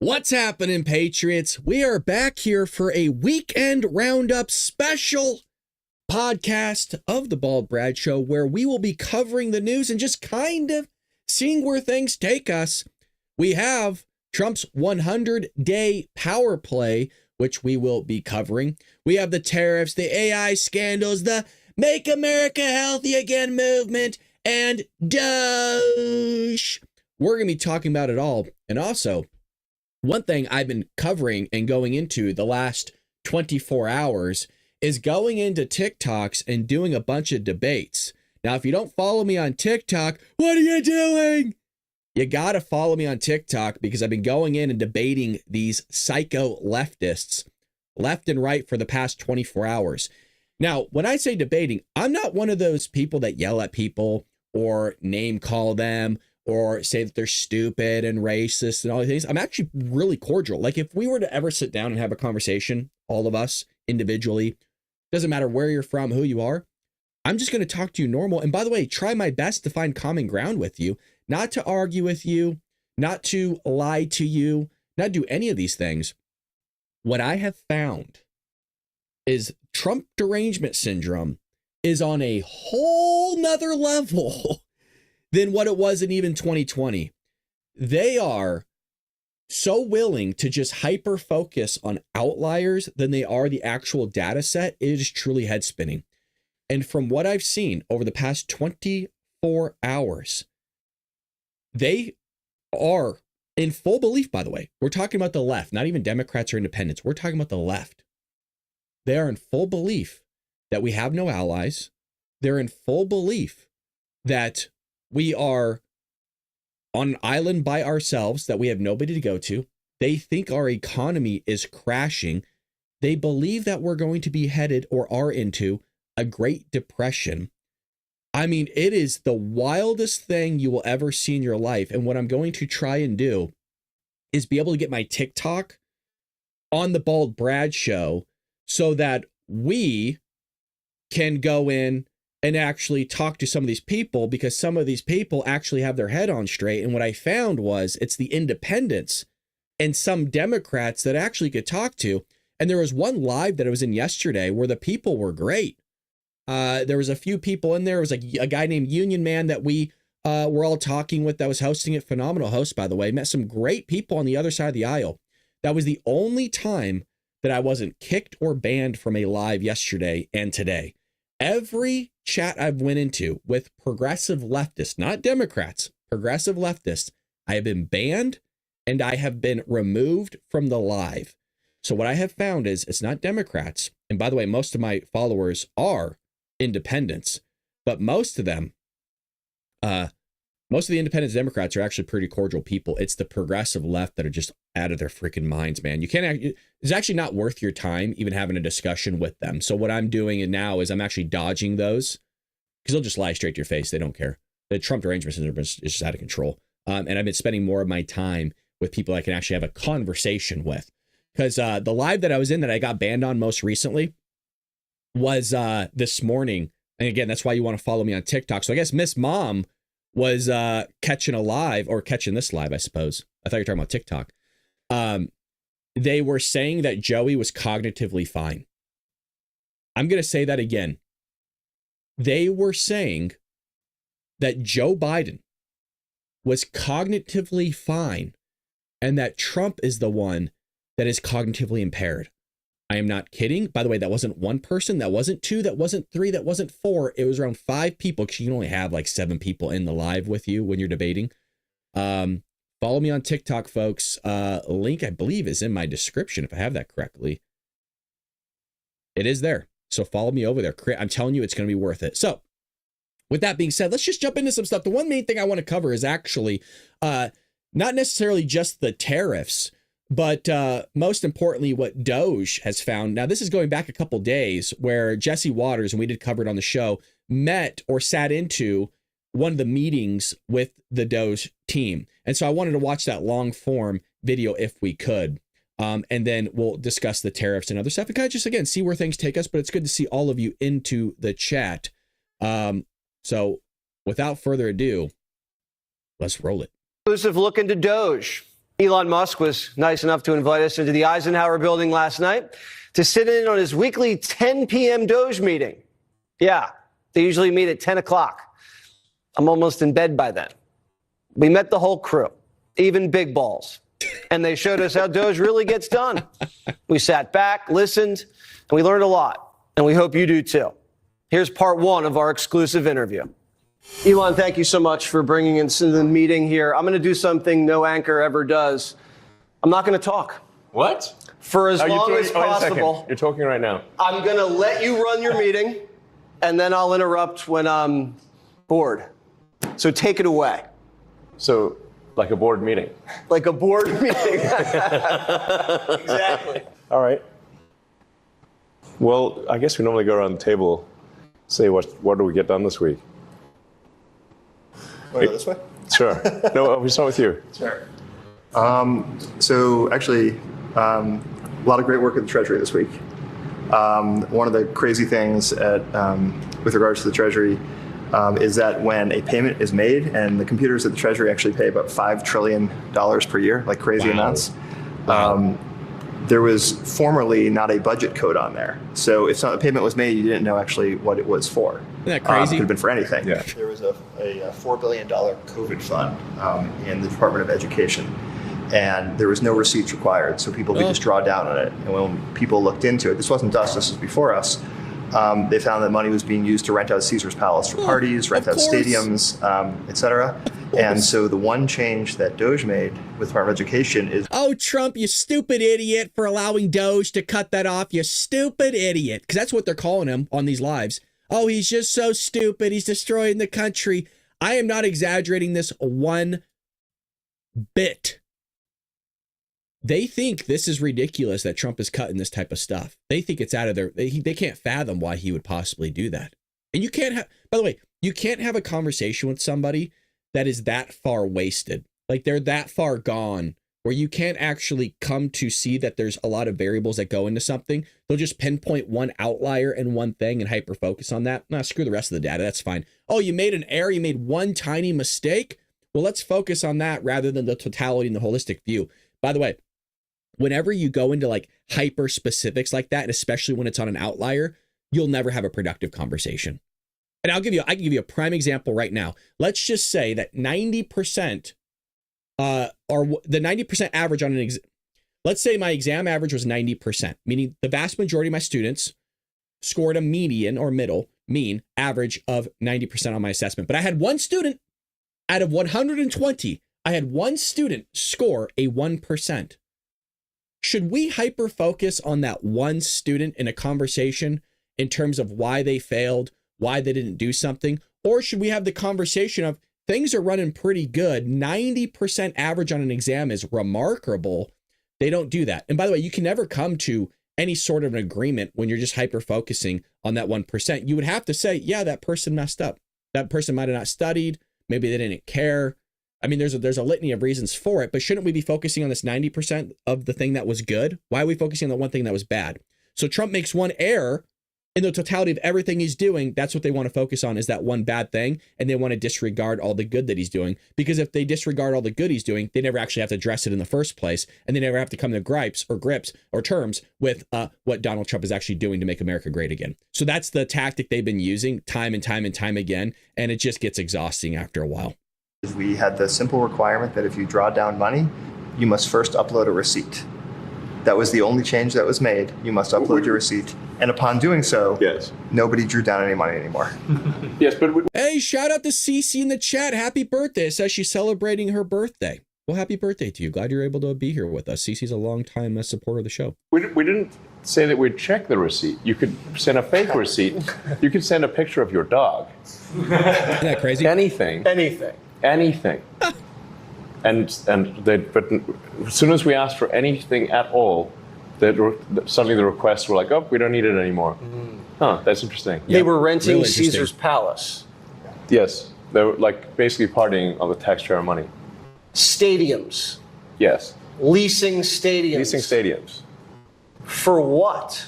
What's happening, Patriots? We are back here for a weekend roundup special podcast of the Bald Brad Show, where we will be covering the news and just kind of seeing where things take us. We have Trump's 100-day power play, which we will be covering. We have the tariffs, the AI scandals, the Make America Healthy Again movement, and DOGE. We're going to be talking about it all. And also, one thing I've been covering and going into the last 24 hours is going into TikToks and doing a bunch of debates. Now, if you don't follow me on TikTok, what are you doing? You got to follow me on TikTok because I've been going in and debating these psycho leftists left and right for the past 24 hours. Now, when I say debating, I'm not one of those people that yell at people or name call them or say that they're stupid and racist and all these things. I'm actually really cordial. Like, if we were to ever sit down and have a conversation, all of us individually, doesn't matter where you're from, who you are, I'm just going to talk to you normal. And by the way, try my best to find common ground with you, not to argue with you, not to lie to you, not do any of these things. What I have found is Trump derangement syndrome is on a whole nother level than what it was in even 2020. They are so willing to just hyper focus on outliers than they are the actual data set. It is truly head spinning. And from what I've seen over the past 24 hours, they are in full belief, by the way. We're talking about the left, not even Democrats or independents. We're talking about the left. They are in full belief that we have no allies. They're in full belief that we are on an island by ourselves, that we have nobody to go to. They think our economy is crashing. They believe that we're going to be headed or are into a Great Depression. I mean, it is the wildest thing you will ever see in your life. And what I'm going to try and do is be able to get my TikTok on the Bald Brad Show so that we can go in and actually talk to some of these people, because some of these people actually have their head on straight. And what I found was it's the independents and some Democrats that actually could talk to. And there was one live that I was in yesterday where the people were great. There was a few people in there. It was like a guy named Union Man that we were all talking with that was hosting it. Phenomenal host, by the way. Met some great people on the other side of the aisle. That was the only time that I wasn't kicked or banned from a live yesterday and today. Every chat I've went into with progressive leftists, not Democrats, progressive leftists, I have been banned and I have been removed from the live. So what I have found is it's not Democrats. And by the way, most of my followers are independents, but most of them, most of the independents Democrats are actually pretty cordial people. It's the progressive left that are just out of their freaking minds, man. You can't, it's actually not worth your time even having a discussion with them. So what I'm doing now is I'm actually dodging those because they'll just lie straight to your face. They don't care. The Trump derangement syndrome is just out of control. And I've been spending more of my time with people I can actually have a conversation with, because the live that I was in that I got banned on most recently was this morning. And again, that's why you want to follow me on TikTok. So I guess Miss Mom was catching a live, or catching this live, I suppose. I thought you were talking about TikTok. They were saying that Joey was cognitively fine. I'm going to say that again. They were saying that Joe Biden was cognitively fine and that Trump is the one that is cognitively impaired. I am not kidding. By the way, that wasn't one person. That wasn't two. That wasn't three. That wasn't four. It was around 5 people, because you can only have like 7 people in the live with you when you're debating. Follow me on TikTok, folks. Link, I believe, is in my description, if I have that correctly. It is there. So follow me over there. I'm telling you, it's going to be worth it. So with that being said, let's just jump into some stuff. The one main thing I want to cover is actually not necessarily just the tariffs, but most importantly, what DOGE has found. Now, this is going back a couple days where Jesse Waters, and we did cover it on the show, met or sat into one of the meetings with the DOGE team. And so I wanted to watch that long form video if we could. And then we'll discuss the tariffs and other stuff and kind of just, again, see where things take us. But it's good to see all of you into the chat. So without further ado, let's roll it. Exclusive look into DOGE. Elon Musk was nice enough to invite us into the Eisenhower building last night to sit in on his weekly 10 p.m. Doge meeting. Yeah, they usually meet at 10 o'clock. I'm almost in bed by then. We met the whole crew, even Big Balls, and they showed us how Doge really gets done. We sat back, listened, and we learned a lot, and we hope you do too. Here's part one of our exclusive interview. Elon, thank you so much for bringing us into the meeting here. I'm going to do something no anchor ever does. I'm not going to talk. What? For as long as possible. You're talking right now. I'm going to let you run your meeting, and then I'll interrupt when I'm bored. So take it away. So, like a board meeting? Like a board meeting. Exactly. All right. Well, I guess we normally go around the table, say what do we get done this week? Want to go this way? Sure. No, we start with you. Sure. So actually, a lot of great work at the Treasury this week. One of the crazy things with regards to the Treasury is that when a payment is made, and the computers at the Treasury actually pay about $5 trillion per year, like crazy amounts. There was formerly not a budget code on there. So if a payment was made, you didn't know actually what it was for. Isn't that crazy? It could have been for anything. Yeah. There was a $4 billion COVID fund in the Department of Education. And there was no receipts required, so people could just draw down on it. And when people looked into it, this wasn't us, this was before us, they found that money was being used to rent out Caesar's Palace for parties, rent out stadiums, et cetera. And so the one change that Doge made with the Department of Education is... Oh, Trump, you stupid idiot for allowing Doge to cut that off. You stupid idiot. Because that's what they're calling him on these lives. Oh, he's just so stupid. He's destroying the country. I am not exaggerating this one bit. They think this is ridiculous that Trump is cutting this type of stuff. They think it's out of their... They can't fathom why he would possibly do that. And you can't have... By the way, you can't have a conversation with somebody that is that far wasted. Like they're that far gone where you can't actually come to see that there's a lot of variables that go into something. They'll just pinpoint one outlier and one thing and hyper focus on that. Nah, screw the rest of the data. That's fine. Oh, you made an error. You made one tiny mistake. Well, let's focus on that rather than the totality and the holistic view. By the way, whenever you go into like hyper specifics like that, and especially when it's on an outlier, you'll never have a productive conversation. And I can give you a prime example right now. Let's just say that 90% or the 90% average on an exam. Let's say my exam average was 90%, meaning the vast majority of my students scored a median or mean average of 90% on my assessment. But I had one student out of 120, I had one student score a 1%. Should we hyper focus on that one student in a conversation in terms of why they failed, why they didn't do something? Or should we have the conversation of things are running pretty good. 90% average on an exam is remarkable. They don't do that. And by the way, you can never come to any sort of an agreement when you're just hyper focusing on that 1%. You would have to say, yeah, that person messed up. That person might have not studied. Maybe they didn't care. I mean, there's a litany of reasons for it, but shouldn't we be focusing on this 90% of the thing that was good? Why are we focusing on the one thing that was bad? So Trump makes one error in the totality of everything he's doing. That's what they want to focus on, is that one bad thing. And they want to disregard all the good that he's doing, because if they disregard all the good he's doing, they never actually have to address it in the first place. And they never have to come to grips or terms with what Donald Trump is actually doing to make America great again. So that's the tactic they've been using time and time and time again. And it just gets exhausting after a while. We had the simple requirement that if you draw down money, you must first upload a receipt. That was the only change that was made. You must upload your receipt. And upon doing so, yes, nobody drew down any money anymore. Yes, but hey, shout out to Cece in the chat. Happy birthday. It says she's celebrating her birthday. Well, happy birthday to you. Glad you're able to be here with us. Cece's a long-time supporter of the show. We didn't say that we'd check the receipt. You could send a fake receipt. You could send a picture of your dog. Isn't that crazy? Anything. But as soon as we asked for anything at all, suddenly the requests were like, oh, we don't need it anymore. Huh, that's interesting. They were renting Caesar's Palace. Yes, they were like basically partying on the taxpayer money. Stadiums. Yes. Leasing stadiums. For what?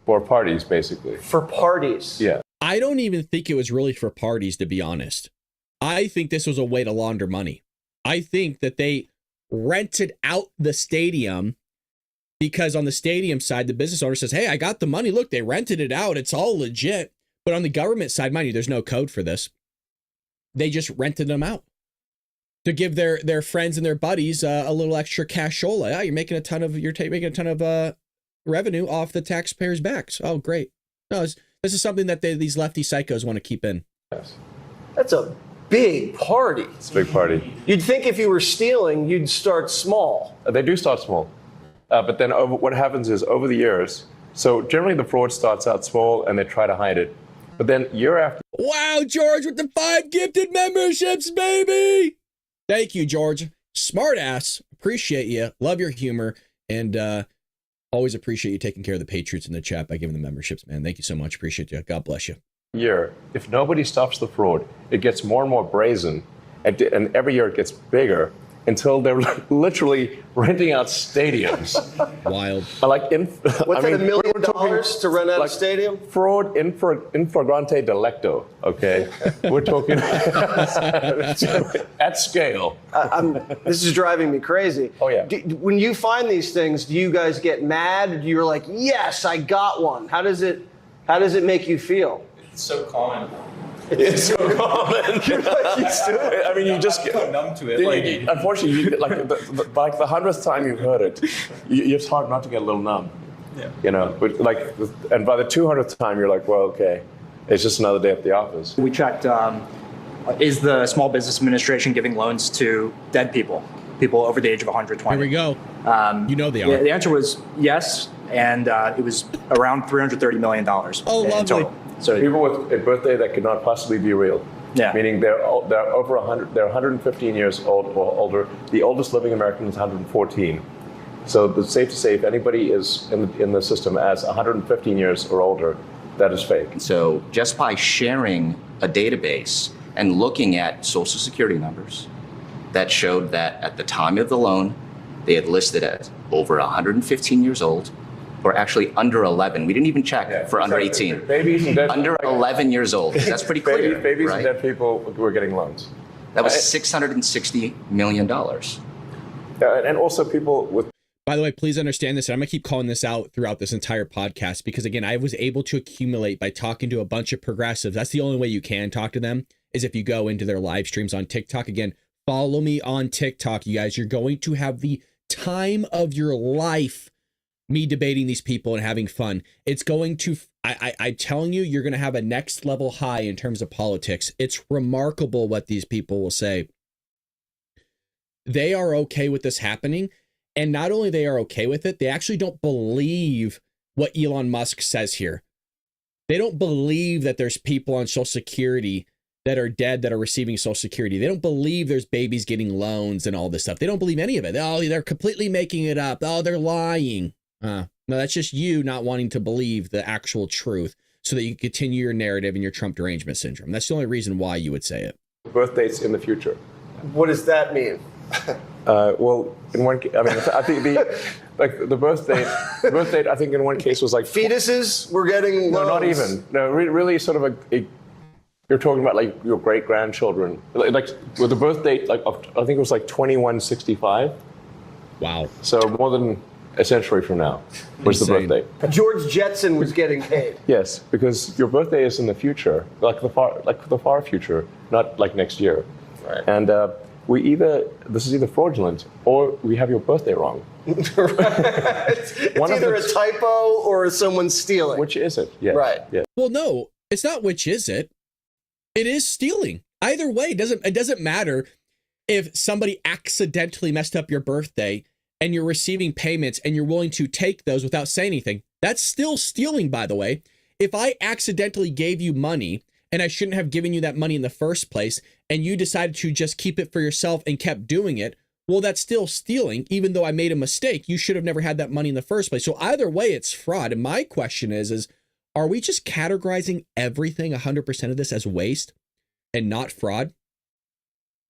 For parties, basically. For parties. Yeah. I don't even think it was really for parties, to be honest. I think this was a way to launder money. I think that they rented out the stadium because on the stadium side, the business owner says, hey, I got the money. Look, they rented it out. It's all legit. But on the government side, mind you, there's no code for this. They just rented them out to give their friends and their buddies a little extra cashola. Oh, you're making a ton of revenue off the taxpayers' backs. Oh, great. No, this is something that these lefty psychos want to keep in. Yes. That's a big party. It's a big party. You'd think if you were stealing, you'd start small. They do start small. But then what happens is over the years, so generally the fraud starts out small and they try to hide it. But then year after. Wow, George, with the 5 gifted memberships, baby. Thank you, George. Smart ass. Appreciate you. Love your humor. And always appreciate you taking care of the Patriots in the chat by giving the memberships, man. Thank you so much. Appreciate you. God bless you. Year, if nobody stops the fraud, it gets more and more brazen. And every year it gets bigger until they're literally renting out stadiums. Wild. Like What's that, $1 million to rent out a stadium? Fraud in flagrante delicto, okay? We're talking at scale. This is driving me crazy. Oh, yeah. When you find these things, do you guys get mad? You're like, yes, I got one. How does it make you feel? It's so common. It's so common. You're like, I mean, you just get so numb to it. Unfortunately, by the 100th time you've heard it, it's hard not to get a little numb. Yeah. You know, but and by the 200th time, you're like, well, okay, it's just another day at the office. We checked, is the Small Business Administration giving loans to dead people over the age of 120? Here we go. You know they are. The answer was yes, and it was around $330 million. Oh, in lovely. total. So People with a birthday that could not possibly be real. Yeah. Meaning they're over 100, they're 115 years old or older. The oldest living American is 114. So it's safe to say if anybody is in the system as 115 years or older, that is fake. So just by sharing a database and looking at Social Security numbers that showed that at the time of the loan, they had listed as over 115 years old, or actually under 11. We didn't even check for under 18. Babies and dead Under 11 years old. That's pretty clear. Babies right? and dead people were getting loans. That was $660 million. And also people with. By the way, please understand this. And I'm going to keep calling this out throughout this entire podcast because, again, I was able to accumulate by talking to a bunch of progressives. That's the only way you can talk to them is if you go into their live streams on TikTok. Again, follow me on TikTok, you guys. You're going to have the time of your life me debating these people and having fun. It's going to, I'm telling you, you're going to have a next level high in terms of politics. It's remarkable what these people will say. They are okay with this happening. And not only they are okay with it, they actually don't believe what Elon Musk says here. They don't believe that there's people on Social Security that are dead that are receiving Social Security. They don't believe there's babies getting loans and all this stuff. They don't believe any of it. Oh, they're completely making it up. Oh, they're lying. No, that's just you not wanting to believe the actual truth so that you can continue your narrative and your Trump derangement syndrome. That's the only reason why you would say it. Birth dates in the future. What does that mean? Well, in one case, I mean, I think the birth date, I think in one case was like fetuses were getting no, loans. not even. No, really sort of you're talking about like your great grandchildren, like with the birth date, like I think it was like 2165. Wow. So more than a century from now was the birthday. George Jetson was getting paid. Yes, because your birthday is in the future, like the far future, not like next year. Right. And this is either fraudulent or we have your birthday wrong. It's either a typo or someone's stealing. Which is it? Yes. Right. Yes. Well, no, it's not which is it. It is stealing. Either way, it doesn't matter if somebody accidentally messed up your birthday and you're receiving payments and you're willing to take those without saying anything. That's still stealing, by the way. If I accidentally gave you money and I shouldn't have given you that money in the first place, and you decided to just keep it for yourself and kept doing it, well, that's still stealing, even though I made a mistake. You should have never had that money in the first place. So either way, it's fraud. And my question is are we just categorizing everything, 100% of this as waste and not fraud?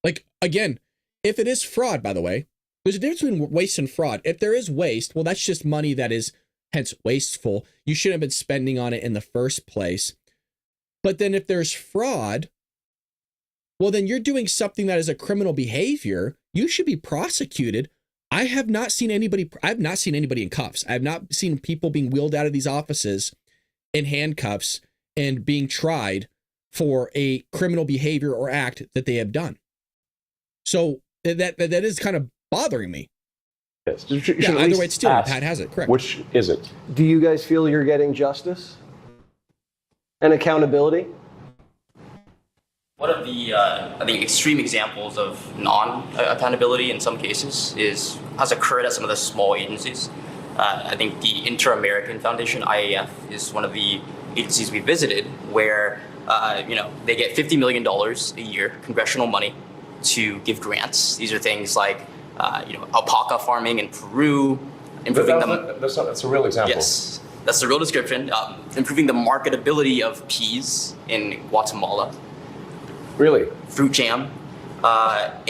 Like, again, if it is fraud, by the way, there's a difference between waste and fraud. If there is waste, well, that's just money that is hence wasteful. You shouldn't have been spending on it in the first place. But then if there's fraud, well, then you're doing something that is a criminal behavior. You should be prosecuted. I've not seen anybody in cuffs. I have not seen people being wheeled out of these offices in handcuffs and being tried for a criminal behavior or act that they have done. So that is kind of bothering me. Yes. Yeah, either way, it's stealing. Pat has it, correct. Which is it? Do you guys feel you're getting justice and accountability? One of the, I think, extreme examples of non-accountability in some cases has occurred at some of the small agencies. I think the Inter-American Foundation, IAF, is one of the agencies we visited where, they get $50 million a year, congressional money, to give grants. These are things like, alpaca farming in Peru, improving That's a real example. Yes, that's the real description. Improving the marketability of peas in Guatemala. Really? Fruit jam. And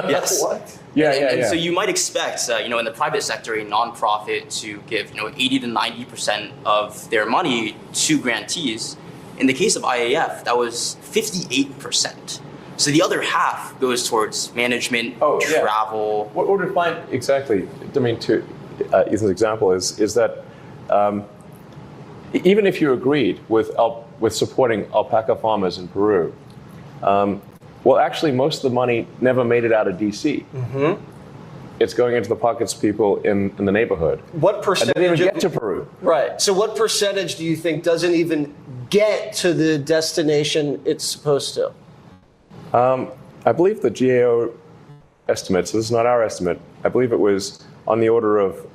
yes. What? Yeah. So you might expect, in the private sector, a nonprofit to give, 80 to 90% of their money to grantees. In the case of IAF, that was 58%. So the other half goes towards management, travel. What we're find exactly, to Ethan's example is that even if you agreed with supporting alpaca farmers in Peru, actually most of the money never made it out of DC. Mm-hmm. It's going into the pockets of people in the neighborhood. What percentage? It didn't even get to Peru. Right. So what percentage do you think doesn't even get to the destination it's supposed to? I believe the GAO estimates, this is not our estimate, I believe it was on the order of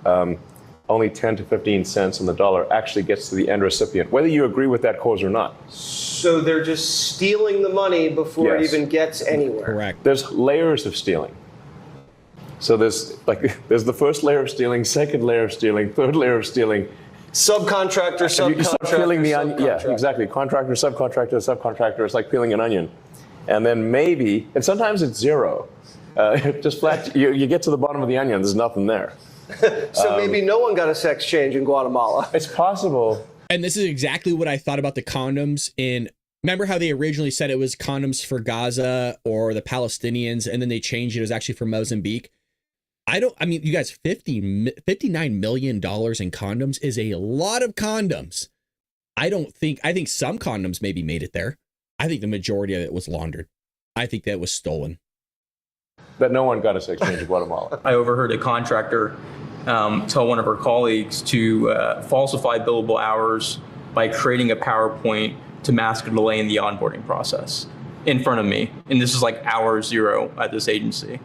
only 10 to 15 cents on the dollar actually gets to the end recipient, whether you agree with that cause or not. So they're just stealing the money before it even gets anywhere. Correct. There's layers of stealing. So there's the first layer of stealing, second layer of stealing, third layer of stealing. Subcontractor. You start peeling the onion. Yeah, exactly. Contractor, subcontractor. It's like peeling an onion. And then maybe, and sometimes it's zero. Just flat, you get to the bottom of the onion, there's nothing there. So maybe no one got a sex change in Guatemala. It's possible. And this is exactly what I thought about the condoms remember how they originally said it was condoms for Gaza or the Palestinians, and then they changed it as actually for Mozambique. You guys, $59 million in condoms is a lot of condoms. I think some condoms maybe made it there. I think the majority of it was laundered. I think that was stolen. That no one got a sex change in Guatemala. I overheard a contractor tell one of her colleagues to falsify billable hours by creating a PowerPoint to mask a delay in the onboarding process in front of me. And this is like hour zero at this agency.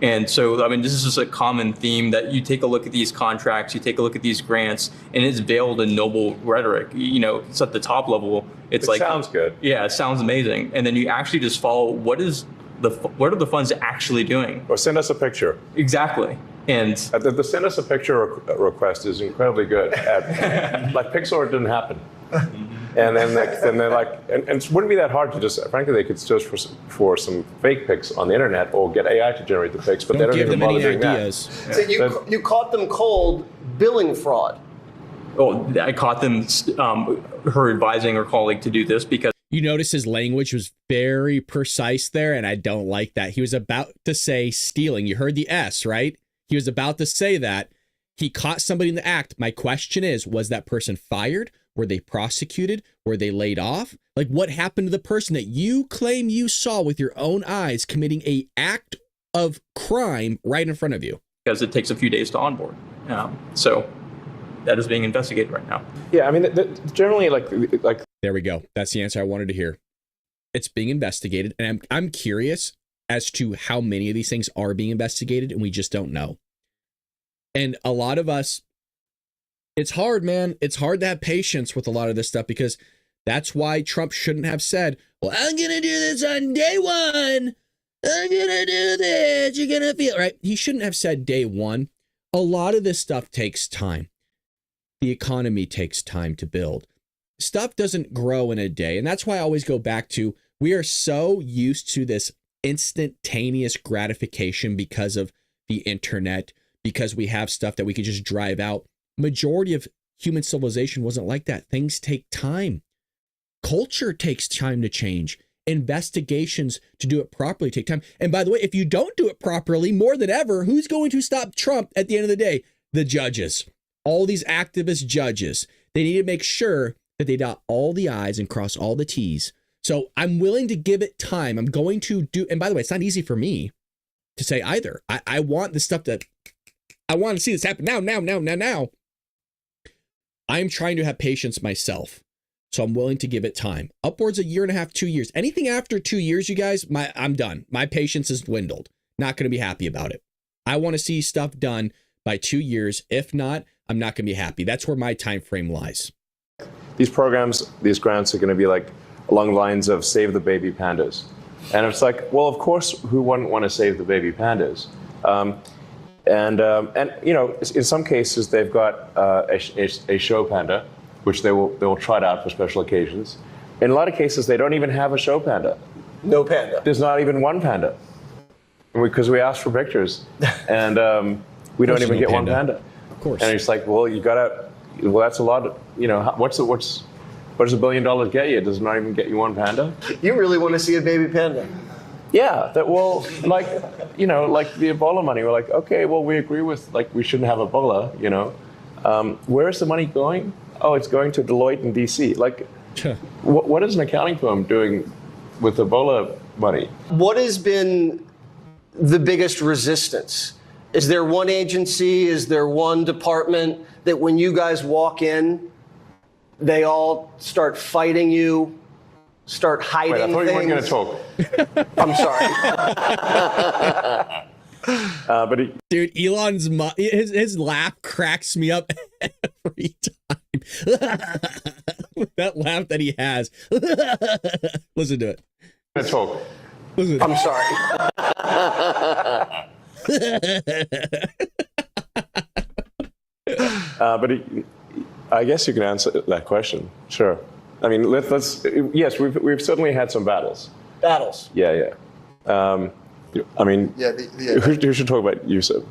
And so, this is just a common theme that you take a look at these contracts, you take a look at these grants, and it's veiled in noble rhetoric. It's at the top level. It sounds good. Yeah, it sounds amazing. And then you actually just follow what are the funds actually doing? Or send us a picture. Exactly. And the send us a picture request is incredibly good. Like Pixar, it didn't happen. And then it wouldn't be that hard to just, frankly, they could search for some fake pics on the internet or get AI to generate the pics, but they don't even bother doing that. So you caught them cold billing fraud. Oh, I caught them, her advising her colleague to do this because. You notice his language was very precise there, and I don't like that. He was about to say stealing. You heard the S, right? He was about to say that. He caught somebody in the act. My question is, was that person fired? Were they prosecuted? Were they laid off? Like, what happened to the person that you claim you saw with your own eyes committing an act of crime right in front of you? Because it takes a few days to onboard. So that is being investigated right now. Yeah, generally, like. There we go. That's the answer I wanted to hear. It's being investigated, and I'm curious as to how many of these things are being investigated, and we just don't know. And a lot of us, it's hard, man. It's hard to have patience with a lot of this stuff, because that's why Trump shouldn't have said, well, I'm going to do this on day one. I'm going to do this. You're going to feel right. He shouldn't have said day one. A lot of this stuff takes time. The economy takes time to build. Stuff doesn't grow in a day. And that's why I always go back to, we are so used to this instantaneous gratification because of the internet, because we have stuff that we could just drive out. Majority of human civilization wasn't like that. Things take time. Culture takes time to change. investigations to do it properly take time. And by the way, if you don't do it properly, more than ever, who's going to stop Trump at the end of the day? The judges, all these activist judges. They need to make sure that they dot all the I's and cross all the T's. So I'm willing to give it time. I'm going to do, and by the way, it's not easy for me to say either. I want this stuff I want to see this happen now. I'm trying to have patience myself. So I'm willing to give it time. Upwards a year and a half, 2 years. Anything after 2 years, you guys, I'm done. My patience has dwindled. Not going to be happy about it. I want to see stuff done by 2 years. If not, I'm not going to be happy. That's where my time frame lies. These programs, these grants are going to be like along the lines of save the baby pandas. And it's like, well, of course, who wouldn't want to save the baby pandas? And you know, in some cases, they've got a show panda, which they will trot out for special occasions. In a lot of cases, they don't even have a show panda. No panda. There's not even one panda. Because we asked for pictures, and we don't even get one panda. Of course. And it's like, well, you gotta. Well, that's a lot. You know, what does $1 billion get you? It does not even get you one panda. You really want to see a baby panda? Yeah. Well, like, you know, like the Ebola money. We're like, okay, well, we agree with like we shouldn't have Ebola. You know, where is the money going? Oh, it's going to Deloitte in D.C. Like, what is an accounting firm doing with Ebola money? What has been the biggest resistance? Is there one agency? Is there one department that when you guys walk in, they all start fighting you, start hiding Wait, I thought things? you weren't going to talk. I'm sorry. But Dude, Elon's his laugh cracks me up every time. That laugh that he has. Listen to it. going to talk. Listen. I'm sorry. But I guess you can answer that question. Sure. I mean, let's. Yes, we've certainly had some battles. Battles. Yeah. I mean, who should talk about Yusuf?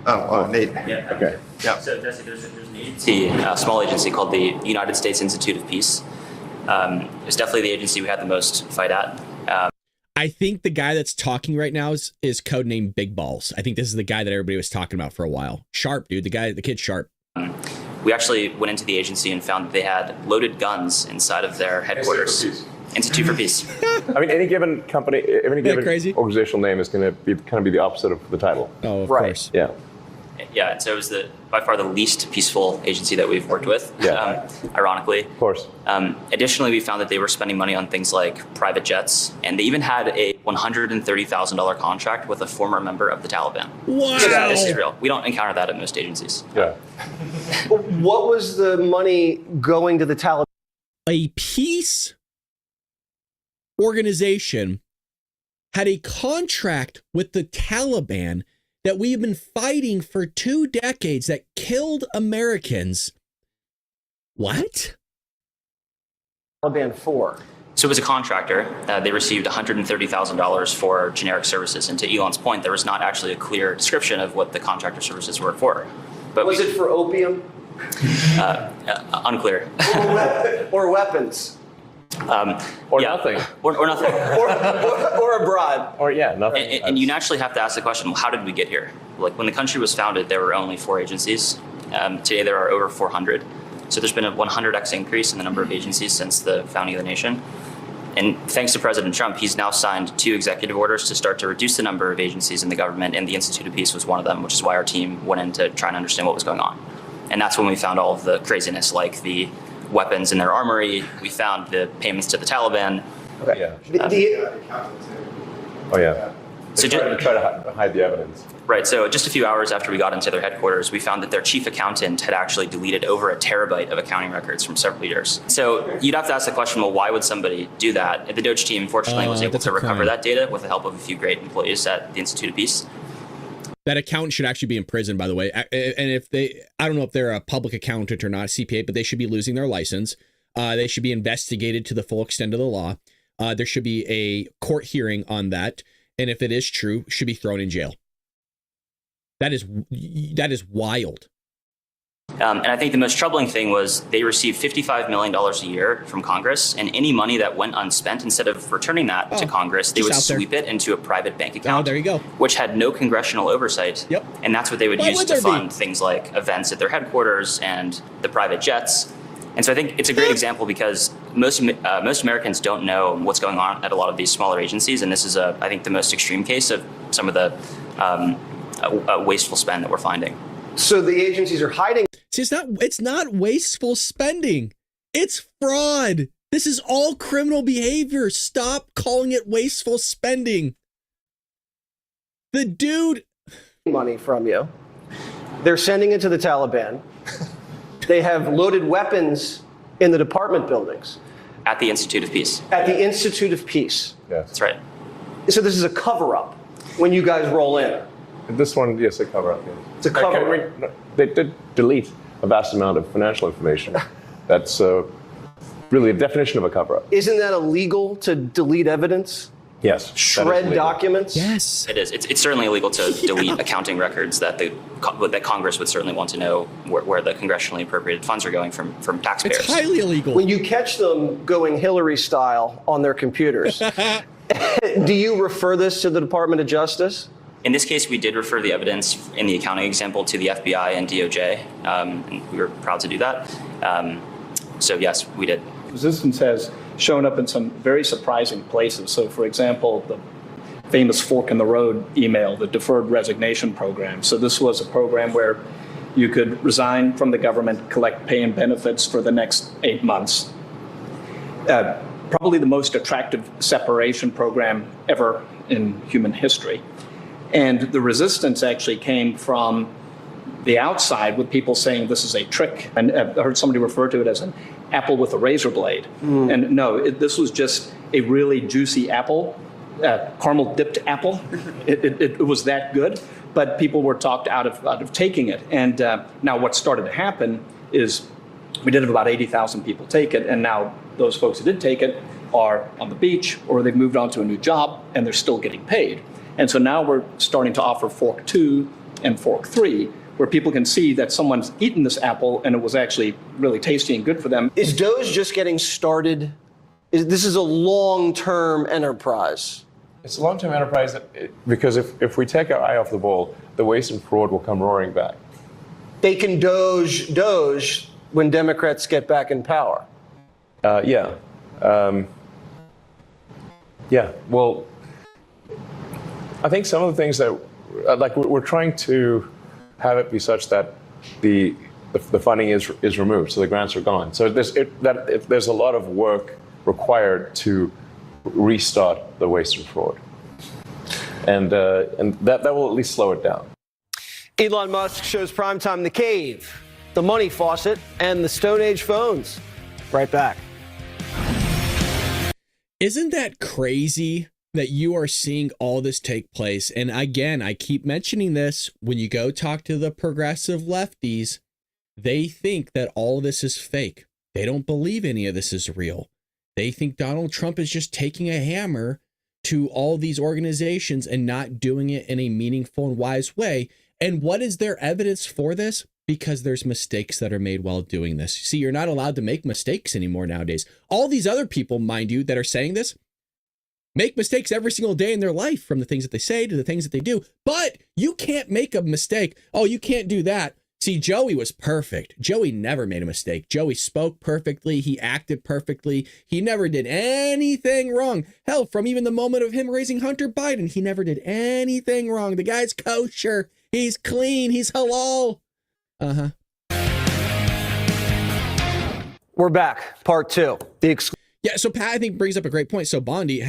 Nate. Yeah. Okay. Yeah. So Jessica, there's an agency, a small agency called the United States Institute of Peace. It's definitely the agency we had the most fight at. I think the guy that's talking right now is codenamed Big Balls. I think this is the guy that everybody was talking about for a while. Sharp, dude. The kid Sharp. We actually went into the agency and found that they had loaded guns inside of their headquarters. Institute for Peace. I mean, any given company, any given crazy? organizational name is going to be kind of be the opposite of the title. Oh, of Right. course. Yeah. Yeah, and so it was by far the least peaceful agency that we've worked with, ironically. Of course. Additionally, we found that they were spending money on things like private jets, and they even had a $130,000 contract with a former member of the Taliban. Wow. This is real. We don't encounter that at most agencies. Yeah. What was the money going to the Taliban? A peace organization had a contract with the Taliban that we've been fighting for 2 decades that killed Americans. What? Taliban for? So it was a contractor. They received $130,000 for generic services. And to Elon's point, there was not actually a clear description of what the contractor services were for. But Was it for opium? Unclear. Or weapons? Or nothing. Or nothing. Or a bribe? Or nothing. And you naturally have to ask the question, well, how did we get here? Like when the country was founded, there were only 4 agencies. Today there are over 400. So there's been a 100x increase in the number of agencies since the founding of the nation. And thanks to President Trump, he's now signed 2 executive orders to start to reduce the number of agencies in the government, and the Institute of Peace was one of them, which is why our team went in to try and understand what was going on. And that's when we found all of the craziness, like the weapons in their armory. We found the payments to the Taliban. Okay. Yeah. Oh, yeah. So try to hide the evidence. Right. So just a few hours after we got into their headquarters, we found that their chief accountant had actually deleted over 1 terabyte of accounting records from several years. So you'd have to ask the question, well, why would somebody do that? And the DOGE team, fortunately, was able to recover that data with the help of a few great employees at the Institute of Peace. That accountant should actually be in prison, by the way. And if I don't know if they're a public accountant or not, a CPA, but they should be losing their license. They should be investigated to the full extent of the law. There should be a court hearing on that. And if it is true, should be thrown in jail. That is wild. And I think the most troubling thing was they received $55 million a year from Congress, and any money that went unspent, instead of returning that to Congress, they would sweep it into a private bank account. There you go. Which had no congressional oversight. Yep. And that's what they would use to fund things like events at their headquarters and the private jets. And so I think it's a great example because most Americans don't know what's going on at a lot of these smaller agencies, and this is, I think, the most extreme case of some of the wasteful spend that we're finding. So the agencies are hiding. See, it's not wasteful spending. It's fraud. This is all criminal behavior. Stop calling it wasteful spending. The dude money from you. They're sending it to the Taliban. They have loaded weapons in the department buildings. At the Institute of Peace. At the Institute of Peace. Yes. That's right. So this is a cover-up when you guys roll in. This one, yes, a cover-up. Yes. It's a cover-up. They did delete a vast amount of financial information. That's really a definition of a cover-up. Isn't that illegal to delete evidence? Yes. Shred documents? Yes. It is. It's certainly illegal to delete accounting records that that Congress would certainly want to know where the congressionally appropriated funds are going from taxpayers. It's highly illegal. When you catch them going Hillary style on their computers, do you refer this to the Department of Justice? In this case, we did refer the evidence in the accounting example to the FBI and DOJ, and we were proud to do that. So yes, we did. Resistance has shown up in some very surprising places. So, for example, the famous fork in the road email, the deferred resignation program. So this was a program where you could resign from the government, collect pay and benefits for the next 8 months. Probably the most attractive separation program ever in human history. And the resistance actually came from the outside with people saying this is a trick. And I heard somebody refer to it as an apple with a razor blade. And no, this was just a really juicy apple, caramel dipped apple. It was that good, but people were talked out of taking it. And now what started to happen is we did have about 80,000 people take it, and now those folks who did take it are on the beach or they've moved on to a new job and they're still getting paid. And so now we're starting to offer Fork 2 and Fork 3, where people can see that someone's eaten this apple and it was actually really tasty and good for them. Is DOGE just getting started? This is a long-term enterprise. It's a long-term enterprise because if we take our eye off the ball, the waste and fraud will come roaring back. They can Doge when Democrats get back in power. Yeah. Well, I think some of the things that, like, we're trying to have it be such that the funding is removed, so the grants are gone. So there's a lot of work required to restart the waste and fraud, and that will at least slow it down. Elon Musk shows primetime the cave, the money faucet, and the Stone Age phones. Right back. Isn't that crazy that you are seeing all this take place? And again, I keep mentioning this, when you go talk to the progressive lefties, they think that all this is fake. They don't believe any of this is real. They think Donald Trump is just taking a hammer to all these organizations and not doing it in a meaningful and wise way. And what is their evidence for this? Because there's mistakes that are made while doing this. See, you're not allowed to make mistakes anymore nowadays. All these other people, mind you, that are saying this, make mistakes every single day in their life, from the things that they say to the things that they do. But you can't make a mistake. Oh, you can't do that. See, Joey was perfect. Joey never made a mistake. Joey spoke perfectly. He acted perfectly. He never did anything wrong. Hell, from even the moment of him raising Hunter Biden, he never did anything wrong. The guy's kosher. He's clean. He's halal. Uh-huh. We're back. Part 2. Yeah, so Pat, I think, brings up a great point. So Pam Bondi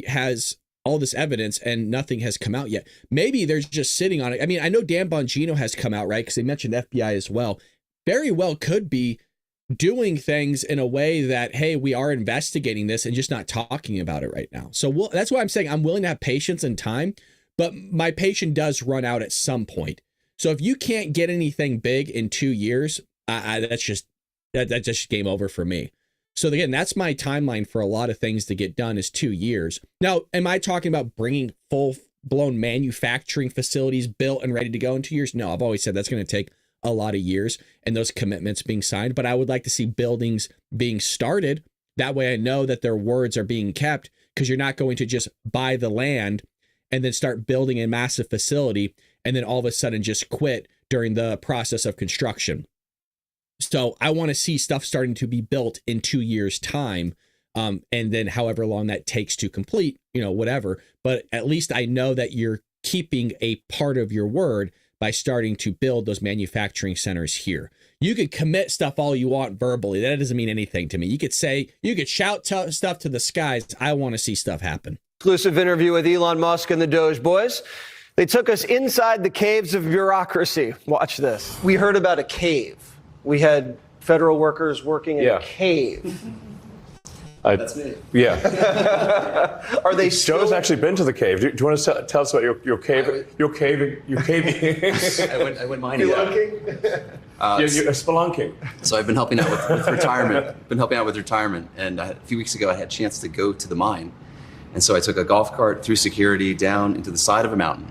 has all this evidence and nothing has come out yet. Maybe they're just sitting on it. I mean, I know Dan Bongino has come out, right? Because they mentioned FBI as well. Very well could be doing things in a way that, hey, we are investigating this and just not talking about it right now. So that's why I'm saying I'm willing to have patience and time, but my patience does run out at some point. So if you can't get anything big in 2 years, that's just game over for me. So again, that's my timeline for a lot of things to get done is 2 years. Now, am I talking about bringing full-blown manufacturing facilities built and ready to go in 2 years? No, I've always said that's going to take a lot of years and those commitments being signed, but I would like to see buildings being started. That way I know that their words are being kept, because you're not going to just buy the land and then start building a massive facility and then all of a sudden just quit during the process of construction. So I want to see stuff starting to be built in 2 years' time. And then however long that takes to complete, whatever. But at least I know that you're keeping a part of your word by starting to build those manufacturing centers here. You could commit stuff all you want verbally. That doesn't mean anything to me. You could shout stuff to the skies. I want to see stuff happen. Exclusive interview with Elon Musk and the Doge boys. They took us inside the caves of bureaucracy. Watch this. We heard about a cave. We had federal workers working in a cave. That's me. Yeah. Are they Joe's actually been to the cave. Do you want to tell us about your cave? Your caving. I wouldn't mind it. You're spelunking. So I've been helping out with retirement. And a few weeks ago, I had a chance to go to the mine. And so I took a golf cart through security down into the side of a mountain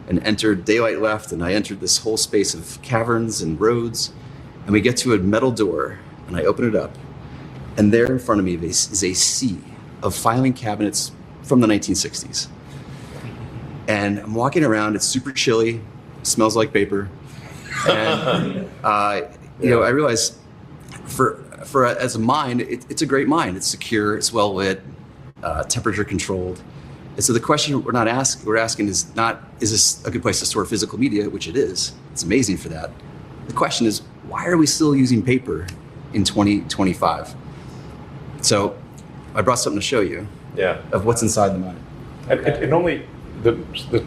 and entered, daylight left, and I entered this whole space of caverns and roads. And we get to a metal door, and I open it up. And there in front of me is a sea of filing cabinets from the 1960s. And I'm walking around, it's super chilly, smells like paper. And, I realize as a mine, it's a great mine. It's secure, it's well lit, temperature controlled. And so the question we're asking is not, is this a good place to store physical media, which it is. It's amazing for that. The question is, why are we still using paper in 2025? So I brought something to show you of what's inside the mine. And normally, the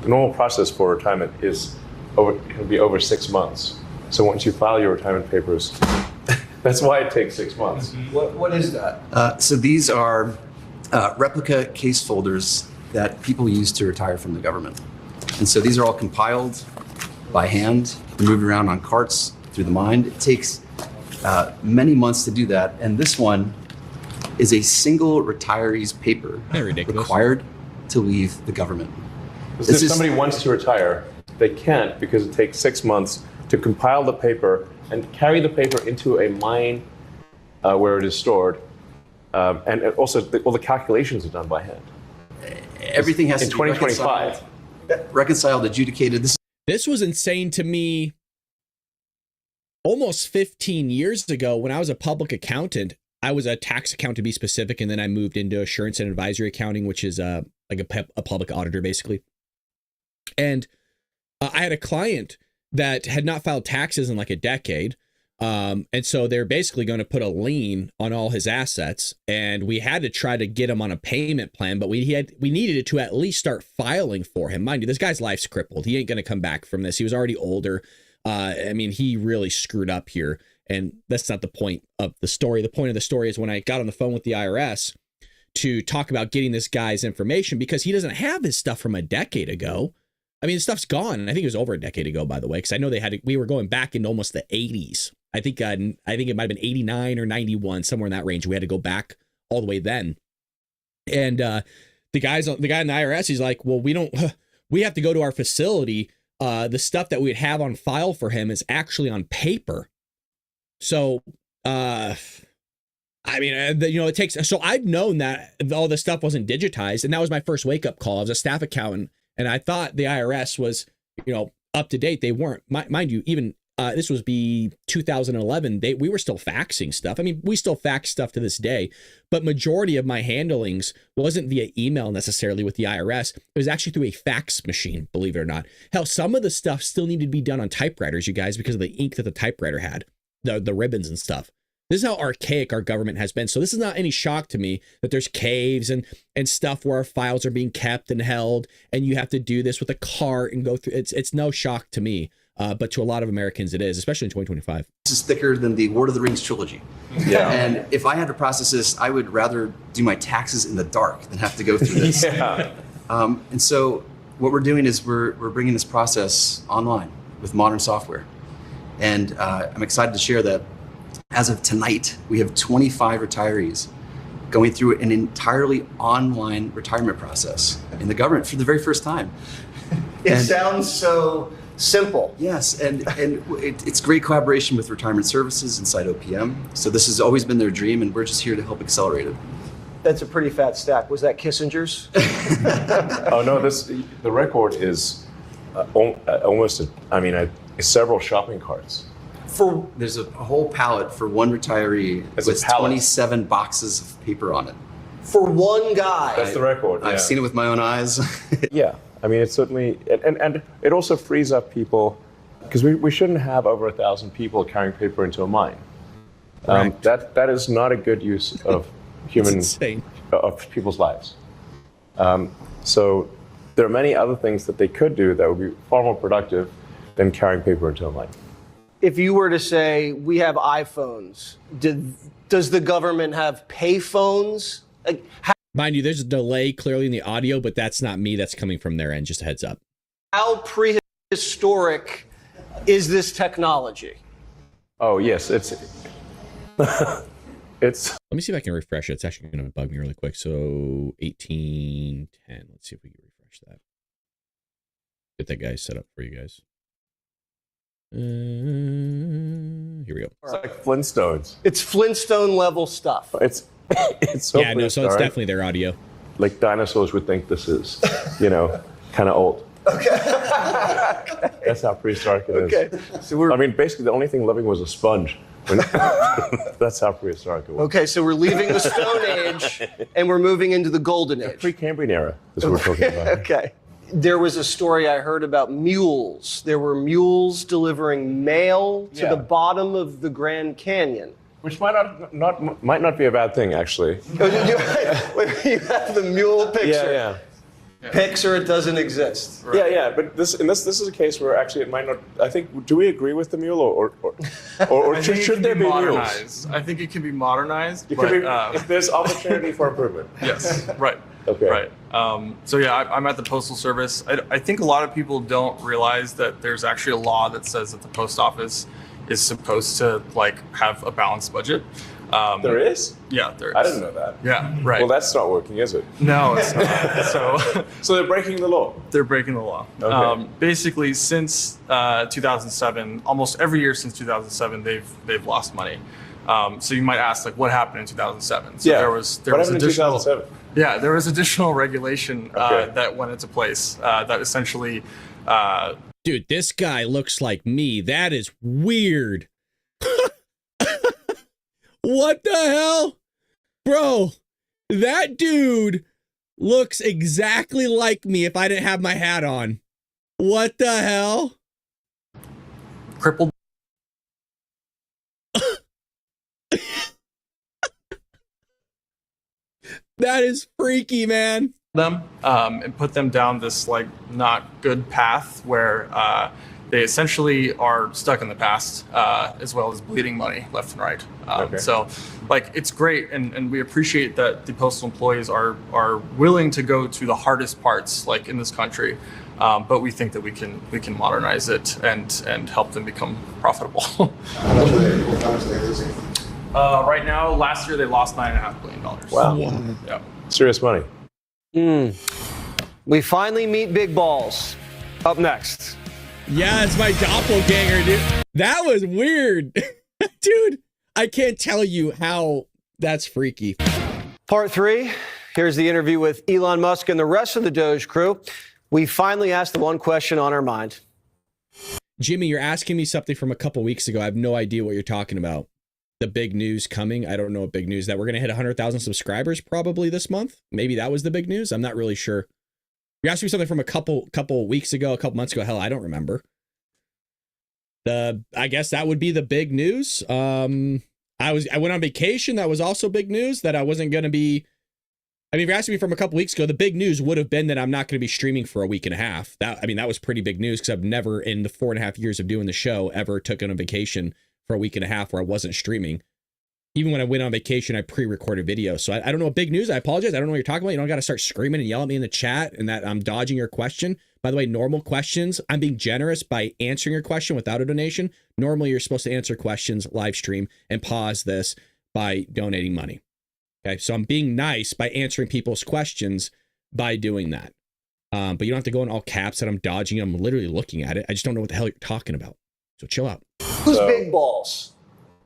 normal process for retirement can be over 6 months. So once you file your retirement papers, that's why it takes 6 months. What is that? So these are replica case folders that people use to retire from the government. And so these are all compiled by hand, moved around on carts through the mine. It takes many months to do that. And this one is a single retiree's paper required to leave the government. If somebody wants to retire, they can't, because it takes 6 months to compile the paper and carry the paper into a mine where it is stored. And also, all the calculations are done by hand. Everything has in to be 2025. reconciled, adjudicated. This was insane to me almost 15 years ago when I was a public accountant. I was a tax accountant, to be specific, and then I moved into assurance and advisory accounting, which is like a public auditor, basically. And I had a client that had not filed taxes in like a decade. And so they're basically going to put a lien on all his assets. And we had to try to get him on a payment plan, but we needed to at least start filing for him. Mind you, this guy's life's crippled. He ain't going to come back from this. He was already older. He really screwed up here. And that's not the point of the story. The point of the story is when I got on the phone with the IRS to talk about getting this guy's information, because he doesn't have his stuff from a decade ago. I mean, the stuff's gone. And I think it was over a decade ago, by the way, because I know we were going back into almost the 80s. I think it might have been 89 or 91, somewhere in that range. We had to go back all the way then. And the guy in the IRS, he's like, well, we have to go to our facility. The stuff that we'd have on file for him is actually on paper. So, it takes, so I've known that all this stuff wasn't digitized. And that was my first wake up call. I was a staff accountant and I thought the IRS was, up to date. They weren't. Mind you, even this was 2011. We were still faxing stuff. I mean, we still fax stuff to this day, but majority of my handlings wasn't via email necessarily with the IRS. It was actually through a fax machine, believe it or not. Hell, some of the stuff still needed to be done on typewriters, you guys, because of the ink that the typewriter had, the ribbons and stuff. This is how archaic our government has been. So this is not any shock to me that there's caves and stuff where our files are being kept and held, and you have to do this with a cart and go through. It's no shock to me, but to a lot of Americans it is, especially in 2025. This is thicker than the Lord of the Rings trilogy. Yeah. And if I had to process this, I would rather do my taxes in the dark than have to go through this. Yeah. And so what we're doing is we're bringing this process online with modern software. And I'm excited to share that as of tonight, we have 25 retirees going through an entirely online retirement process in the government for the very first time. It sounds so Simple. Yes, and it's great collaboration with retirement services inside OPM. So this has always been their dream, and we're just here to help accelerate it. That's a pretty fat stack. Was that Kissinger's? Oh no, the record is almost several shopping carts. There's a whole pallet for one retiree with 27 boxes of paper on it. For one guy. That's the record. I've seen it with my own eyes. Yeah, I mean, it's certainly, and it also frees up people, because we shouldn't have over 1,000 people carrying paper into a mine. That is not a good use of of people's lives. So there are many other things that they could do that would be far more productive than carrying paper into a mine. If you were to say, we have iPhones, does the government have pay phones? Mind you, there's a delay clearly in the audio, but that's not me. That's coming from their end. Just a heads up. How prehistoric is this technology? Oh, yes, it's... Let me see if I can refresh it. It's actually going to bug me really quick. So 1810. Let's see if we can refresh that. Get that guy set up for you guys. Here we go. It's like Flintstones. It's Flintstone level stuff. It's so yeah, no, so it's definitely their audio. Like dinosaurs would think this is, kind of old. Okay. That's how prehistoric it is. Okay. So basically the only thing living was a sponge. That's how prehistoric it was. Okay, so we're leaving the Stone Age and we're moving into the Golden Age. Pre-Cambrian era is what we're talking about. Okay. There was a story I heard about mules. There were mules delivering mail to the bottom of the Grand Canyon. Which might not be a bad thing, actually. You have the mule picture. Yeah. Picture it doesn't exist. Right. Yeah. But this is a case where actually it might not. I think. Do we agree with the mule, or should there be mules? I think it can be modernized. If there's opportunity for improvement. Yes. Right. Okay. Right. So yeah, I'm at the Postal Service. I think a lot of people don't realize that there's actually a law that says that the post office is supposed to have a balanced budget. There is? Yeah, there is. I didn't know that. Yeah, right. Well, that's not working, is it? No, it's not. So they're breaking the law? They're breaking the law. Okay. Basically, since 2007, almost every year since 2007, they've lost money. So you might ask, what happened in 2007? So there was happened in 2007? Yeah, there was additional regulation that went into place that essentially... Dude, this guy looks like me. That is weird. What the hell? Bro, that dude looks exactly like me if I didn't have my hat on. What the hell? Crippled. That is freaky, man. Them and put them down this not good path where they essentially are stuck in the past as well as bleeding money left and right. So it's great and we appreciate that the postal employees are willing to go to the hardest parts in this country, but we think that we can modernize it and help them become profitable. How much are they? How much are they losing? Right now, last year they lost $9.5 billion. Wow. Yeah. Serious money. We finally meet Big Balls. Up next. Yeah, it's my doppelganger, dude. That was weird. Dude, I can't tell you how that's freaky. Part 3. Here's the interview with Elon Musk and the rest of the Doge crew. We finally asked the one question on our mind. Jimmy, you're asking me something from a couple weeks ago. I have no idea what you're talking about. The big news coming. I don't know what big news that we're going to hit 100,000 subscribers probably this month. Maybe that was the big news. I'm not really sure. You asked me something from a couple weeks ago, a couple months ago. Hell, I don't remember. I guess that would be the big news. I went on vacation. That was also big news that I wasn't going to be. I mean, if you're asking me from a couple weeks ago, the big news would have been that I'm not going to be streaming for a week and a half. That was pretty big news because I've never in the 4.5 years of doing the show ever took on a vacation for a week and a half where I wasn't streaming. Even when I went on vacation, I pre-recorded videos. So I don't know what big news. I apologize. I don't know what you're talking about. You don't got to start screaming and yelling at me in the chat and that I'm dodging your question. By the way, normal questions, I'm being generous by answering your question without a donation. Normally, you're supposed to answer questions live stream and pause this by donating money. Okay, so I'm being nice by answering people's questions by doing that. But you don't have to go in all caps that I'm dodging. I'm literally looking at it. I just don't know what the hell you're talking about. So chill out. Who's big balls?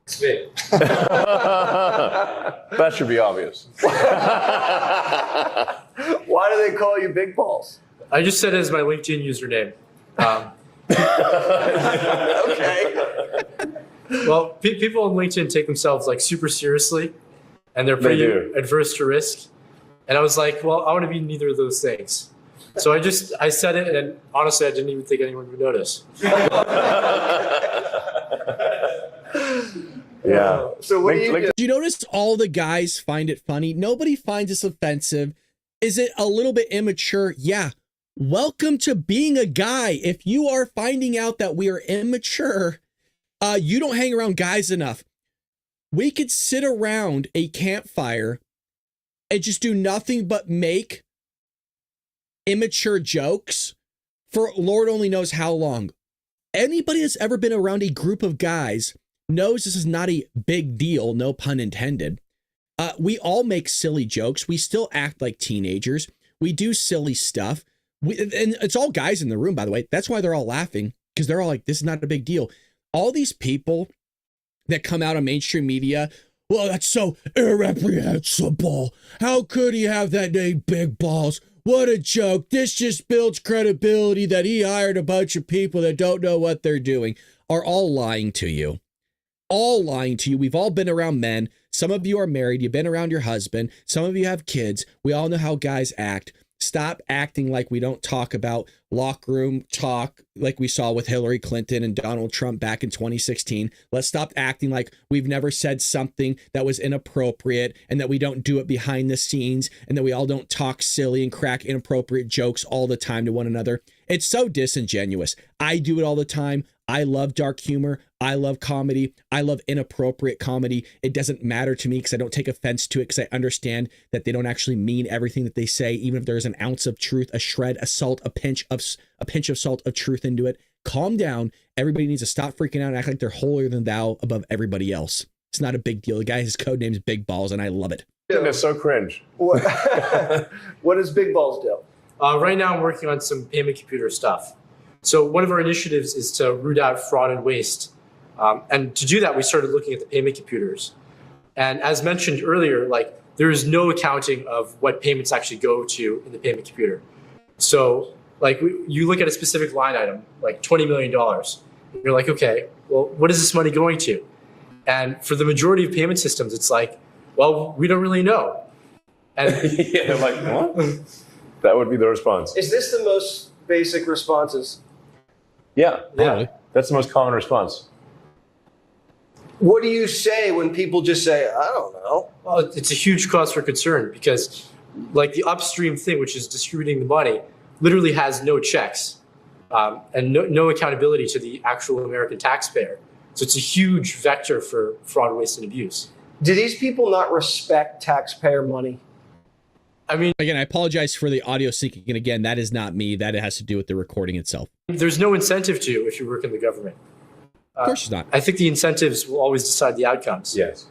It's me. That should be obvious. Why do they call you big balls? I just said it as my LinkedIn username. Okay. Well, people on LinkedIn take themselves like super seriously, and they're pretty adverse to risk. And I was like, well, I want to be neither of those things. So I said it, and honestly, I didn't even think anyone would notice. Yeah. So what do you do? Did you notice all the guys find it funny? Nobody finds this offensive. Is it a little bit immature? Yeah. Welcome to being a guy. If you are finding out that we are immature, you don't hang around guys enough. We could sit around a campfire and just do nothing but make immature jokes for Lord only knows how long. Anybody that's ever been around a group of guys knows this is not a big deal, no pun intended. We all make silly jokes. We still act like teenagers. We do silly stuff. And it's all guys in the room, by the way. That's why they're all laughing, because they're all like, this is not a big deal. All these people that come out on mainstream media, well, that's so irreprehensible. How could he have that name, Big Balls? What a joke. This just builds credibility that he hired a bunch of people that don't know what they're doing, are all lying to you. All lying to you. We've all been around men. Some of you are married. You've been around your husband. Some of you have kids. We all know how guys act. Stop acting like we don't talk about locker room talk like we saw with Hillary Clinton and Donald Trump back in 2016. Let's stop acting like we've never said something that was inappropriate and that we don't do it behind the scenes and that we all don't talk silly and crack inappropriate jokes all the time to one another. It's so disingenuous. I do it all the time. I love dark humor. I love comedy. I love inappropriate comedy. It doesn't matter to me because I don't take offense to it because I understand that they don't actually mean everything that they say, even if there's an ounce of truth, a shred, a salt, a pinch of salt of truth into it. Calm down. Everybody needs to stop freaking out and act like they're holier than thou above everybody else. It's not a big deal. The guy, his code name is Big Balls, and I love it. It's so cringe. What does Big Balls do? Right now, I'm working on some payment computer stuff. So one of our initiatives is to root out fraud and waste. And to do that, we started looking at the payment computers. And as mentioned earlier, like there is no accounting of what payments actually go to in the payment computer. So like you look at a specific line item, like $20 million. And you're like, okay, well, what is this money going to? And for the majority of payment systems, it's like, well, we don't really know. And yeah, like, what? That would be the response. Is this the most basic responses? Yeah. That's the most common response. What do you say when people just say, I don't know? Well, it's a huge cause for concern because like the upstream thing, which is distributing the money, literally has no checks and no accountability to the actual American taxpayer. So it's a huge vector for fraud, waste, and abuse. Do these people not respect taxpayer money? I mean, again, I apologize for the audio syncing. And again, that is not me. That has to do with the recording itself. There's no incentive to if you work in the government. Of course, it's not. I think the incentives will always decide the outcomes. Yes.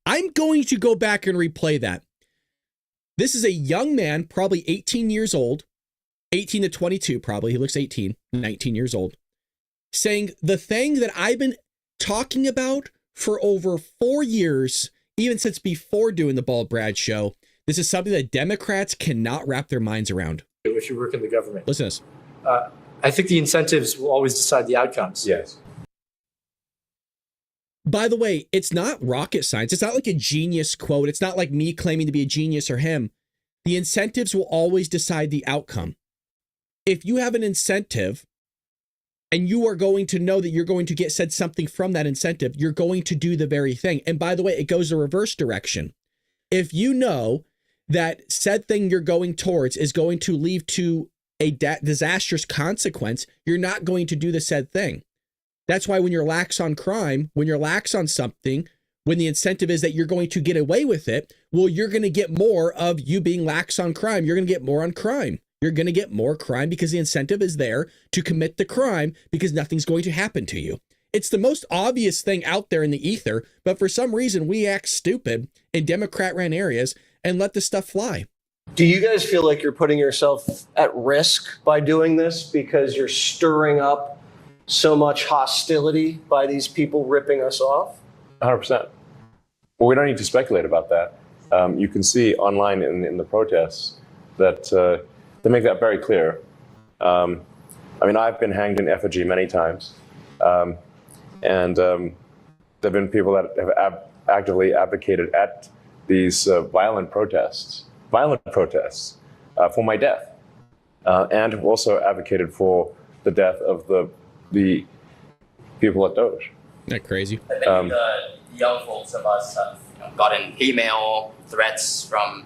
I'm going to go back and replay that. This is a young man, probably 18 years old, 18 to 22, probably. He looks 18, 19 years old, saying the thing that I've been talking about for over 4 years, even since before doing the Bald Brad Show. This is something that Democrats cannot wrap their minds around. If you work in the government. Listen to this. I think the incentives will always decide the outcomes. Yes. By the way, it's not rocket science. It's not like a genius quote. It's not like me claiming to be a genius or him. The incentives will always decide the outcome. If you have an incentive and you are going to know that you're going to get said something from that incentive, you're going to do the very thing. And by the way, it goes the reverse direction. If you know that said thing you're going towards is going to lead to a disastrous consequence, you're not going to do the said thing. That's why when you're lax on crime, when you're lax on something, when the incentive is that you're going to get away with it, well, you're going to get more of you being lax on crime. You're going to get more on crime. You're going to get more crime because the incentive is there to commit the crime because nothing's going to happen to you. It's the most obvious thing out there in the ether, but for some reason we act stupid in Democrat-ran areas and let this stuff fly. Do you guys feel like you're putting yourself at risk by doing this because you're stirring up so much hostility by these people ripping us off? 100%. Well, we don't need to speculate about that. You can see online in the protests that they make that very clear. I mean, I've been hanged in effigy many times. And there have been people that have actively advocated at these violent protests for my death, and also advocated for the death of the people at Doge. Isn't that crazy? I think the young folks of us have gotten email threats from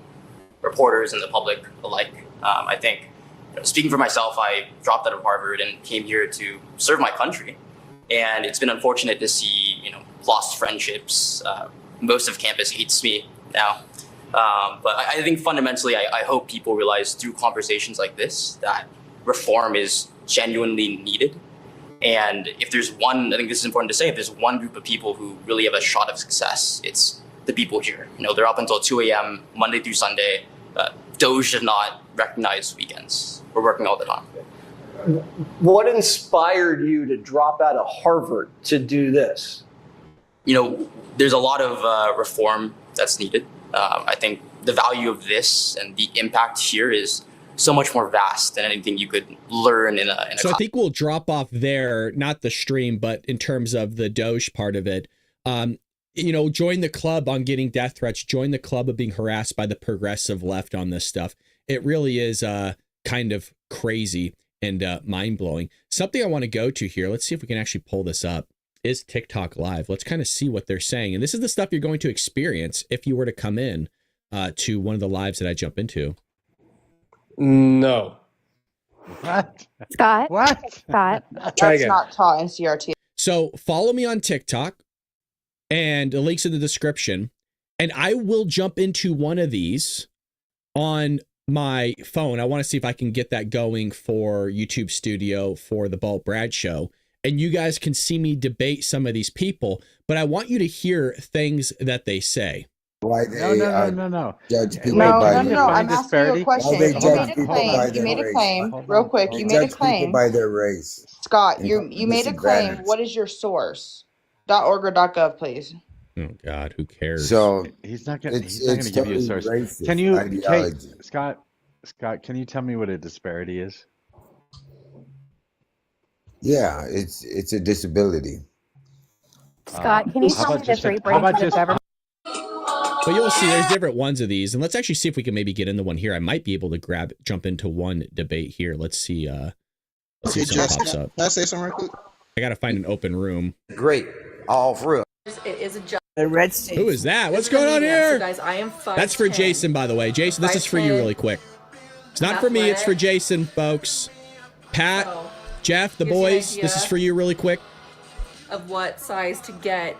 reporters and the public alike. I think, speaking for myself, I dropped out of Harvard and came here to serve my country. And it's been unfortunate to see, lost friendships. Most of campus hates me now. But I think fundamentally, I hope people realize through conversations like this that reform is genuinely needed. And if there's one, I think this is important to say, if there's one group of people who really have a shot of success, it's the people here. They're up until 2 a.m. Monday through Sunday. Doge does not recognize weekends. We're working all the time. What inspired you to drop out of Harvard to do this? There's a lot of reform that's needed. I think the value of this and the impact here is so much more vast than anything you could learn in a So I think we'll drop off there, not the stream, but in terms of the Doge part of it. Join the club on getting death threats. Join the club of being harassed by the progressive left on this stuff. It really is kind of crazy and mind-blowing. Something I want to go to here, let's see if we can actually pull this up, is TikTok Live. Let's kind of see what they're saying. And this is the stuff you're going to experience if you were to come in to one of the lives that I jump into. No. What? Scott? What? Scott? That's not taught in CRT. So follow me on TikTok, and the link's in the description. And I will jump into one of these on my phone. I want to see if I can get that going for YouTube Studio for the Brad Show. And you guys can see me debate some of these people, but I want you to hear things that they say. Why they No. judge people No, by I'm asking you a question. Why they You judge made a people by claim. You their made a race. claim. Real quick, They you made a judge people claim. by their race. Scott, and you made a claim. disadvantage. What is your source? .org or .gov, please. Oh God, who cares? So he's not going to give you a totally source. racist Can you, ideology. Scott, can you tell me what a disparity is? Yeah, it's a disability. Scott, can you tell me the three branches of government? But you'll see there's different ones of these. And let's actually see if we can maybe get into one here. I might be able to jump into one debate here. Let's see. Let's see if something pops up. Can I say something real quick? I got to find an open room. Great. All for real. It is a job. The red state. Who is that? What's going on here? So guys, I am 5'10". That's for Jason, by the way. Jason, this is for you really quick. It's not for me. It's for Jason, folks. Pat, Jeff, the boys, this is for you really quick. Of what size to get.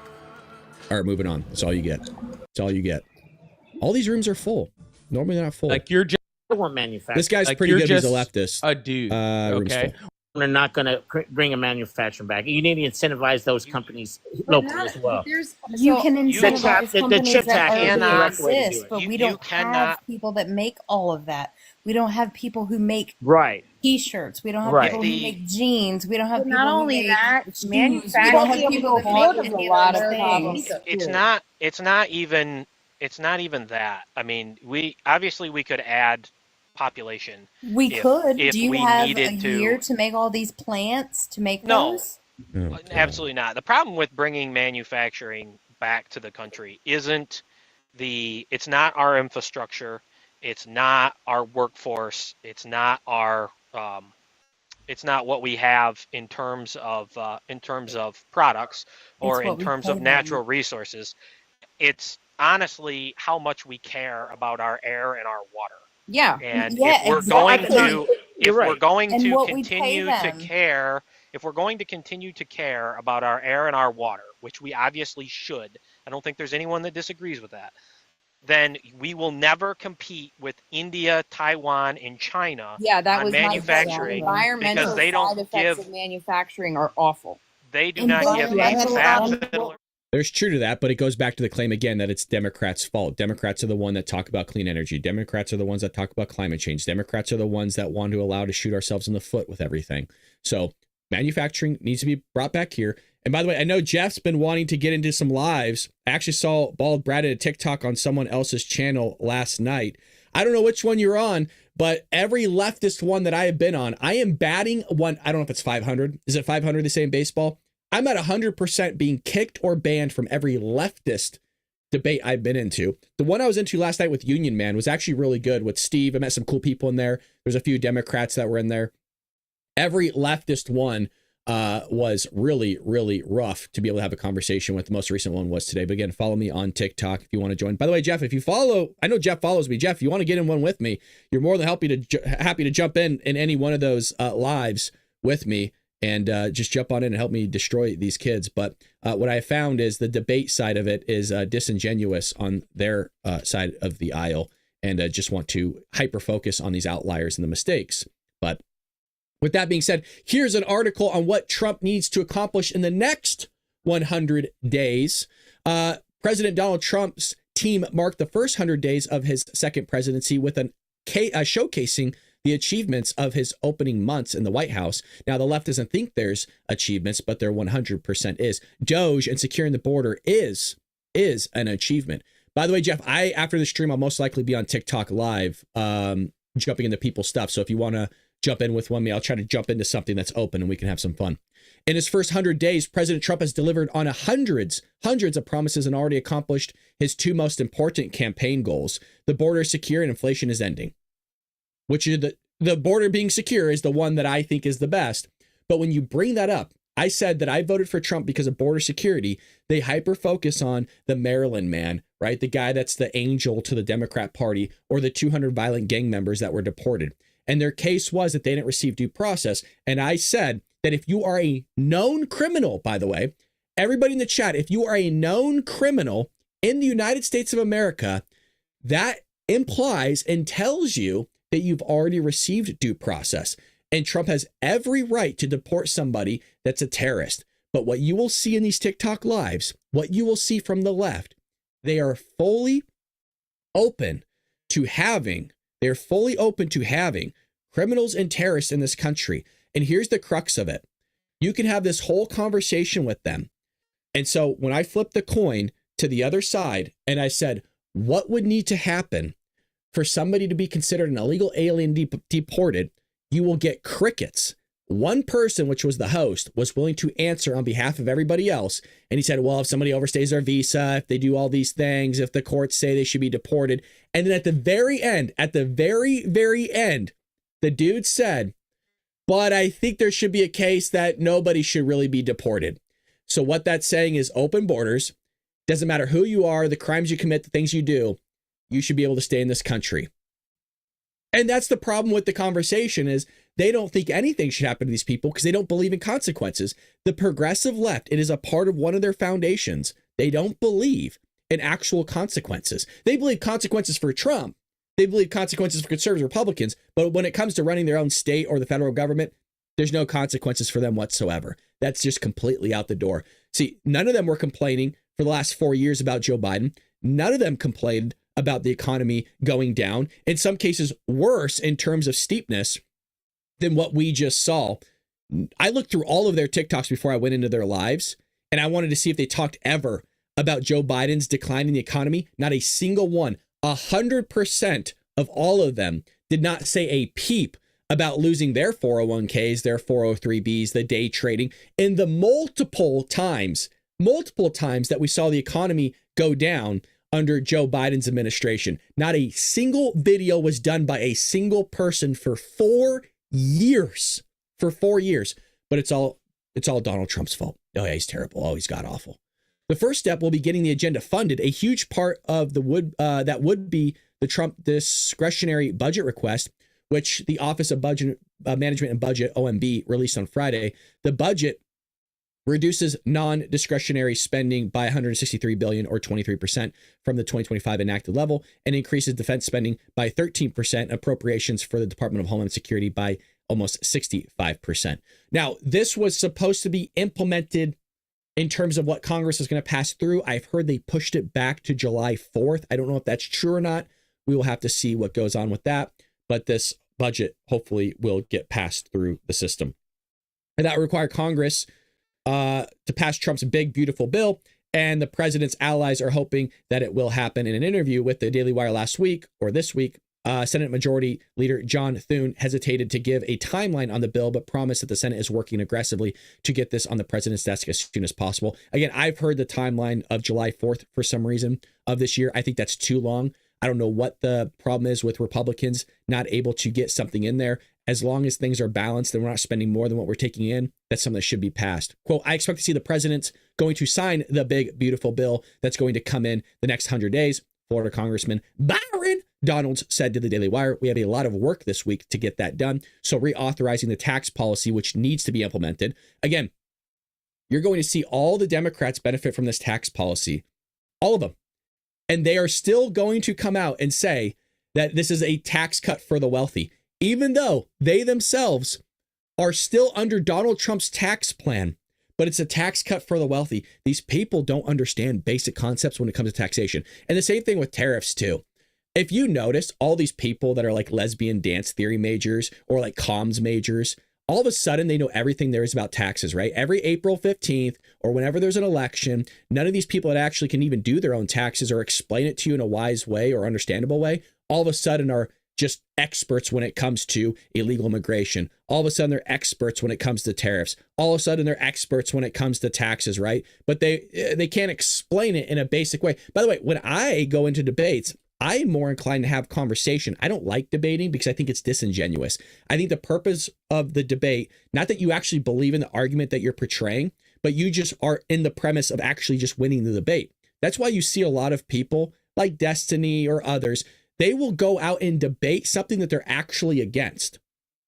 All right, moving on. That's all you get. That's all you get. All these rooms are full. Normally they're not full. Like you're just manufacturing. This guy's pretty good. He's a leftist. A dude. Room's Okay. full. They're not going to bring a manufacturing back. You need to incentivize those companies locally as well. You can incentivize companies chip that tax already is the correct way to do exist, it. but we You don't cannot- have people that make all of that. We don't have people who make Right. T-shirts. We don't have Right. people who make jeans. We don't have But people not who only make that, shoes. We don't have people manufacturing that make any of those things. It's not even that. I mean, we could add population. We could. If Do you we have needed a year to make all these plants to make No. those? Absolutely not. The problem with bringing manufacturing back to the country isn't it's not our infrastructure, it's not our workforce, it's not what we have in terms of products or It's what in we terms pay of them. natural resources. It's honestly how much we care about our air and our water. Yeah. And yeah, if we're exactly. going And to what we pay continue to them. care, if we're going to continue to care about our air and our water, which we obviously should, I don't think there's anyone that disagrees with that, then we will never compete with India, Taiwan, and China Yeah, that on was manufacturing my environmental because they side don't effects give of manufacturing are awful. they do not give Environmental a fat There's truth to that, but it goes back to the claim again that it's Democrats' fault. Democrats are the one that talk about clean energy. Democrats are the ones that talk about climate change. Democrats are the ones that want to allow to shoot ourselves in the foot with everything. So manufacturing needs to be brought back here. And by the way, I know Jeff's been wanting to get into some lives. I actually saw Bald Brad at a TikTok on someone else's channel last night. I don't know which one you're on, but every leftist one that I have been on, I am batting one. I don't know if it's 500. Is it 500 they say in baseball? I'm at 100% being kicked or banned from every leftist debate I've been into. The one I was into last night with Union Man was actually really good with Steve. I met some cool people in there. There's a few Democrats that were in there. Every leftist one was really, really rough to be able to have a conversation with. The most recent one was today. But again, follow me on TikTok if you want to join. By the way, Jeff, if you follow, I know Jeff follows me. Jeff, if you want to get in one with me, you're more than happy to jump in any one of those lives with me. And just jump on in and help me destroy these kids. But what I found is the debate side of it is disingenuous on their side of the aisle, and just want to hyper focus on these outliers and the mistakes. But with that being said, here's an article on what Trump needs to accomplish in the next 100 days. President Donald Trump's team marked the first 100 days of his second presidency with showcasing the achievements of his opening months in the White House. Now, the left doesn't think there's achievements, but there 100% is. DOGE and securing the border is an achievement. By the way, Jeff, after the stream, I'll most likely be on TikTok live, jumping into people's stuff. So if you want to jump in with me, I'll try to jump into something that's open and we can have some fun. In his first 100 days, President Trump has delivered on hundreds of promises and already accomplished his two most important campaign goals. The border is secure and inflation is ending. Which is the border being secure is the one that I think is the best. But when you bring that up, I said that I voted for Trump because of border security. They hyper focus on the Maryland man, right? The guy that's the angel to the Democrat Party, or the 200 violent gang members that were deported. And their case was that they didn't receive due process. And I said that if you are a known criminal, by the way, everybody in the chat, if you are a known criminal in the United States of America, that implies and tells you that you've already received due process. And Trump has every right to deport somebody that's a terrorist. But what you will see in these TikTok lives, what you will see from the left, they are fully open to having criminals and terrorists in this country. And here's the crux of it. You can have this whole conversation with them. And so when I flipped the coin to the other side and I said, what would need to happen for somebody to be considered an illegal alien deported, you will get crickets. One person, which was the host, was willing to answer on behalf of everybody else. And he said, well, if somebody overstays their visa, if they do all these things, if the courts say they should be deported. And then at the very end, very end, the dude said, but I think there should be a case that nobody should really be deported. So what that's saying is open borders. Doesn't matter who you are, the crimes you commit, the things you do, you should be able to stay in this country. And that's the problem with the conversation is they don't think anything should happen to these people because they don't believe in consequences. The progressive left, it is a part of one of their foundations. They don't believe in actual consequences. They believe consequences for Trump. They believe consequences for conservative Republicans. But when it comes to running their own state or the federal government, there's no consequences for them whatsoever. That's just completely out the door. See, none of them were complaining for the last 4 years about Joe Biden. None of them complained about the economy going down, in some cases worse in terms of steepness than what we just saw. I looked through all of their TikToks before I went into their lives, and I wanted to see if they talked ever about Joe Biden's decline in the economy. Not a single one. 100% of all of them did not say a peep about losing their 401ks, their 403bs, the day trading, and the multiple times that we saw the economy go down under Joe Biden's administration. Not a single video was done by a single person for 4 years. For 4 years. But it's all Donald Trump's fault. Oh yeah, he's terrible. Oh, he's god awful. The first step will be getting the agenda funded. A huge part of that would be the Trump discretionary budget request, which the Office of Budget Management and Budget, OMB, released on Friday. The budget reduces non-discretionary spending by $163 billion or 23% from the 2025 enacted level, and increases defense spending by 13%, appropriations for the Department of Homeland Security by almost 65%. Now, this was supposed to be implemented in terms of what Congress is going to pass through. I've heard they pushed it back to July 4th. I don't know if that's true or not. We will have to see what goes on with that. But this budget hopefully will get passed through the system. And that will require Congress to pass Trump's big, beautiful bill. And the president's allies are hoping that it will happen. In an interview with the Daily Wire last week or this week, Senate Majority Leader John Thune hesitated to give a timeline on the bill, but promised that the Senate is working aggressively to get this on the president's desk as soon as possible. Again, I've heard the timeline of July 4th for some reason of this year. I think that's too long. I don't know what the problem is with Republicans not able to get something in there. As long as things are balanced and we're not spending more than what we're taking in, that's something that should be passed. Quote, I expect to see the president going to sign the big, beautiful bill that's going to come in the next 100 days. Florida Congressman Byron Donalds said to the Daily Wire, we have a lot of work this week to get that done. So reauthorizing the tax policy, which needs to be implemented. Again, you're going to see all the Democrats benefit from this tax policy, all of them. And they are still going to come out and say that this is a tax cut for the wealthy, even though they themselves are still under Donald Trump's tax plan. But it's a tax cut for the wealthy. These people don't understand basic concepts when it comes to taxation. And the same thing with tariffs, too. If you notice all these people that are like lesbian dance theory majors or like comms majors, all of a sudden they know everything there is about taxes, right? Every April 15th or whenever there's an election, none of these people that actually can even do their own taxes or explain it to you in a wise way or understandable way, all of a sudden are just experts when it comes to illegal immigration. All of a sudden, they're experts when it comes to tariffs. All of a sudden, they're experts when it comes to taxes, right? But they can't explain it in a basic way. By the way, when I go into debates, I'm more inclined to have conversation. I don't like debating because I think it's disingenuous. I think the purpose of the debate, not that you actually believe in the argument that you're portraying, but you just are in the premise of actually just winning the debate. That's why you see a lot of people like Destiny or others, they will go out and debate something that they're actually against.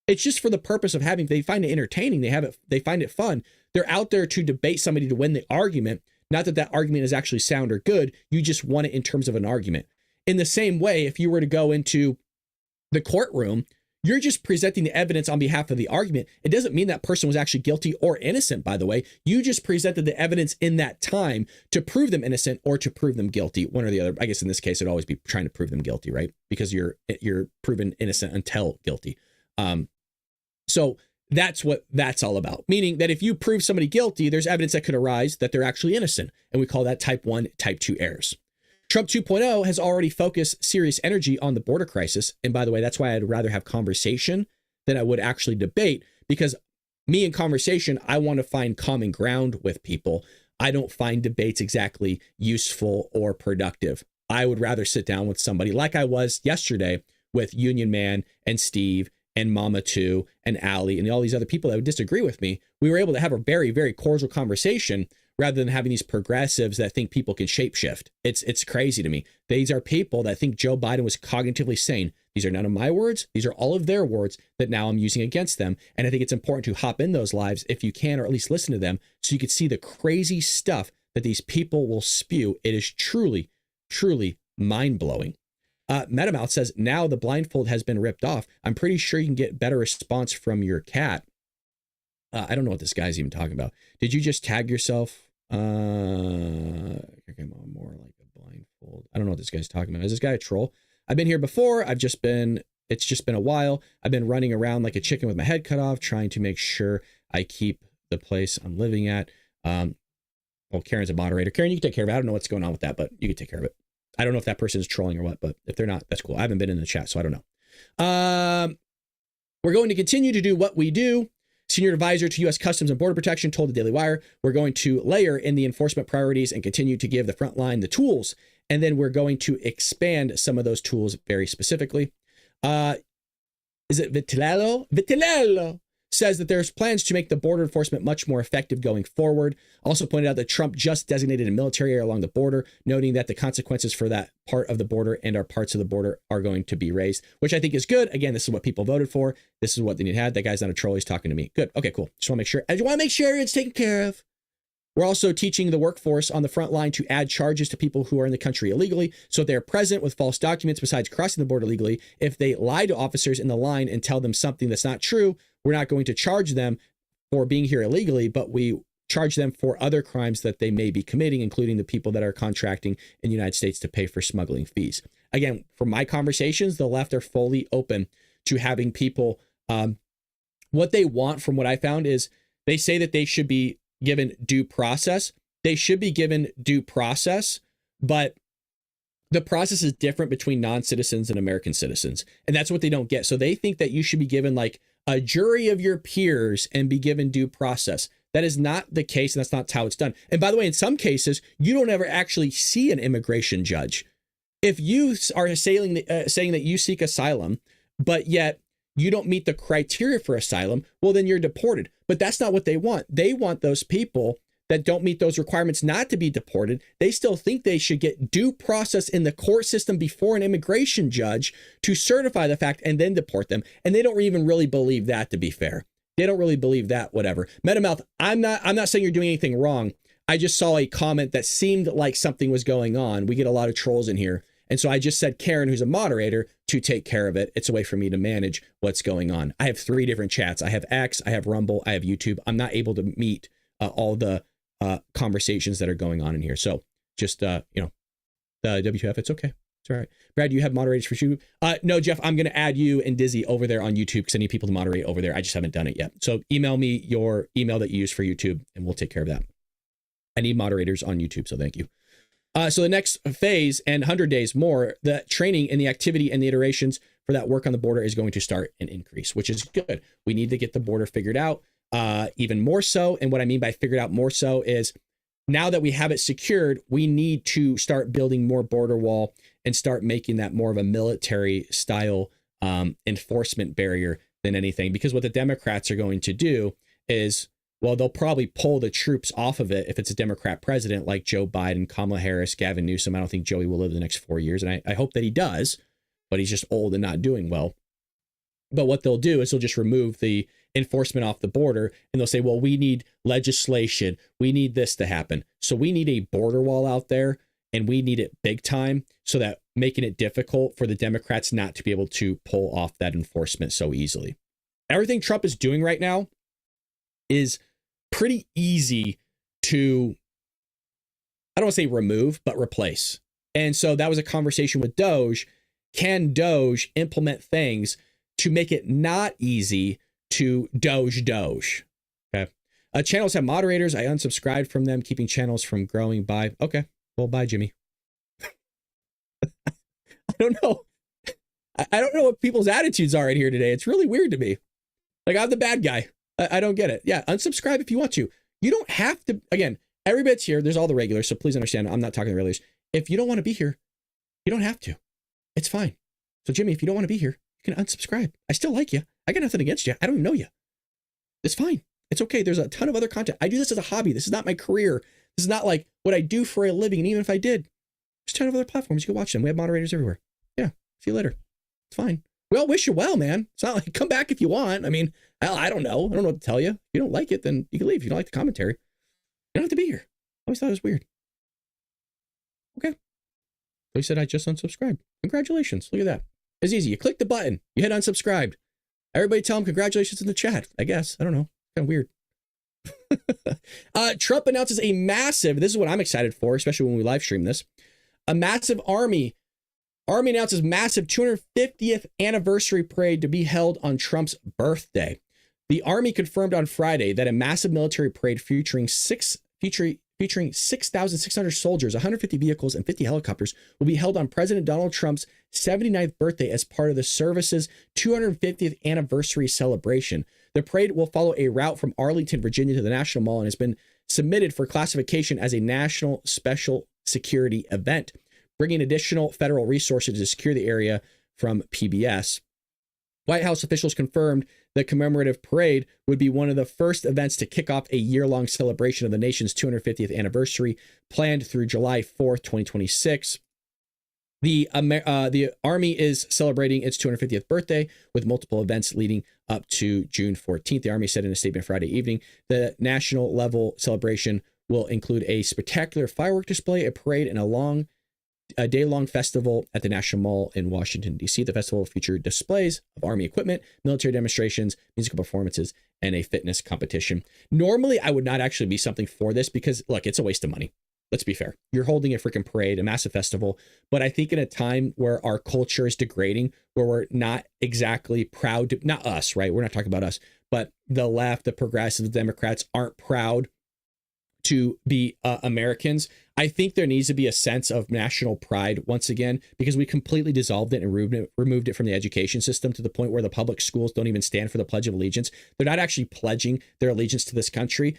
It's just for the purpose of they find it entertaining. They find it fun. They're out there to debate somebody to win the argument. Not that that argument is actually sound or good. You just won it in terms of an argument. In the same way, if you were to go into the courtroom, you're just presenting the evidence on behalf of the argument. It doesn't mean that person was actually guilty or innocent, by the way. You just presented the evidence in that time to prove them innocent or to prove them guilty, one or the other. I guess in this case, it'd always be trying to prove them guilty, right? Because you're proven innocent until guilty. So that's what that's all about. Meaning that if you prove somebody guilty, there's evidence that could arise that they're actually innocent. And we call that type 1, type 2 errors. Trump 2.0 has already focused serious energy on the border crisis. And by the way, that's why I'd rather have conversation than I would actually debate, because me in conversation, I want to find common ground with people. I don't find debates exactly useful or productive. I would rather sit down with somebody like I was yesterday with Union Man and Steve and Mama 2 and Allie and all these other people that would disagree with me. We were able to have a very, very cordial conversation rather than having these progressives that think people can shapeshift. It's crazy to me. These are people that think Joe Biden was cognitively sane. These are none of my words. These are all of their words that now I'm using against them. And I think it's important to hop in those lives if you can, or at least listen to them so you can see the crazy stuff that these people will spew. It is truly, truly mind-blowing. MetaMouth says, now the blindfold has been ripped off. I'm pretty sure you can get better response from your cat. I don't know what this guy's even talking about. Did you just tag yourself? More like a blindfold. I don't know what this guy's talking about. Is this guy a troll? I've been here before. it's just been a while. I've been running around like a chicken with my head cut off, trying to make sure I keep the place I'm living at. Well, Karen's a moderator. Karen, you can take care of it. I don't know what's going on with that, but you can take care of it. I don't know if that person is trolling or what, but if they're not, that's cool. I haven't been in the chat, so I don't know. We're going to continue to do what we do. Senior advisor to U.S. Customs and Border Protection told the Daily Wire, we're going to layer in the enforcement priorities and continue to give the front line the tools. And then we're going to expand some of those tools very specifically. Is it Vitilello? Vitilello says that there's plans to make the border enforcement much more effective going forward. Also pointed out that Trump just designated a military area along the border, noting that the consequences for that part of the border and our parts of the border are going to be raised, which I think is good. Again, this is what people voted for. This is what they had. That guy's not a troll. He's talking to me. Good. Okay, cool. Just want to make sure it's taken care of. We're also teaching the workforce on the front line to add charges to people who are in the country illegally. So if they're present with false documents besides crossing the border legally, if they lie to officers in the line and tell them something that's not true, we're not going to charge them for being here illegally, but we charge them for other crimes that they may be committing, including the people that are contracting in the United States to pay for smuggling fees. Again, from my conversations, the left are fully open to having people, what they want from what I found is they say that they should be given due process. They should be given due process, but the process is different between non-citizens and American citizens. And that's what they don't get. So they think that you should be given like a jury of your peers and be given due process. That is not the case, and that's not how it's done. And by the way, in some cases, you don't ever actually see an immigration judge. If you are saying that you seek asylum, but yet you don't meet the criteria for asylum, well, then you're deported. But that's not what they want. They want those people that don't meet those requirements not to be deported. They still think they should get due process in the court system before an immigration judge to certify the fact and then deport them. And they don't even really believe that, to be fair. They don't really believe that, whatever. MetaMouth, I'm not saying you're doing anything wrong. I just saw a comment that seemed like something was going on. We get a lot of trolls in here. And so I just said Karen, who's a moderator, to take care of it. It's a way for me to manage what's going on. I have 3 different chats. I have X, I have Rumble, I have YouTube. I'm not able to meet all the conversations that are going on in here. So just, the WTF, it's okay. It's all right. Brad, do you have moderators for you? No, Jeff, I'm going to add you and Dizzy over there on YouTube because I need people to moderate over there. I just haven't done it yet. So email me your email that you use for YouTube and we'll take care of that. I need moderators on YouTube, so thank you. So the next phase and 100 days more, the training and the activity and the iterations for that work on the border is going to start and increase, which is good. We need to get the border figured out even more so. And what I mean by figured out more so is now that we have it secured, we need to start building more border wall and start making that more of a military style enforcement barrier than anything. Because what the Democrats are going to do is, well, they'll probably pull the troops off of it if it's a Democrat president like Joe Biden, Kamala Harris, Gavin Newsom. I don't think Joey will live the next 4 years. And I hope that he does, but he's just old and not doing well. But what they'll do is they'll just remove the enforcement off the border and they'll say, well, we need legislation. We need this to happen. So we need a border wall out there and we need it big time so that making it difficult for the Democrats not to be able to pull off that enforcement so easily. Everything Trump is doing right now is pretty easy to, I don't want to say remove, but replace. And so that was a conversation with Doge. Can Doge implement things to make it not easy to Doge? Okay. Channels have moderators. I unsubscribed from them, keeping channels from growing. Bye. Okay. Well, bye, Jimmy. I don't know. I don't know what people's attitudes are in here today. It's really weird to me. Like, I'm the bad guy. I don't get it. Yeah, unsubscribe if you want to. You don't have to. Again, everybody's here. There's all the regulars, so please understand. I'm not talking to the regulars. If you don't want to be here, you don't have to. It's fine. So, Jimmy, if you don't want to be here, you can unsubscribe. I still like you. I got nothing against you. I don't even know you. It's fine. It's okay. There's a ton of other content. I do this as a hobby. This is not my career. This is not like what I do for a living. And even if I did, there's a ton of other platforms. You can watch them. We have moderators everywhere. Yeah. See you later. It's fine. We all wish you well, man. It's not like come back if you want. I mean, I don't know. I don't know what to tell you. If you don't like it, then you can leave. If you don't like the commentary, you don't have to be here. I always thought it was weird. Okay. So he said I just unsubscribed. Congratulations. Look at that. It's easy. You click the button. You hit unsubscribed. Everybody tell him congratulations in the chat. I guess. I don't know. Kind of weird. Trump announces a massive, this is what I'm excited for, especially when we live stream this, a massive Army announces massive 250th anniversary parade to be held on Trump's birthday. The Army confirmed on Friday that a massive military parade featuring 6,600 soldiers, 150 vehicles, and 50 helicopters will be held on President Donald Trump's 79th birthday as part of the service's 250th anniversary celebration. The parade will follow a route from Arlington, Virginia to the National Mall and has been submitted for classification as a national special security event, bringing additional federal resources to secure the area from PBS. White House officials confirmed the commemorative parade would be one of the first events to kick off a year-long celebration of the nation's 250th anniversary, planned through July 4th, 2026. The Army is celebrating its 250th birthday with multiple events leading up to June 14th. The Army said in a statement Friday evening, the national level celebration will include a spectacular firework display, a parade, and a long a day-long festival at the National Mall in Washington, D.C. The festival will feature displays of Army equipment, military demonstrations, musical performances, and a fitness competition. Normally, I would not actually be something for this because, look, it's a waste of money. Let's be fair. You're holding a freaking parade, a massive festival. But I think in a time where our culture is degrading, where we're not exactly proud to, not us, right? We're not talking about us, but the left, the progressive Democrats aren't proud to be Americans. I think there needs to be a sense of national pride once again, because we completely dissolved it and removed it from the education system to the point where the public schools don't even stand for the Pledge of Allegiance. They're not actually pledging their allegiance to this country.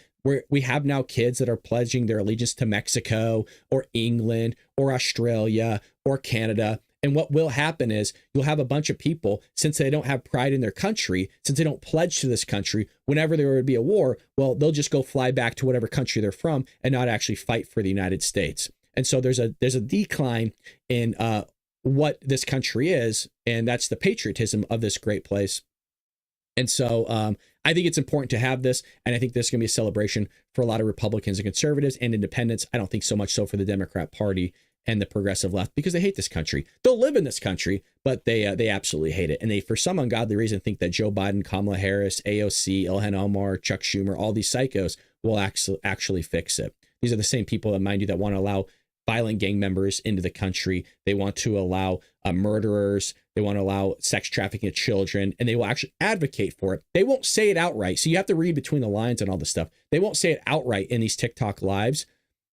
We have now kids that are pledging their allegiance to Mexico or England or Australia or Canada. And what will happen is you'll have a bunch of people, since they don't have pride in their country, since they don't pledge to this country, whenever there would be a war, well, they'll just go fly back to whatever country they're from and not actually fight for the United States. And so there's a decline in what this country is, and that's the patriotism of this great place. And so I think it's important to have this, and I think there's going to be a celebration for a lot of Republicans and conservatives and independents. I don't think so much so for the Democrat Party and the progressive left, because they hate this country. They'll live in this country, but they absolutely hate it. And they, for some ungodly reason, think that Joe Biden, Kamala Harris, AOC, Ilhan Omar, Chuck Schumer, all these psychos will actually fix it. These are the same people, that, mind you, that want to allow violent gang members into the country. They want to allow murderers. They want to allow sex trafficking of children, and they will actually advocate for it. They won't say it outright. So you have to read between the lines and all this stuff. They won't say it outright in these TikTok lives.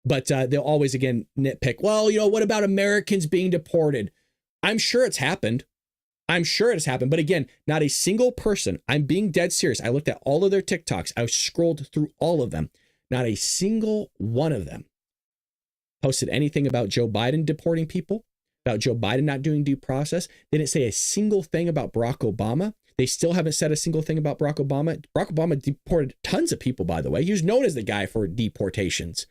But they'll always, again, nitpick, well, what about Americans being deported? I'm sure it's happened. I'm sure it has happened. But again, not a single person. I'm being dead serious. I looked at all of their TikToks. I scrolled through all of them. Not a single one of them posted anything about Joe Biden deporting people, about Joe Biden not doing due process. They didn't say a single thing about Barack Obama. They still haven't said a single thing about Barack Obama. Barack Obama deported tons of people, by the way. He was known as the guy for deportations.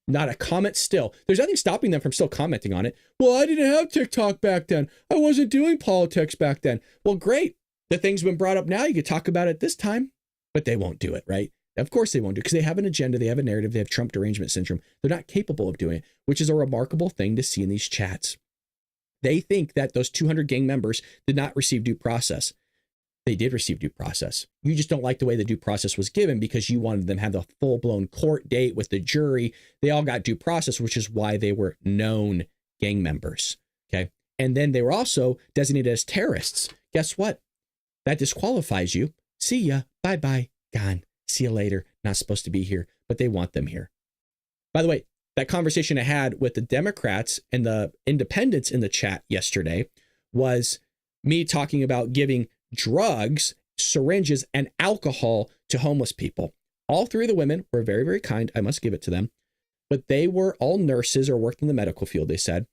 Not a comment still. There's nothing stopping them from still commenting on it. Well, I didn't have TikTok back then. I wasn't doing politics back then. Well, great. The thing's been brought up now. You could talk about it this time, but they won't do it, right? Of course they won't do it, because they have an agenda. They have a narrative. They have Trump derangement syndrome. They're not capable of doing it, which is a remarkable thing to see in these chats. They think that those 200 gang members did not receive due process. They did receive due process. You just don't like the way the due process was given, because you wanted them to have the full-blown court date with the jury. They all got due process, which is why they were known gang members. Okay. And then they were also designated as terrorists. Guess what? That disqualifies you. See ya. Bye-bye. Gone. See you later. Not supposed to be here, but they want them here. By the way, that conversation I had with the Democrats and the independents in the chat yesterday was me talking about giving drugs, syringes, and alcohol to homeless people. All three of the women were very, very kind. I must give it to them. But they were all nurses or worked in the medical field, they said.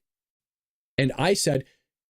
And I said,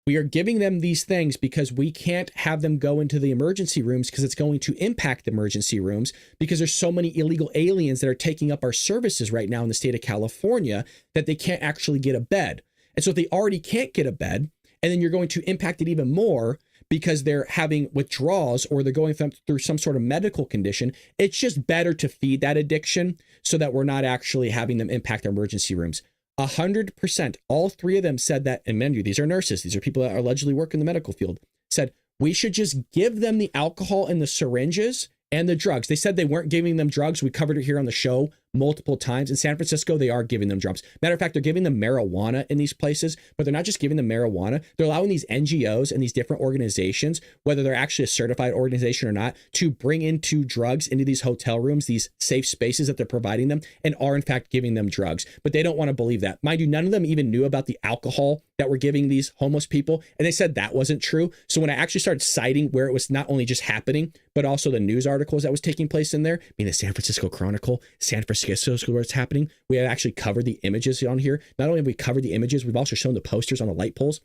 we are giving them these things because we can't have them go into the emergency rooms, because it's going to impact the emergency rooms, because there's so many illegal aliens that are taking up our services right now in the state of California that they can't actually get a bed. And so if they already can't get a bed, and then you're going to impact it even more because they're having withdrawals or they're going through some sort of medical condition, it's just better to feed that addiction so that we're not actually having them impact our emergency rooms. 100%. All three of them said that, and mind you, these are nurses. These are people that allegedly work in the medical field. Said, we should just give them the alcohol and the syringes and the drugs. They said they weren't giving them drugs. We covered it here on the show multiple times. In San Francisco, they are giving them drugs. Matter of fact, they're giving them marijuana in these places, but they're not just giving them marijuana. They're allowing these NGOs and these different organizations, whether they're actually a certified organization or not, to bring into drugs into these hotel rooms, these safe spaces that they're providing them, and are in fact giving them drugs. But they don't want to believe that. Mind you, none of them even knew about the alcohol that we're giving these homeless people. And they said that wasn't true. So when I actually started citing where it was not only just happening, but also the news articles that was taking place in there, I mean, the San Francisco Chronicle, San Francisco, where it's happening, we have actually covered the images on here. Not only have we covered the images, we've also shown the posters on the light poles.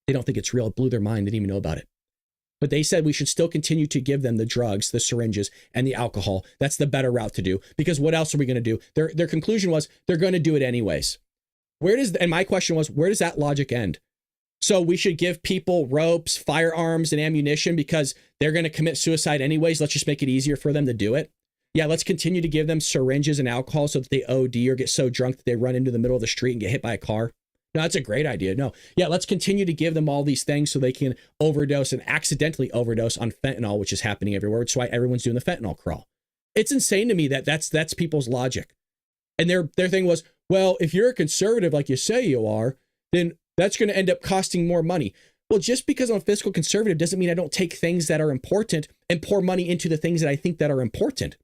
They don't think it's real. It blew their mind. They didn't even know about it. But they said we should still continue to give them the drugs, the syringes, and the alcohol. That's the better route to do, because what else are we going to do? Their conclusion was they're going to do it anyways. And my question was, where does that logic end? So we should give people ropes, firearms, and ammunition because they're going to commit suicide anyways. Let's just make it easier for them to do it. Yeah, let's continue to give them syringes and alcohol so that they OD or get so drunk that they run into the middle of the street and get hit by a car. No, that's a great idea. No, yeah, let's continue to give them all these things so they can overdose and accidentally overdose on fentanyl, which is happening everywhere. Which is why everyone's doing the fentanyl crawl. It's insane to me that that's people's logic. And their thing was, well, if you're a conservative like you say you are, then that's going to end up costing more money. Well, just because I'm a fiscal conservative doesn't mean I don't take things that are important and pour money into the things that I think that are important.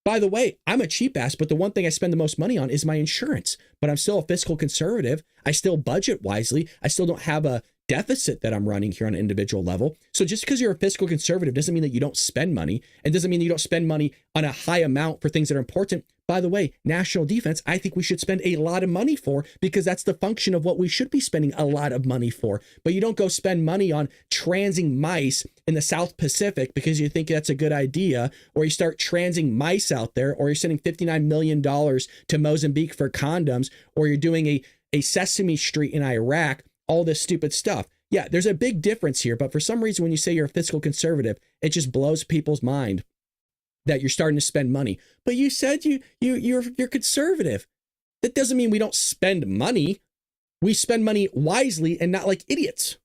By the way, I'm a cheap ass, but the one thing I spend the most money on is my insurance. But I'm still a fiscal conservative. I still budget wisely. I still don't have a deficit that I'm running here on an individual level. So just because you're a fiscal conservative doesn't mean that you don't spend money, and doesn't mean that you don't spend money on a high amount for things that are important. By the way, national defense, I think we should spend a lot of money for, because that's the function of what we should be spending a lot of money for. But you don't go spend money on transing mice in the South Pacific because you think that's a good idea, or you start transing mice out there, or you're sending $59 million to Mozambique for condoms, or you're doing a Sesame Street in Iraq, all this stupid stuff. Yeah, there's a big difference here, but for some reason, when you say you're a fiscal conservative, it just blows people's mind that you're starting to spend money. But you said you're conservative. That doesn't mean we don't spend money. We spend money wisely and not like idiots.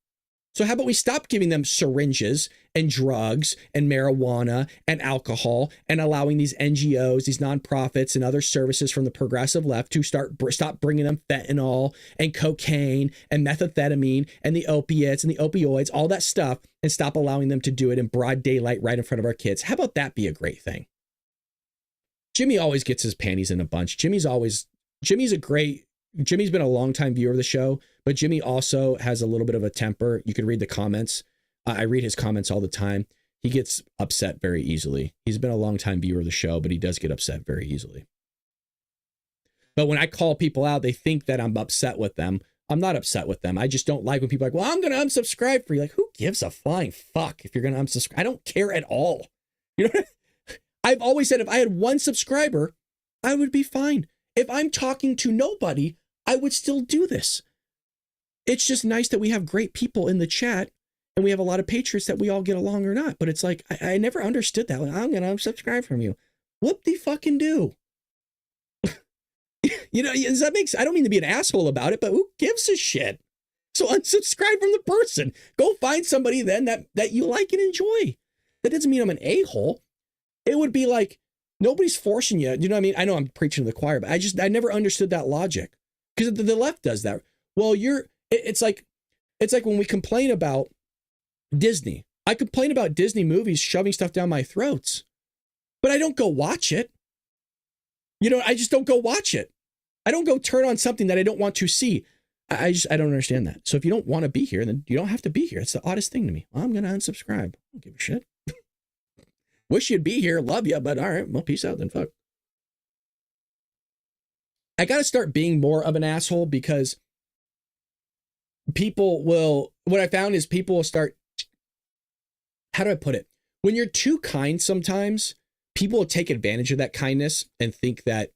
So how about we stop giving them syringes and drugs and marijuana and alcohol, and allowing these NGOs, these nonprofits and other services from the progressive left to stop bringing them fentanyl and cocaine and methamphetamine and the opiates and the opioids, all that stuff, and stop allowing them to do it in broad daylight right in front of our kids. How about that be a great thing? Jimmy always gets his panties in a bunch. Jimmy's been a longtime viewer of the show, but Jimmy also has a little bit of a temper. You can read the comments. I read his comments all the time. He gets upset very easily. He's been a longtime viewer of the show, but he does get upset very easily. But when I call people out, they think that I'm upset with them. I'm not upset with them. I just don't like when people are like, well, I'm going to unsubscribe for you. Like, who gives a flying fuck if you're going to unsubscribe? I don't care at all. You know, I've always said if I had one subscriber, I would be fine. If I'm talking to nobody, I would still do this. It's just nice that we have great people in the chat, and we have a lot of patriots that we all get along or not. But it's like, I never understood that. Like, I'm going to unsubscribe from you. What the fucking do? You know, does that make sense? I don't mean to be an asshole about it, but who gives a shit? So unsubscribe from the person. Go find somebody then that you like and enjoy. That doesn't mean I'm an a-hole. It would be like, nobody's forcing you. You know what I mean? I know I'm preaching to the choir, but I never understood that logic. Because the left does that. Well, it's like when we complain about Disney. I complain about Disney movies shoving stuff down my throats, but I don't go watch it. You know, I just don't go watch it. I don't go turn on something that I don't want to see. I don't understand that. So if you don't want to be here, then you don't have to be here. It's the oddest thing to me. I'm going to unsubscribe. I don't give a shit. Wish you'd be here. Love you, but all right. Well, peace out then. Fuck. I got to start being more of an asshole, because what I found is people will start, how do I put it? When you're too kind, sometimes people will take advantage of that kindness and think that,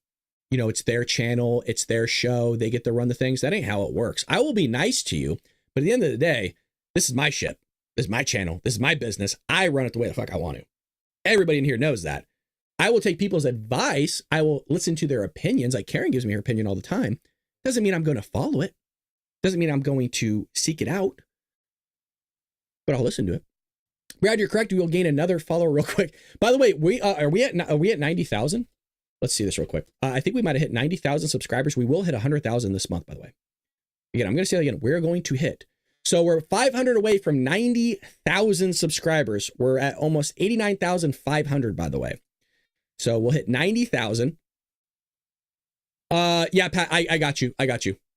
you know, it's their channel, it's their show, they get to run the things. That ain't how it works. I will be nice to you, but at the end of the day, this is my shit. This is my channel. This is my business. I run it the way the fuck I want to. Everybody in here knows that. I will take people's advice. I will listen to their opinions. Like Karen gives me her opinion all the time. Doesn't mean I'm going to follow it. Doesn't mean I'm going to seek it out, but I'll listen to it. Brad, you're correct. We will gain another follower real quick. By the way, are we at 90,000? Let's see this real quick. I think we might have hit 90,000 subscribers. We will hit 100,000 this month, by the way. Again, I'm going to say it again. We're going to hit. So we're 500 away from 90,000 subscribers. We're at almost 89,500, by the way. So we'll hit 90,000. Yeah, Pat, I got you.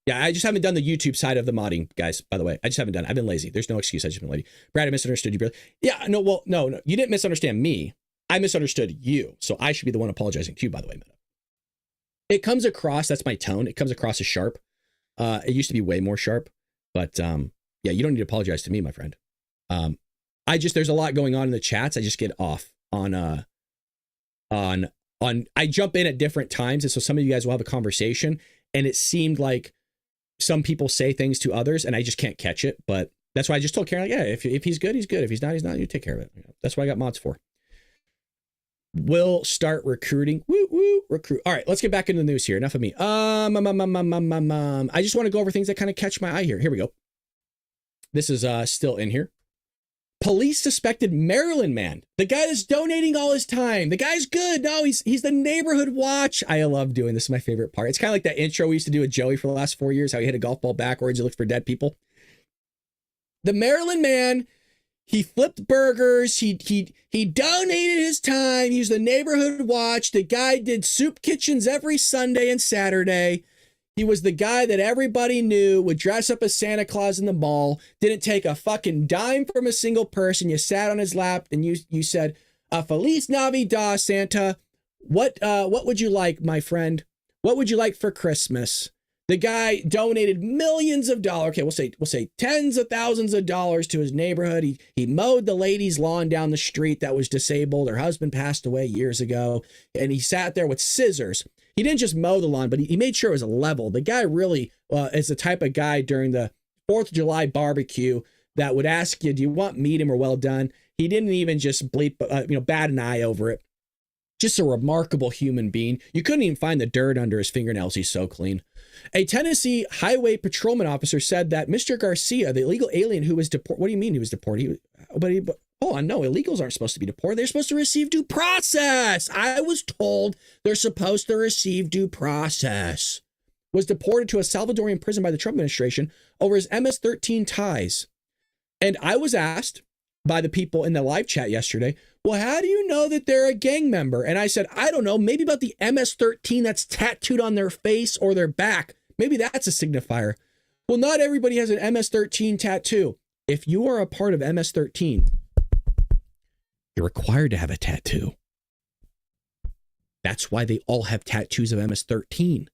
Yeah, I just haven't done the YouTube side of the modding, guys, by the way. I just haven't done it. I've been lazy. There's no excuse. I just been lazy. Brad, I misunderstood you, brother. Yeah, no. You didn't misunderstand me. I misunderstood you. So I should be the one apologizing to you, by the way, Meta. It comes across, that's my tone. It comes across as sharp. It used to be way more sharp, but yeah, you don't need to apologize to me, my friend. There's a lot going on in the chats. I just get off on I jump in at different times. And so some of you guys will have a conversation, and it seemed like some people say things to others and I just can't catch it. But that's why I just told Karen, like, yeah, if he's good, he's good. If he's not, you take care of it. That's what I got mods for. will start recruiting. Woo woo, recruit. All right, let's get back into the news here. Enough of me. I just want to go over things that kind of catch my eye here. Here we go. This is still in here. Police suspected Maryland man, the guy that's donating all his time. The guy's good. No, he's the neighborhood watch. I love doing this. Is my favorite part. It's kind of like that intro we used to do with Joey for the last 4 years, how he hit a golf ball backwards, he looked for dead people. The Maryland man, he flipped burgers. He donated his time. He was the neighborhood watch. The guy did soup kitchens every Sunday and Saturday. He was the guy that everybody knew would dress up as Santa Claus in the mall, didn't take a fucking dime from a single person. You sat on his lap and you said, Feliz Navidad, Santa. What would you like, my friend? What would you like for Christmas? The guy donated millions of dollars. Okay, we'll say tens of thousands of dollars to his neighborhood. He mowed the lady's lawn down the street that was disabled. Her husband passed away years ago, and he sat there with scissors. He didn't just mow the lawn, but he made sure it was level. The guy really is the type of guy during the 4th of July barbecue that would ask you, do you want medium or well done? He didn't even just bat an eye over it. Just a remarkable human being. You couldn't even find the dirt under his fingernails. He's so clean. A Tennessee highway patrolman officer said that Mr. Garcia, the illegal alien who was deported, what do you mean he was deported? No, illegals aren't supposed to be deported. They're supposed to receive due process. I was told they're supposed to receive due process. Was deported to a Salvadorian prison by the Trump administration over his MS-13 ties. And I was asked by the people in the live chat yesterday, well, how do you know that they're a gang member? And I said, I don't know, maybe about the MS-13 that's tattooed on their face or their back. Maybe that's a signifier. Well, not everybody has an MS-13 tattoo. If you are a part of MS-13, you're required to have a tattoo. That's why they all have tattoos of MS-13.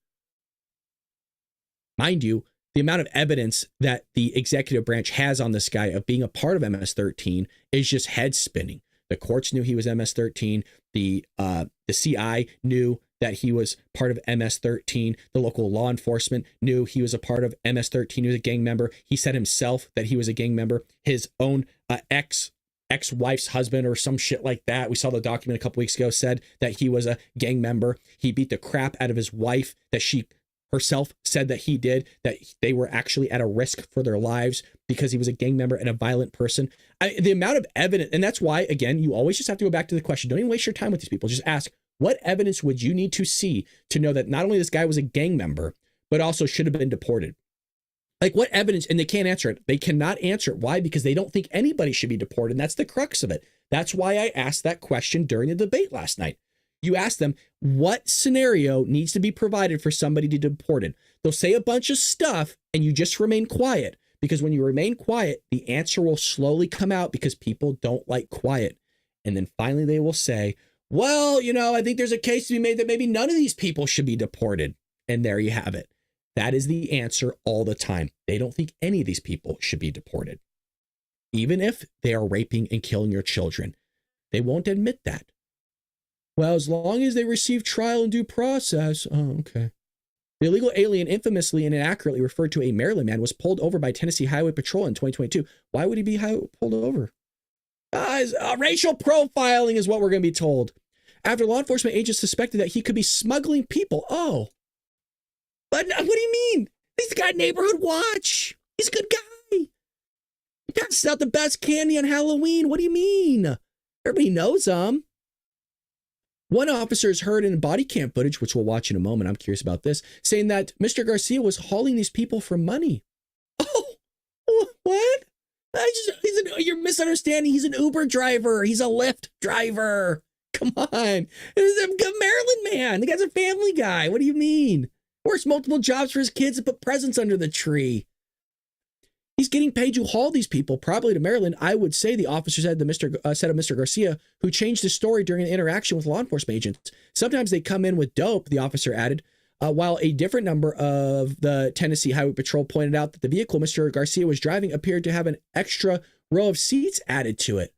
Mind you, the amount of evidence that the executive branch has on this guy of being a part of MS-13 is just head spinning. The courts knew he was MS-13. The CI knew that he was part of MS-13. The local law enforcement knew he was a part of MS-13. He was a gang member. He said himself that he was a gang member. His own ex-wife's husband or some shit like that, we saw the document a couple weeks ago, said that he was a gang member. He beat the crap out of his wife, that she herself said that he did, that they were actually at a risk for their lives because he was a gang member and a violent person. The amount of evidence, and that's why, again, you always just have to go back to the question. Don't even waste your time with these people. Just ask, what evidence would you need to see to know that not only this guy was a gang member, but also should have been deported? Like, what evidence? And they can't answer it. They cannot answer it. Why? Because they don't think anybody should be deported. And that's the crux of it. That's why I asked that question during the debate last night. You ask them, what scenario needs to be provided for somebody to be deported? They'll say a bunch of stuff and you just remain quiet, because when you remain quiet, the answer will slowly come out because people don't like quiet. And then finally they will say, well, I think there's a case to be made that maybe none of these people should be deported. And there you have it. That is the answer all the time. They don't think any of these people should be deported. Even if they are raping and killing your children, they won't admit that. Well, as long as they receive trial and due process. Oh, okay. The illegal alien, infamously and inaccurately referred to a Maryland man, was pulled over by Tennessee Highway Patrol in 2022. Why would he be pulled over? Racial profiling is what we're going to be told. After law enforcement agents suspected that he could be smuggling people. Oh. But what do you mean? He's got neighborhood watch. He's a good guy. He passes out the best candy on Halloween. What do you mean? Everybody knows him. One officer is heard in body cam footage, which we'll watch in a moment. I'm curious about this, saying that Mr. Garcia was hauling these people for money. Oh, what? You're misunderstanding. He's an Uber driver. He's a Lyft driver. Come on. He's a Maryland man. The guy's a family guy. What do you mean? Works multiple jobs for his kids and put presents under the tree. He's getting paid to haul these people, probably to Maryland. I would say the officer said of Mr. Garcia, who changed his story during an interaction with law enforcement agents. Sometimes they come in with dope, the officer added, while a different number of the Tennessee Highway Patrol pointed out that the vehicle Mr. Garcia was driving appeared to have an extra row of seats added to it.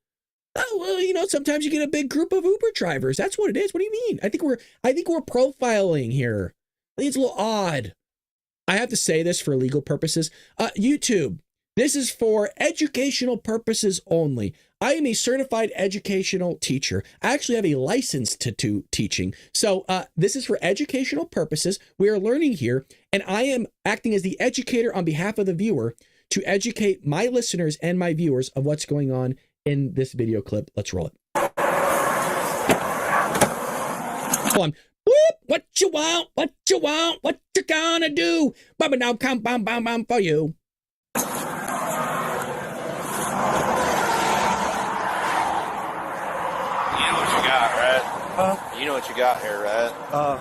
Oh, well, sometimes you get a big group of Uber drivers. That's what it is. What do you mean? I think we're profiling here. I think it's a little odd. I have to say this for legal purposes. YouTube, This is for educational purposes only. I am a certified educational teacher. I actually have a license to do teaching. So this is for educational purposes. We are learning here, and I am acting as the educator on behalf of the viewer to educate my listeners and my viewers of what's going on in this video clip. Let's roll it. Hold on. Whoop, what you want? What you want? What you gonna do? Baba now come bam bam bam for you. You know what you got, right? You know what you got here, right? No.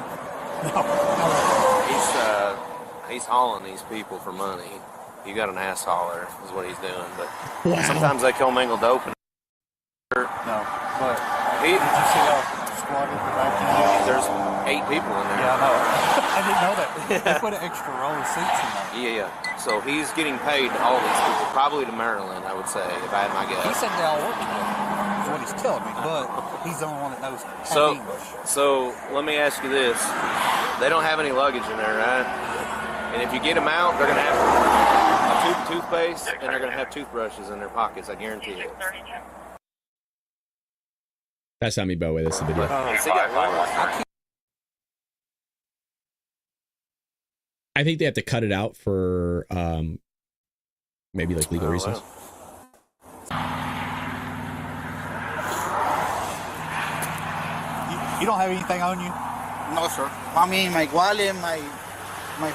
He's hauling these people for money. You got an ass hauler, is what he's doing. But sometimes they commingle dope. No, but did you see how squatted the back end? There's 8 people in there. Yeah, I know. I didn't know that. They put an extra row of seats in there. Yeah. So he's getting paid to all these people, probably to Maryland, I would say, if I had my guess. He said they all work together, is what he's telling me, but he's the only one that knows English. So let me ask you this. They don't have any luggage in there, right? And if you get them out, they're going to have a tube of toothpaste, and they're going to have toothbrushes in their pockets, I guarantee it. That's not me, by the way. That's the video. I think they have to cut it out for maybe like legal reasons. You don't have anything on you? No, sir. I mean, my wallet, my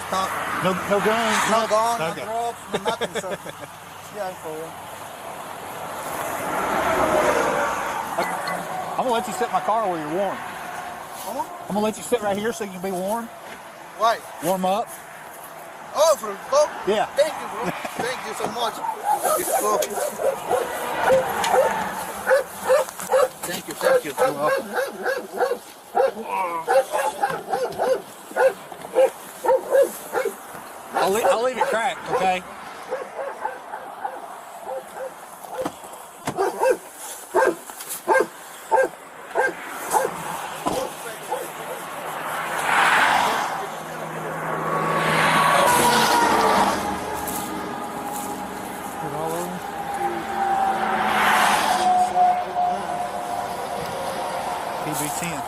stuff. No guns? No guns, Okay. no drugs, no nothing, sir. Yeah, for real. I'm gonna let you sit in my car where you're warm. I'm gonna let you sit right here so you can be warm. Why? Warm up. Oh, for oh, yeah. Thank you, bro. Thank you so much. Thank you, thank you. You're welcome. I'll leave it cracked, okay? PB10.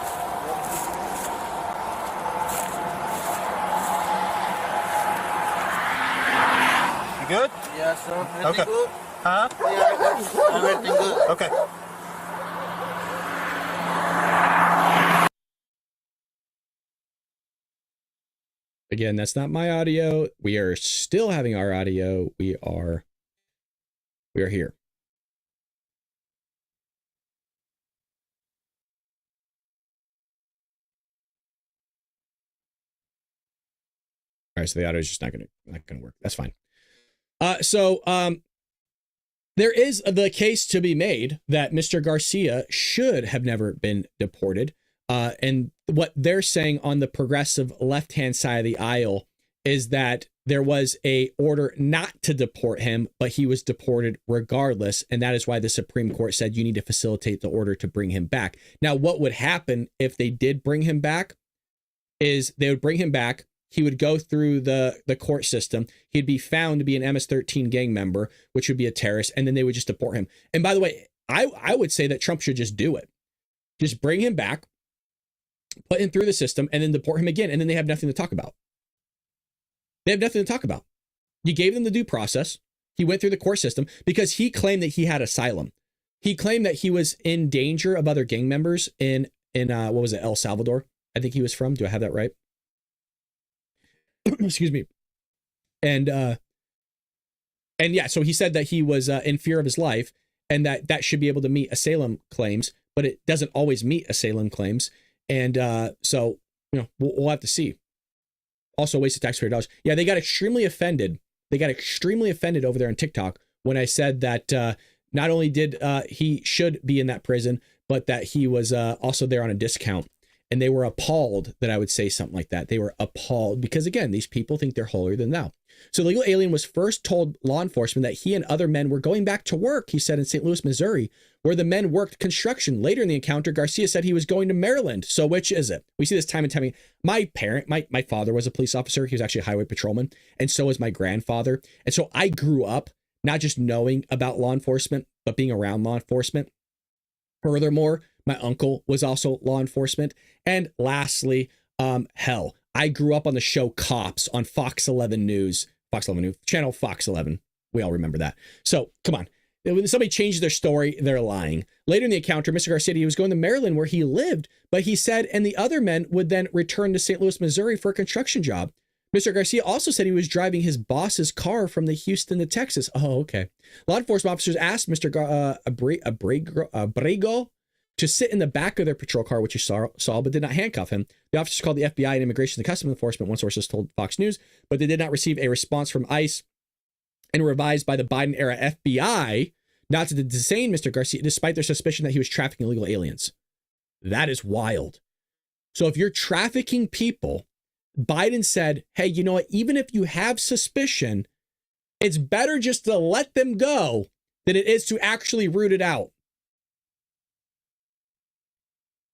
You good? Yes, sir. Everything Okay. good? Huh? Yeah, everything good. Okay. Again, that's not my audio. We are still having our audio. We are here. All right, so the audio is just not gonna work. That's fine. There is the case to be made that Mr. Garcia should have never been deported. And what they're saying on the progressive left-hand side of the aisle is that there was a order not to deport him, but he was deported regardless. And that is why the Supreme Court said you need to facilitate the order to bring him back. Now, what would happen if they did bring him back is they would bring him back. He would go through the court system. He'd be found to be an MS-13 gang member, which would be a terrorist. And then they would just deport him. And by the way, I would say that Trump should just do it. Just bring him back, put him through the system, and then deport him again. And then they have nothing to talk about. They have nothing to talk about. You gave them the due process. He went through the court system because he claimed that he had asylum. He claimed that he was in danger of other gang members in what was it, El Salvador? I think he was from. Do I have that right? Excuse me. And yeah, so he said that he was in fear of his life and that should be able to meet asylum claims, but it doesn't always meet asylum claims. And so, we'll have to see. Also, a waste of taxpayer dollars. Yeah, they got extremely offended. They got extremely offended over there on TikTok when I said that not only did he should be in that prison, but that he was also there on a discount. And they were appalled that I would say something like that. They were appalled because, again, these people think they're holier than thou. So the legal alien was first told law enforcement that he and other men were going back to work, he said, in St. Louis, Missouri, where the men worked construction. Later in the encounter, Garcia said he was going to Maryland. So which is it? We see this time and time again. My father was a police officer. He was actually a highway patrolman. And so was my grandfather. And so I grew up not just knowing about law enforcement, but being around law enforcement. Furthermore, my uncle was also law enforcement. And lastly, hell, I grew up on the show Cops on Fox 11 News, channel Fox 11. We all remember that. So come on. When somebody changes their story, they're lying. Later in the encounter, Mr. Garcia, he was going to Maryland where he lived, but he said, and the other men would then return to St. Louis, Missouri for a construction job. Mr. Garcia also said he was driving his boss's car from the Houston to Texas. Oh, okay. Law enforcement officers asked Mr. Abrego to sit in the back of their patrol car, which he saw, but did not handcuff him. The officers called the FBI and Immigration and Customs Enforcement, one source told Fox News, but they did not receive a response from ICE and were advised by the Biden-era FBI not to detain Mr. Garcia, despite their suspicion that he was trafficking illegal aliens. That is wild. So if you're trafficking people, Biden said, hey, you know what? Even if you have suspicion, it's better just to let them go than it is to actually root it out.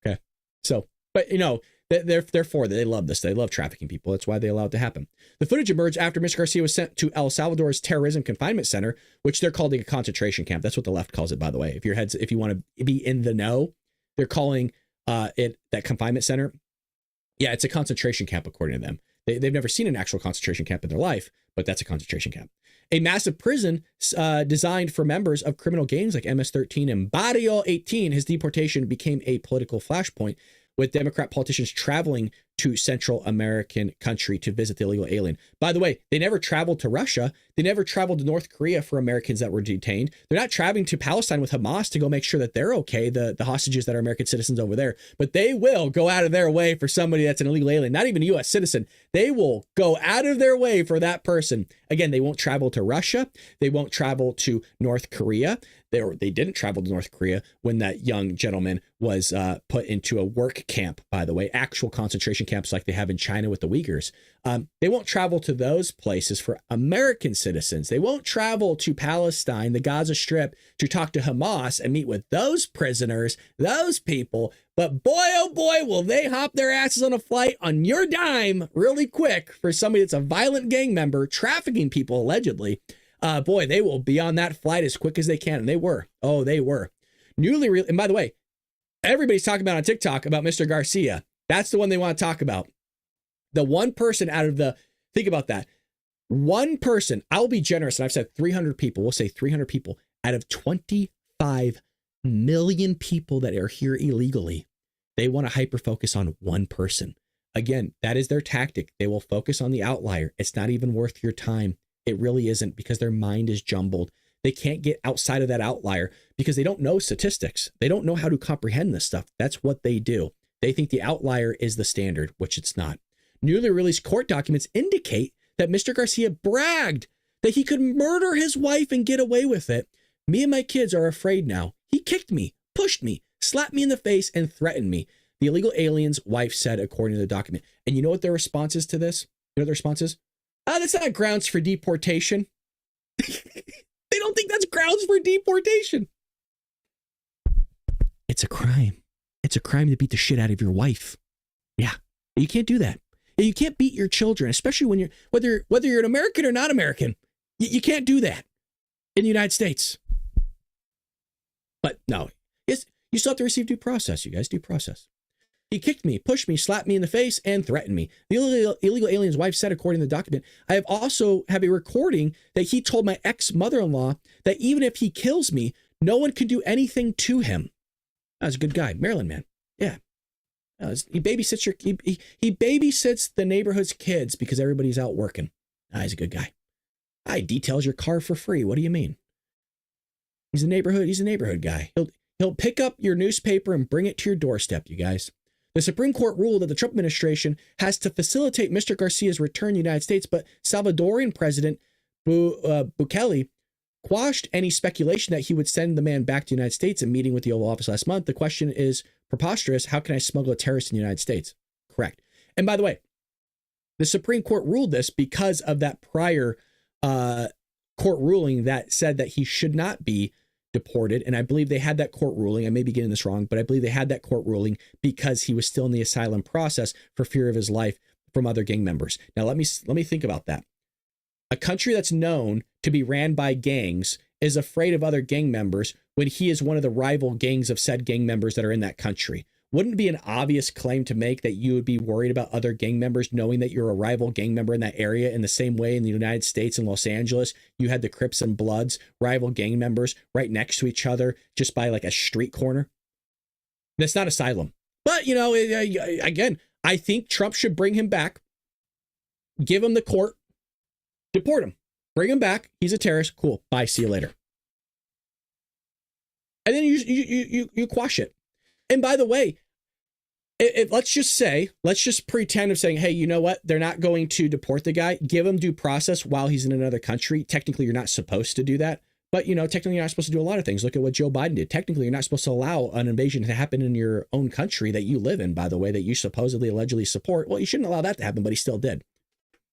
Okay. So, but you know, they're for that. They love this. They love trafficking people. That's why they allow it to happen. The footage emerged after Mr. Garcia was sent to El Salvador's terrorism confinement center, which they're calling a concentration camp. That's what the left calls it, by the way. If you want to be in the know, they're calling it that confinement center. Yeah, it's a concentration camp, according to them. They've never seen an actual concentration camp in their life, but that's a concentration camp. A massive prison designed for members of criminal gangs like MS-13 and Barrio 18. His deportation became a political flashpoint, with Democrat politicians traveling to Central American country to visit the illegal alien. By the way, they never traveled to Russia. They never traveled to North Korea for Americans that were detained. They're not traveling to Palestine with Hamas to go make sure that they're okay, the hostages that are American citizens over there. But they will go out of their way for somebody that's an illegal alien, not even a U.S. citizen. They will go out of their way for that person. Again, they won't travel to Russia. They won't travel to North Korea. They didn't travel to North Korea when that young gentleman was put into a work camp, by the way, actual concentration camps like they have in China with the Uyghurs. They won't travel to those places for American citizens. They won't travel to Palestine, the Gaza Strip, to talk to Hamas and meet with those prisoners, those people. But boy, oh boy, will they hop their asses on a flight on your dime really quick for somebody that's a violent gang member trafficking people, allegedly. Boy, they will be on that flight as quick as they can. And they were. Oh, they were. And by the way, everybody's talking about on TikTok about Mr. Garcia. That's the one they want to talk about. The one person out of the, think about that. One person, I'll be generous, and I've said 300 people, we'll say 300 people out of 25 million people that are here illegally. They want to hyper-focus on one person. Again, that is their tactic. They will focus on the outlier. It's not even worth your time. It really isn't, because their mind is jumbled. They can't get outside of that outlier because they don't know statistics. They don't know how to comprehend this stuff. That's what they do. They think the outlier is the standard, which it's not. Newly released court documents indicate that Mr. Garcia bragged that he could murder his wife and get away with it. Me and my kids are afraid now. He kicked me, pushed me, slapped me in the face, and threatened me. The illegal alien's wife said, according to the document. And you know what their response is to this? You know what their response is? That's not grounds for deportation. They don't think that's grounds for deportation. It's a crime. It's a crime to beat the shit out of your wife. Yeah, you can't do that. You can't beat your children, especially when whether you're an American or not American. You can't do that in the United States. But no, you still have to receive due process, you guys, due process. He kicked me, pushed me, slapped me in the face, and threatened me. The illegal alien's wife said, according to the document, I have also have a recording that he told my ex-mother-in-law that even if he kills me, no one can do anything to him. That's a good guy, Maryland man. Yeah. He babysits he babysits the neighborhood's kids because everybody's out working. He's a good guy. He details your car for free. What do you mean? He's a neighborhood guy. He'll pick up your newspaper and bring it to your doorstep, you guys. The Supreme Court ruled that the Trump administration has to facilitate Mr. Garcia's return to the United States, but Salvadorian President Bukele quashed any speculation that he would send the man back to the United States in meeting with the Oval Office last month. The question is preposterous. How can I smuggle a terrorist in the United States? Correct. And by the way, the Supreme Court ruled this because of that prior court ruling that said that he should not be deported. And I believe they had that court ruling. I may be getting this wrong, but I believe they had that court ruling because he was still in the asylum process for fear of his life from other gang members. Now, let me think about that. A country that's known to be ran by gangs is afraid of other gang members when he is one of the rival gangs of said gang members that are in that country. Wouldn't it be an obvious claim to make that you would be worried about other gang members knowing that you're a rival gang member in that area, in the same way in the United States and Los Angeles, you had the Crips and Bloods, rival gang members right next to each other just by like a street corner? That's not asylum. But, you know, again, I think Trump should bring him back, give him the court, deport him, bring him back. He's a terrorist. Cool. Bye. See you later. And then you quash it. And by the way, let's just pretend of saying, hey, you know what? They're not going to deport the guy. Give him due process while he's in another country. Technically, you're not supposed to do that. But, you know, technically, you're not supposed to do a lot of things. Look at what Joe Biden did. Technically, you're not supposed to allow an invasion to happen in your own country that you live in, by the way, that you supposedly, allegedly support. Well, you shouldn't allow that to happen, but he still did.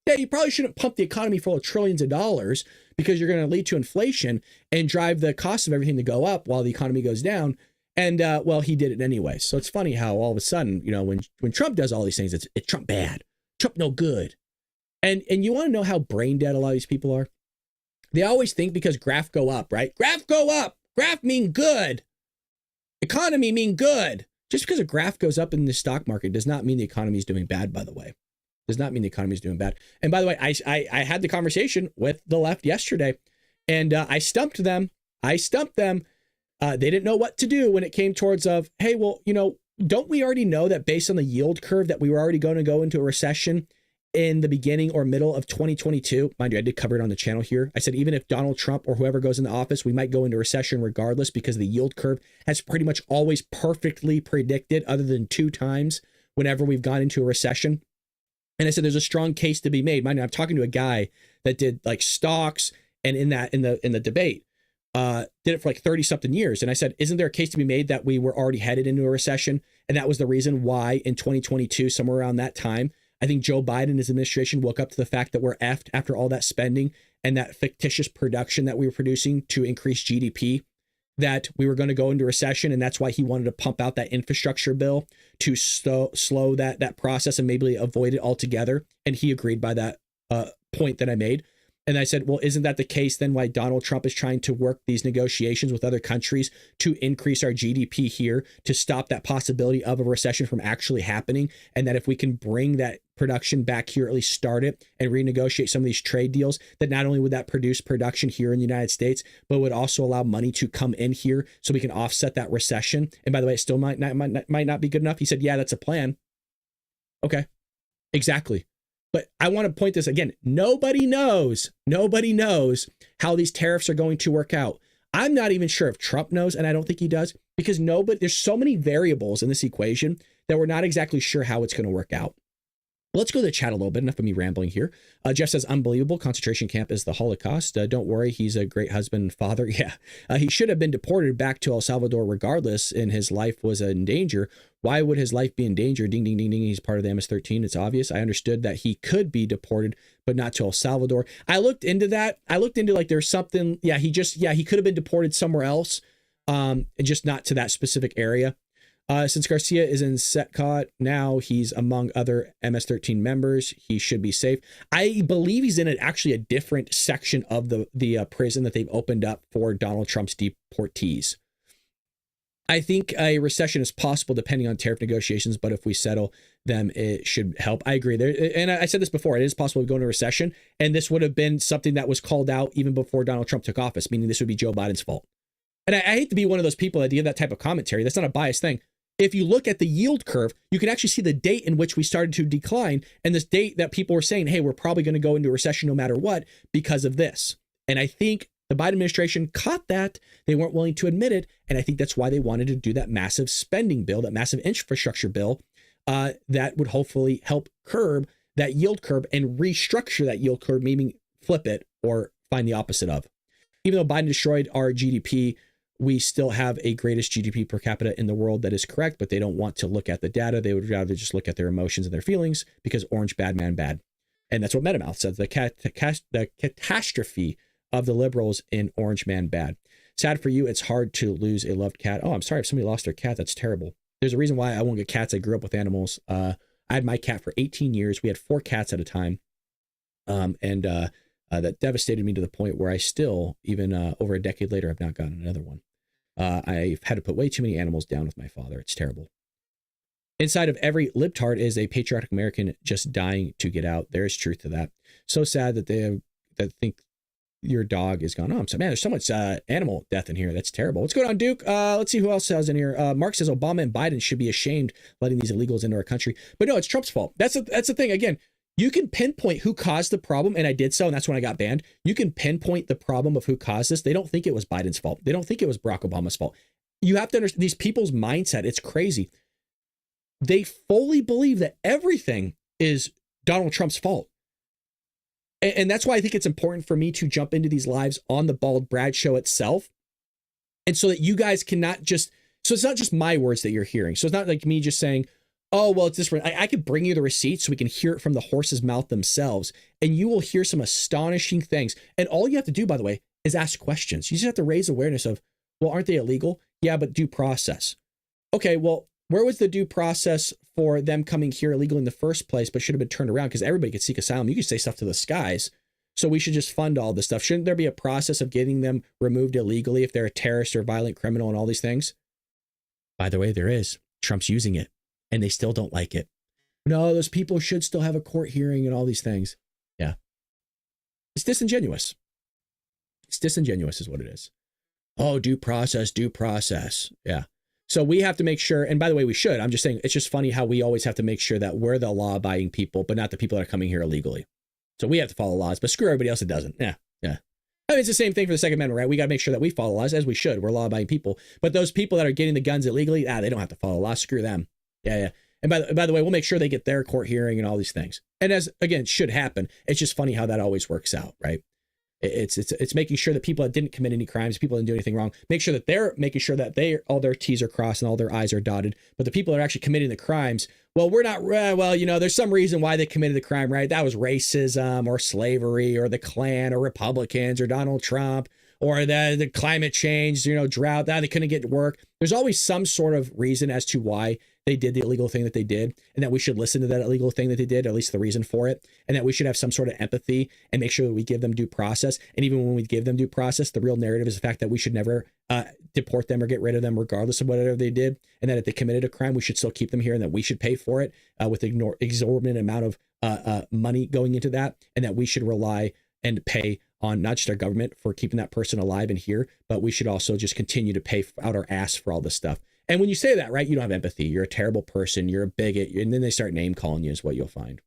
Yeah, you probably shouldn't pump the economy full of trillions of dollars because you're going to lead to inflation and drive the cost of everything to go up while the economy goes down. And, well, he did it anyway. So it's funny how all of a sudden, you know, when Trump does all these things, it's Trump bad, Trump no good. And you want to know how brain dead a lot of these people are? They always think because graph go up, right? Graph go up. Graph mean good. Economy mean good. Just because a graph goes up in the stock market does not mean the economy is doing bad, by the way. Does not mean the economy is doing bad. And by the way, I had the conversation with the left yesterday, and I stumped them. They didn't know what to do when it came towards of, hey, well, you know, don't we already know that based on the yield curve that we were already going to go into a recession in the beginning or middle of 2022? Mind you, I did cover it on the channel here. I said, even if Donald Trump or whoever goes into office, we might go into recession regardless because the yield curve has pretty much always perfectly predicted, other than 2 times whenever we've gone into a recession. And I said, there's a strong case to be made. Mind you, I'm talking to a guy that did like stocks and in the debate, did it for like 30 something years. And I said, isn't there a case to be made that we were already headed into a recession? And that was the reason why in 2022, somewhere around that time, I think Joe Biden and his administration woke up to the fact that we're effed after all that spending and that fictitious production that we were producing to increase GDP, that we were going to go into recession. And that's why he wanted to pump out that infrastructure bill to slow that process and maybe avoid it altogether. And he agreed by that point that I made. And I said, well, isn't that the case then why Donald Trump is trying to work these negotiations with other countries to increase our GDP here, to stop that possibility of a recession from actually happening? And that if we can bring that production back here, at least start it and renegotiate some of these trade deals, that not only would that produce production here in the United States, but would also allow money to come in here so we can offset that recession. And by the way, it still might not be good enough. He said, yeah, that's a plan. Okay, exactly. But I want to point this again. Nobody knows how these tariffs are going to work out. I'm not even sure if Trump knows, and I don't think he does, because there's so many variables in this equation that we're not exactly sure how it's going to work out. Let's go to the chat a little bit. Enough of me rambling here. Jeff says, unbelievable. Concentration camp is the Holocaust. Don't worry. He's a great husband and father. Yeah. He should have been deported back to El Salvador regardless, and his life was in danger. Why would his life be in danger? Ding, ding, ding, ding. He's part of the MS-13. It's obvious. I understood that he could be deported, but not to El Salvador. I looked into that. I looked into like there's something. Yeah, he could have been deported somewhere else, and just not to that specific area. Since Garcia is in Setcot now, he's among other MS-13 members. He should be safe. I believe he's in actually a different section of the prison that they've opened up for Donald Trump's deportees. I think a recession is possible depending on tariff negotiations, but if we settle them, it should help. I agree there. And I said this before, it is possible to go into a recession, and this would have been something that was called out even before Donald Trump took office, meaning this would be Joe Biden's fault. And I hate to be one of those people that give that type of commentary. That's not a biased thing. If you look at the yield curve, you can actually see the date in which we started to decline and this date that people were saying, hey, we're probably going to go into a recession no matter what because of this. And I think the Biden administration caught that. They weren't willing to admit it. And I think that's why they wanted to do that massive spending bill, that massive infrastructure bill that would hopefully help curb that yield curve and restructure that yield curve, meaning flip it or find the opposite of. Even though Biden destroyed our GDP, we still have a greatest GDP per capita in the world. That is correct, but they don't want to look at the data. They would rather just look at their emotions and their feelings because orange bad man bad. And that's what MetaMouth says, the catastrophe of the liberals in orange man bad. Sad for you. It's hard to lose a loved cat. Oh, I'm sorry if somebody lost their cat. That's terrible. There's a reason why I won't get cats. I grew up with animals. I had my cat for 18 years. We had 4 cats at a time. that devastated me to the point where I still, even over a decade later, have not gotten another one. I've had to put way too many animals down with my father. It's terrible. Inside of every libtard is a patriotic American just dying to get out. There is truth to that. So sad that that think your dog is gone. Oh, I'm sorry, man, there's so much animal death in here. That's terrible. What's going on, Duke? Let's see who else is in here. Mark says Obama and Biden should be ashamed letting these illegals into our country. But no, it's Trump's fault. That's the thing. Again, you can pinpoint who caused the problem, and I did so, and that's when I got banned. You can pinpoint the problem of who caused this. They don't think it was Biden's fault. They don't think it was Barack Obama's fault. You have to understand these people's mindset. It's crazy. They fully believe that everything is Donald Trump's fault. And that's why I think it's important for me to jump into these lives on the Bald Brad Show itself. And so that you guys cannot just, so it's not just my words that you're hearing. So it's not like me just saying, oh, well, it's this. I could bring you the receipts so we can hear it from the horse's mouth themselves. And you will hear some astonishing things. And all you have to do, by the way, is ask questions. You just have to raise awareness of, well, aren't they illegal? Yeah, but due process. Okay, well, where was the due process for them coming here illegal in the first place, but should have been turned around because everybody could seek asylum? You could say stuff to the skies. So we should just fund all this stuff. Shouldn't there be a process of getting them removed illegally if they're a terrorist or violent criminal and all these things? By the way, there is. Trump's using it and they still don't like it. No, those people should still have a court hearing and all these things. Yeah. It's disingenuous. It's disingenuous is what it is. Oh, due process, due process. Yeah. So we have to make sure, and by the way, we should. I'm just saying, it's just funny how we always have to make sure that we're the law-abiding people, but not the people that are coming here illegally. So we have to follow laws, but screw everybody else that doesn't. Yeah, yeah. I mean, it's the same thing for the Second Amendment, right? We got to make sure that we follow laws, as we should. We're law-abiding people. But those people that are getting the guns illegally, they don't have to follow laws. Screw them. Yeah, yeah. And by the way, we'll make sure they get their court hearing and all these things. And as, again, should happen. It's just funny how that always works out, right? It's making sure that people that didn't commit any crimes, people that didn't do anything wrong, make sure that they're making sure that all their T's are crossed and all their I's are dotted. But the people that are actually committing the crimes, well, we're not, well, you know, there's some reason why they committed the crime, right? That was racism or slavery or the Klan or Republicans or Donald Trump or the climate change, you know, drought, that they couldn't get work. There's always some sort of reason as to why they did the illegal thing that they did, and that we should listen to that illegal thing that they did, or at least the reason for it, and that we should have some sort of empathy and make sure that we give them due process. And even when we give them due process, the real narrative is the fact that we should never deport them or get rid of them regardless of whatever they did, and that if they committed a crime, we should still keep them here and that we should pay for it with exorbitant amount of money going into that, and that we should rely and pay on not just our government for keeping that person alive and here, but we should also just continue to pay out our ass for all this stuff. And when you say that, right, you don't have empathy. You're a terrible person. You're a bigot. And then they start name calling you is what you'll find.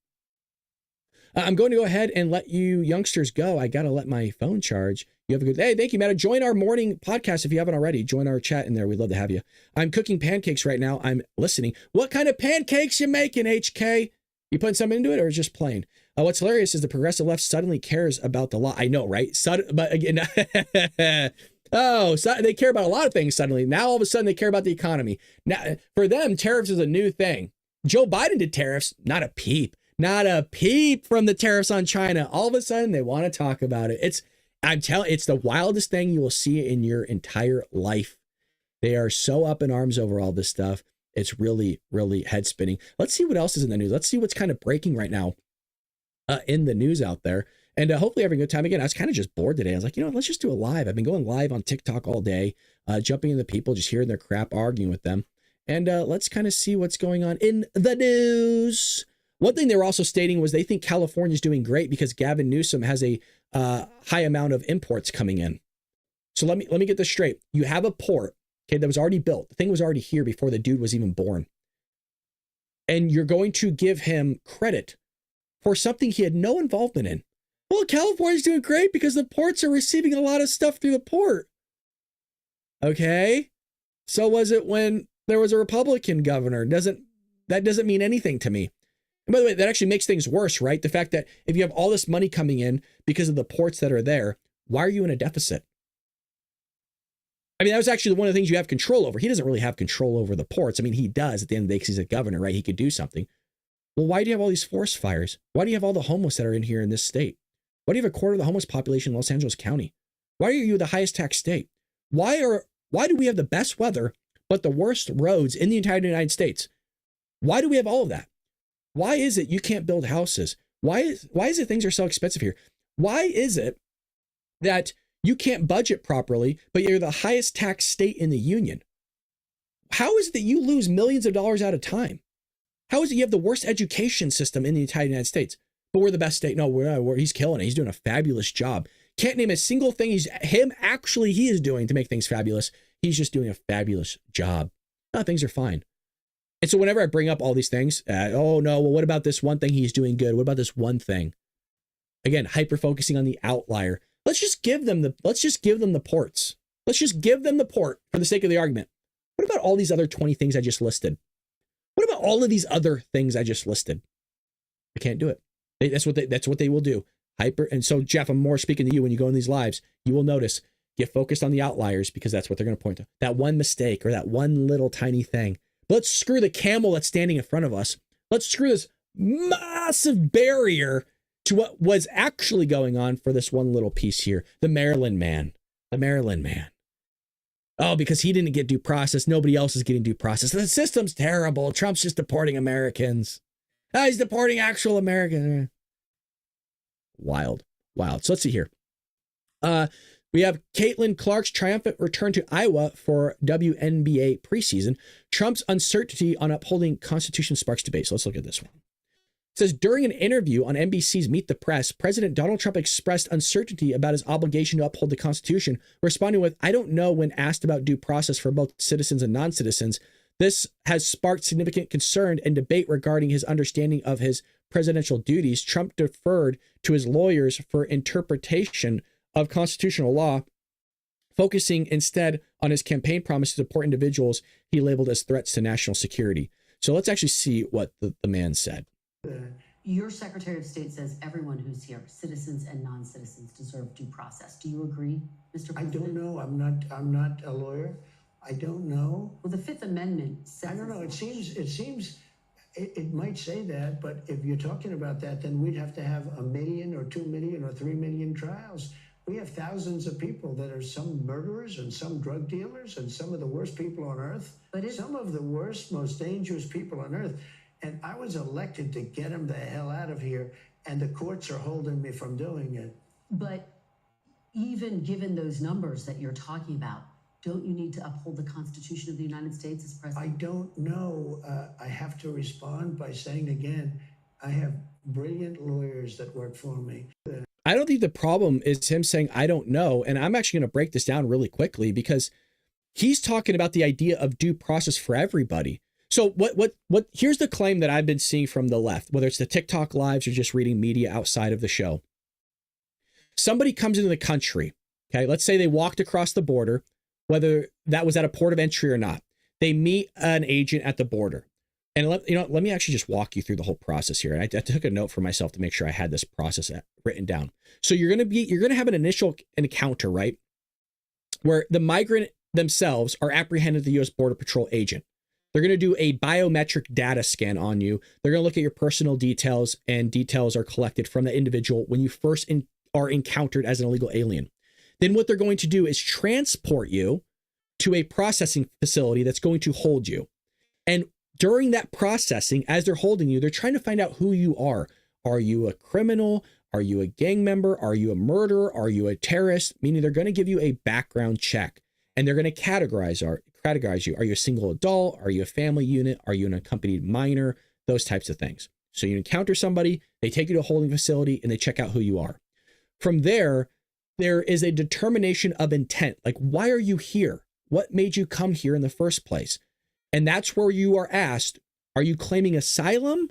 I'm going to go ahead and let you youngsters go. I got to let my phone charge. You have a good day. Hey, thank you, Matt. Join our morning podcast if you haven't already. Join our chat in there. We'd love to have you. I'm cooking pancakes right now. I'm listening. What kind of pancakes you making, HK? You putting something into it or just plain? What's hilarious is the progressive left suddenly cares about the law. I know, right? But again, oh, so they care about a lot of things suddenly. Now all of a sudden they care about the economy. Now for them, tariffs is a new thing. Joe Biden did tariffs, not a peep from the tariffs on China. All of a sudden they want to talk about it. It's the wildest thing you will see in your entire life. They are so up in arms over all this stuff. It's really, really head spinning. Let's see what else is in the news. Let's see what's kind of breaking right now in the news out there. And hopefully having a good time. Again, I was kind of just bored today. I was like, let's just do a live. I've been going live on TikTok all day, jumping into people, just hearing their crap, arguing with them. And let's kind of see what's going on in the news. One thing they were also stating was they think California is doing great because Gavin Newsom has a high amount of imports coming in. So let me get this straight. You have a port, okay, that was already built. The thing was already here before the dude was even born. And you're going to give him credit for something he had no involvement in. Well, California's doing great because the ports are receiving a lot of stuff through the port. Okay. So was it when there was a Republican governor? That doesn't mean anything to me. And by the way, that actually makes things worse, right? The fact that if you have all this money coming in because of the ports that are there, why are you in a deficit? I mean, that was actually one of the things you have control over. He doesn't really have control over the ports. I mean, he does at the end of the day because he's a governor, right? He could do something. Well, why do you have all these forest fires? Why do you have all the homeless that are in here in this state? Why do you have a quarter of the homeless population in Los Angeles County? Why are you the highest tax state? Why do we have the best weather, but the worst roads in the entire United States? Why do we have all of that? Why is it you can't build houses? Why is it things are so expensive here? Why is it that you can't budget properly, but you're the highest tax state in the union? How is it that you lose millions of dollars at a time? How is it you have the worst education system in the entire United States, but we're the best state? No, he's killing it. He's doing a fabulous job. Can't name a single thing he is doing to make things fabulous. He's just doing a fabulous job. No, things are fine. And so whenever I bring up all these things, oh no, well, what about this one thing he's doing good? What about this one thing? Again, hyper focusing on the outlier. Let's just give them the ports. Let's just give them the port for the sake of the argument. What about all these other 20 things I just listed? What about all of these other things I just listed? I can't do it. That's what they will do. And so, Jeff, I'm more speaking to you when you go in these lives. You will notice, get focused on the outliers because that's what they're going to point to. That one mistake or that one little tiny thing. Let's screw the camel that's standing in front of us. Let's screw this massive barrier to what was actually going on for this one little piece here. The Maryland man. Oh, because he didn't get due process. Nobody else is getting due process. The system's terrible. Trump's just deporting Americans. He's deporting actual Americans. Wild. So let's see here. We have Caitlin Clark's triumphant return to Iowa for WNBA preseason. Trump's uncertainty on upholding Constitution sparks debate. So let's look at this one. It says, during an interview on NBC's Meet the Press, President Donald Trump expressed uncertainty about his obligation to uphold the Constitution, responding with, "I don't know," when asked about due process for both citizens and non-citizens. This has sparked significant concern and debate regarding his understanding of his presidential duties. Trump deferred to his lawyers for interpretation of constitutional law, focusing instead on his campaign promise to deport individuals he labeled as threats to national security. So let's actually see what the man said. Your Secretary of State says everyone who's here, citizens and non-citizens, deserve due process. Do you agree, Mr. President? I don't know. I'm not a lawyer. I don't know. Well, the Fifth Amendment says. I don't know. It might say that, but if you're talking about that, then we'd have to have 1 million or 2 million or 3 million trials. We have thousands of people that are some murderers and some drug dealers and some of the worst people on earth. Some of the worst, most dangerous people on earth. And I was elected to get them the hell out of here, and the courts are holding me from doing it. But even given those numbers that you're talking about, don't you need to uphold the Constitution of the United States as president? I don't know. I have to respond by saying again, I have brilliant lawyers that work for me. I don't think the problem is him saying, I don't know. And I'm actually going to break this down really quickly because he's talking about the idea of due process for everybody. So here's the claim that I've been seeing from the left, whether it's the TikTok lives or just reading media outside of the show. Somebody comes into the country. Okay. Let's say they walked across the border, whether that was at a port of entry or not. They meet an agent at the border. And let me actually just walk you through the whole process here. And I took a note for myself to make sure I had this process written down. So you're going to have an initial encounter, right? Where the migrant themselves are apprehended at the U.S. Border Patrol agent. They're going to do a biometric data scan on you. They're going to look at your personal details, and details are collected from the individual when you first are encountered as an illegal alien. Then what they're going to do is transport you to a processing facility that's going to hold you. And during that processing, as they're holding you, they're trying to find out who you are. Are you a criminal? Are you a gang member? Are you a murderer? Are you a terrorist? Meaning they're going to give you a background check, and they're going to categorize you. Are you a single adult? Are you a family unit? Are you an accompanied minor? Those types of things. So you encounter somebody, they take you to a holding facility, and they check out who you are. From there is a determination of intent. Like, why are you here? What made you come here in the first place? And that's where you are asked, are you claiming asylum,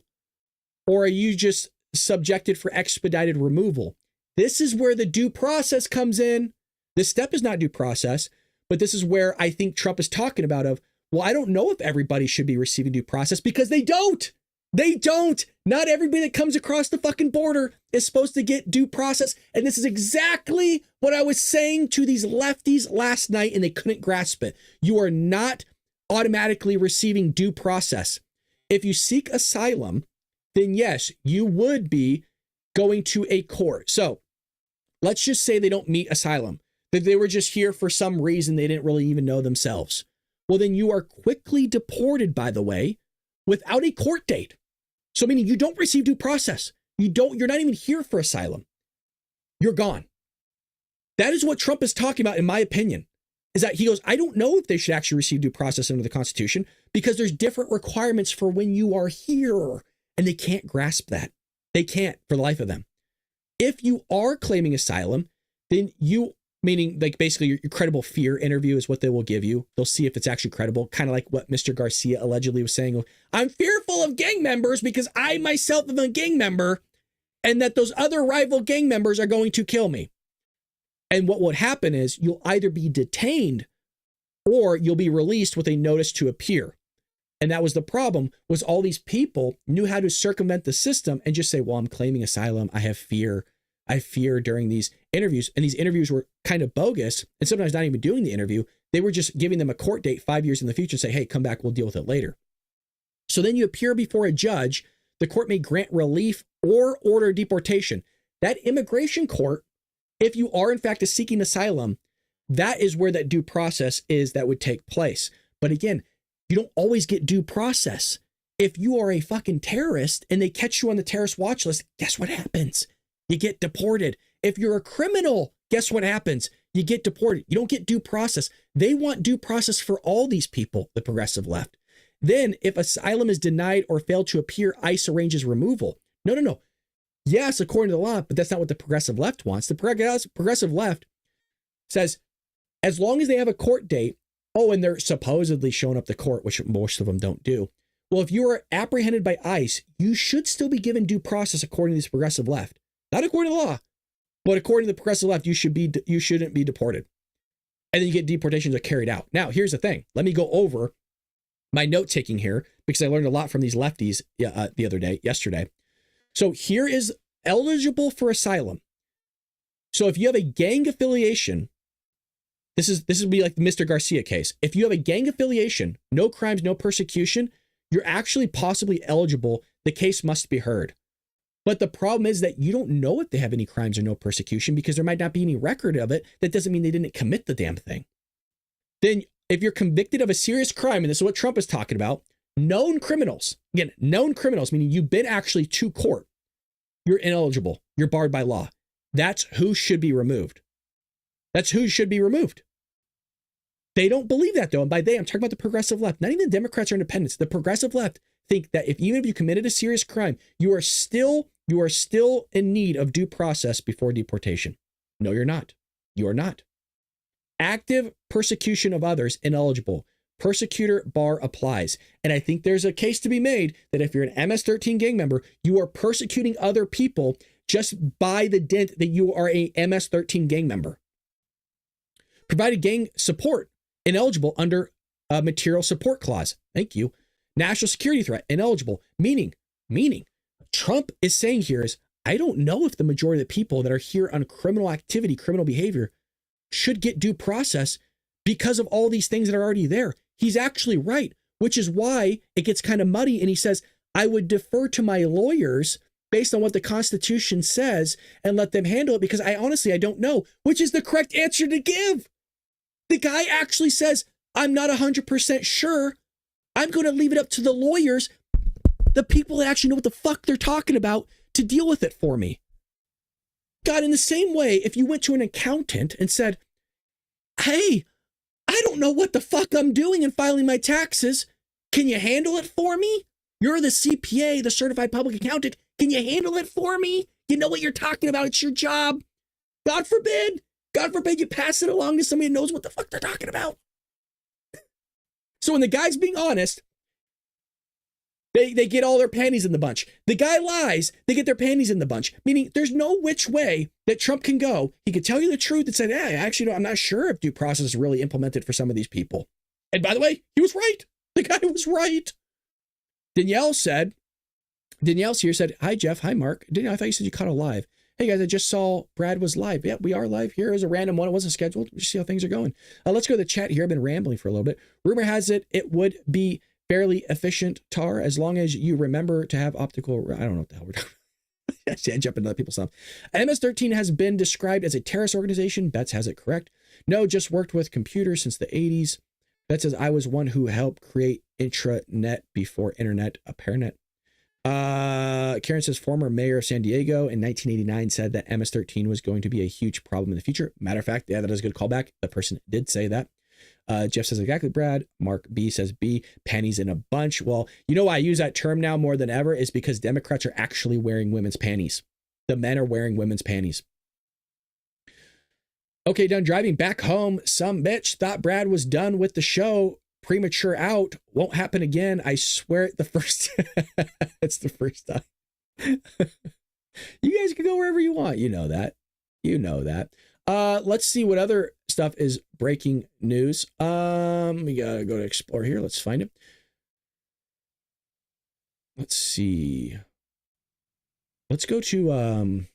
or are you just subjected for expedited removal? This is where the due process comes in. This step is not due process, but this is where I think Trump is talking about well, I don't know if everybody should be receiving due process, because they don't. They don't. Not everybody that comes across the fucking border is supposed to get due process. And this is exactly what I was saying to these lefties last night, and they couldn't grasp it. You are not automatically receiving due process. If you seek asylum, then yes, you would be going to a court. So let's just say they don't meet asylum, that they were just here for some reason they didn't really even know themselves. Well, then you are quickly deported, by the way, without a court date. So meaning you don't receive due process. You're not even here for asylum. you're gone. That is what Trump is talking about, in my opinion, is that he goes, I don't know if they should actually receive due process under the Constitution because there's different requirements for when you are here. And they can't grasp that. They can't for the life of them. If you are claiming asylum, then you, meaning like basically your credible fear interview is what they will give you. They'll see if it's actually credible, kind of like what Mr. Garcia allegedly was saying. I'm fearful of gang members because I myself am a gang member and that those other rival gang members are going to kill me. And what would happen is you'll either be detained or you'll be released with a notice to appear. And that was the problem, was all these people knew how to circumvent the system and just say, well, I'm claiming asylum. I have fear. I fear during these interviews. And these interviews were kind of bogus. And sometimes not even doing the interview. They were just giving them a court date 5 years in the future and say, hey, come back. We'll deal with it later. So then you appear before a judge. The court may grant relief or order deportation. That immigration court, if you are in fact seeking asylum, that is where that due process is that would take place. But again, you don't always get due process. If you are a fucking terrorist and they catch you on the terrorist watch list, guess what happens? You get deported. If you're a criminal, guess what happens? You get deported. You don't get due process. They want due process for all these people, the progressive left. Then if asylum is denied or failed to appear, ICE arranges removal. No. Yes, according to the law, but that's not what the progressive left wants. The progressive left says, as long as they have a court date, oh, and they're supposedly showing up to court, which most of them don't do. Well, if you are apprehended by ICE, you should still be given due process according to this progressive left. Not according to the law, but according to the progressive left, you shouldn't be deported. And then you get deportations are carried out. Now, here's the thing. Let me go over my note taking here because I learned a lot from these lefties yesterday. So here is eligible for asylum. So if you have a gang affiliation, this would be like the Mr. Garcia case. If you have a gang affiliation, no crimes, no persecution, you're actually possibly eligible. The case must be heard. But the problem is that you don't know if they have any crimes or no persecution because there might not be any record of it. That doesn't mean they didn't commit the damn thing. Then if you're convicted of a serious crime, and this is what Trump is talking about, known criminals, again, known criminals, meaning you've been actually to court, you're ineligible. You're barred by law. That's who should be removed. That's who should be removed. They don't believe that, though. And by they, I'm talking about the progressive left. Not even the Democrats or independents. The progressive left think that even if you committed a serious crime, you are still in need of due process before deportation. No, you're not. You are not. Active persecution of others, ineligible. Persecutor bar applies. And I think there's a case to be made that if you're an MS-13 gang member, you are persecuting other people just by the dint that you are a MS-13 gang member. Provided gang support, ineligible under a material support clause. Thank you. National security threat, ineligible. Meaning, Trump is saying here is, I don't know if the majority of the people that are here on criminal activity, criminal behavior, should get due process because of all these things that are already there. He's actually right, which is why it gets kind of muddy. And he says, I would defer to my lawyers based on what the Constitution says and let them handle it because I don't know, which is the correct answer to give. The guy actually says, I'm not 100% sure. I'm going to leave it up to the lawyers, the people that actually know what the fuck they're talking about, to deal with it for me. God, in the same way, if you went to an accountant and said, hey, I don't know what the fuck I'm doing in filing my taxes. Can you handle it for me? You're the CPA, the certified public accountant. Can you handle it for me? You know what you're talking about. It's your job. God forbid you pass it along to somebody who knows what the fuck they're talking about. So when the guy's being honest, they get all their panties in the bunch. The guy lies, they get their panties in the bunch. Meaning there's no which way that Trump can go. He could tell you the truth and say, hey, actually, no, I'm not sure if due process is really implemented for some of these people. And by the way, he was right. The guy was right. Danielle here said, hi, Jeff. Hi, Mark. Danielle, I thought you said you caught a live. Hey, guys, I just saw Brad was live. Yeah, we are live. Here is a random one. It wasn't scheduled. Just see how things are going. Let's go to the chat here. I've been rambling for a little bit. Rumor has it would be fairly efficient, Tar, as long as you remember to have optical. I don't know what the hell we're talking about. I jump into other people's stuff. MS-13 has been described as a terrorist organization. Betts has it correct. No, just worked with computers since the 80s. Betts says, I was one who helped create intranet before internet, apparent. Karen says former mayor of San Diego in 1989 said that MS-13 was going to be a huge problem in the future. Matter of fact, yeah, that is a good callback. The person did say that. Jeff says exactly, Brad. Mark B says B, panties in a bunch. Well, you know why I use that term now more than ever is because Democrats are actually wearing women's panties. The men are wearing women's panties. Okay, done driving back home. Some bitch thought Brad was done with the show. Premature out. Won't happen again. I swear it the first. It's the first time. You guys can go wherever you want. You know that. You know that. Let's see what other stuff is breaking news. We gotta go to Explore here. Let's find it. Let's see. Let's go to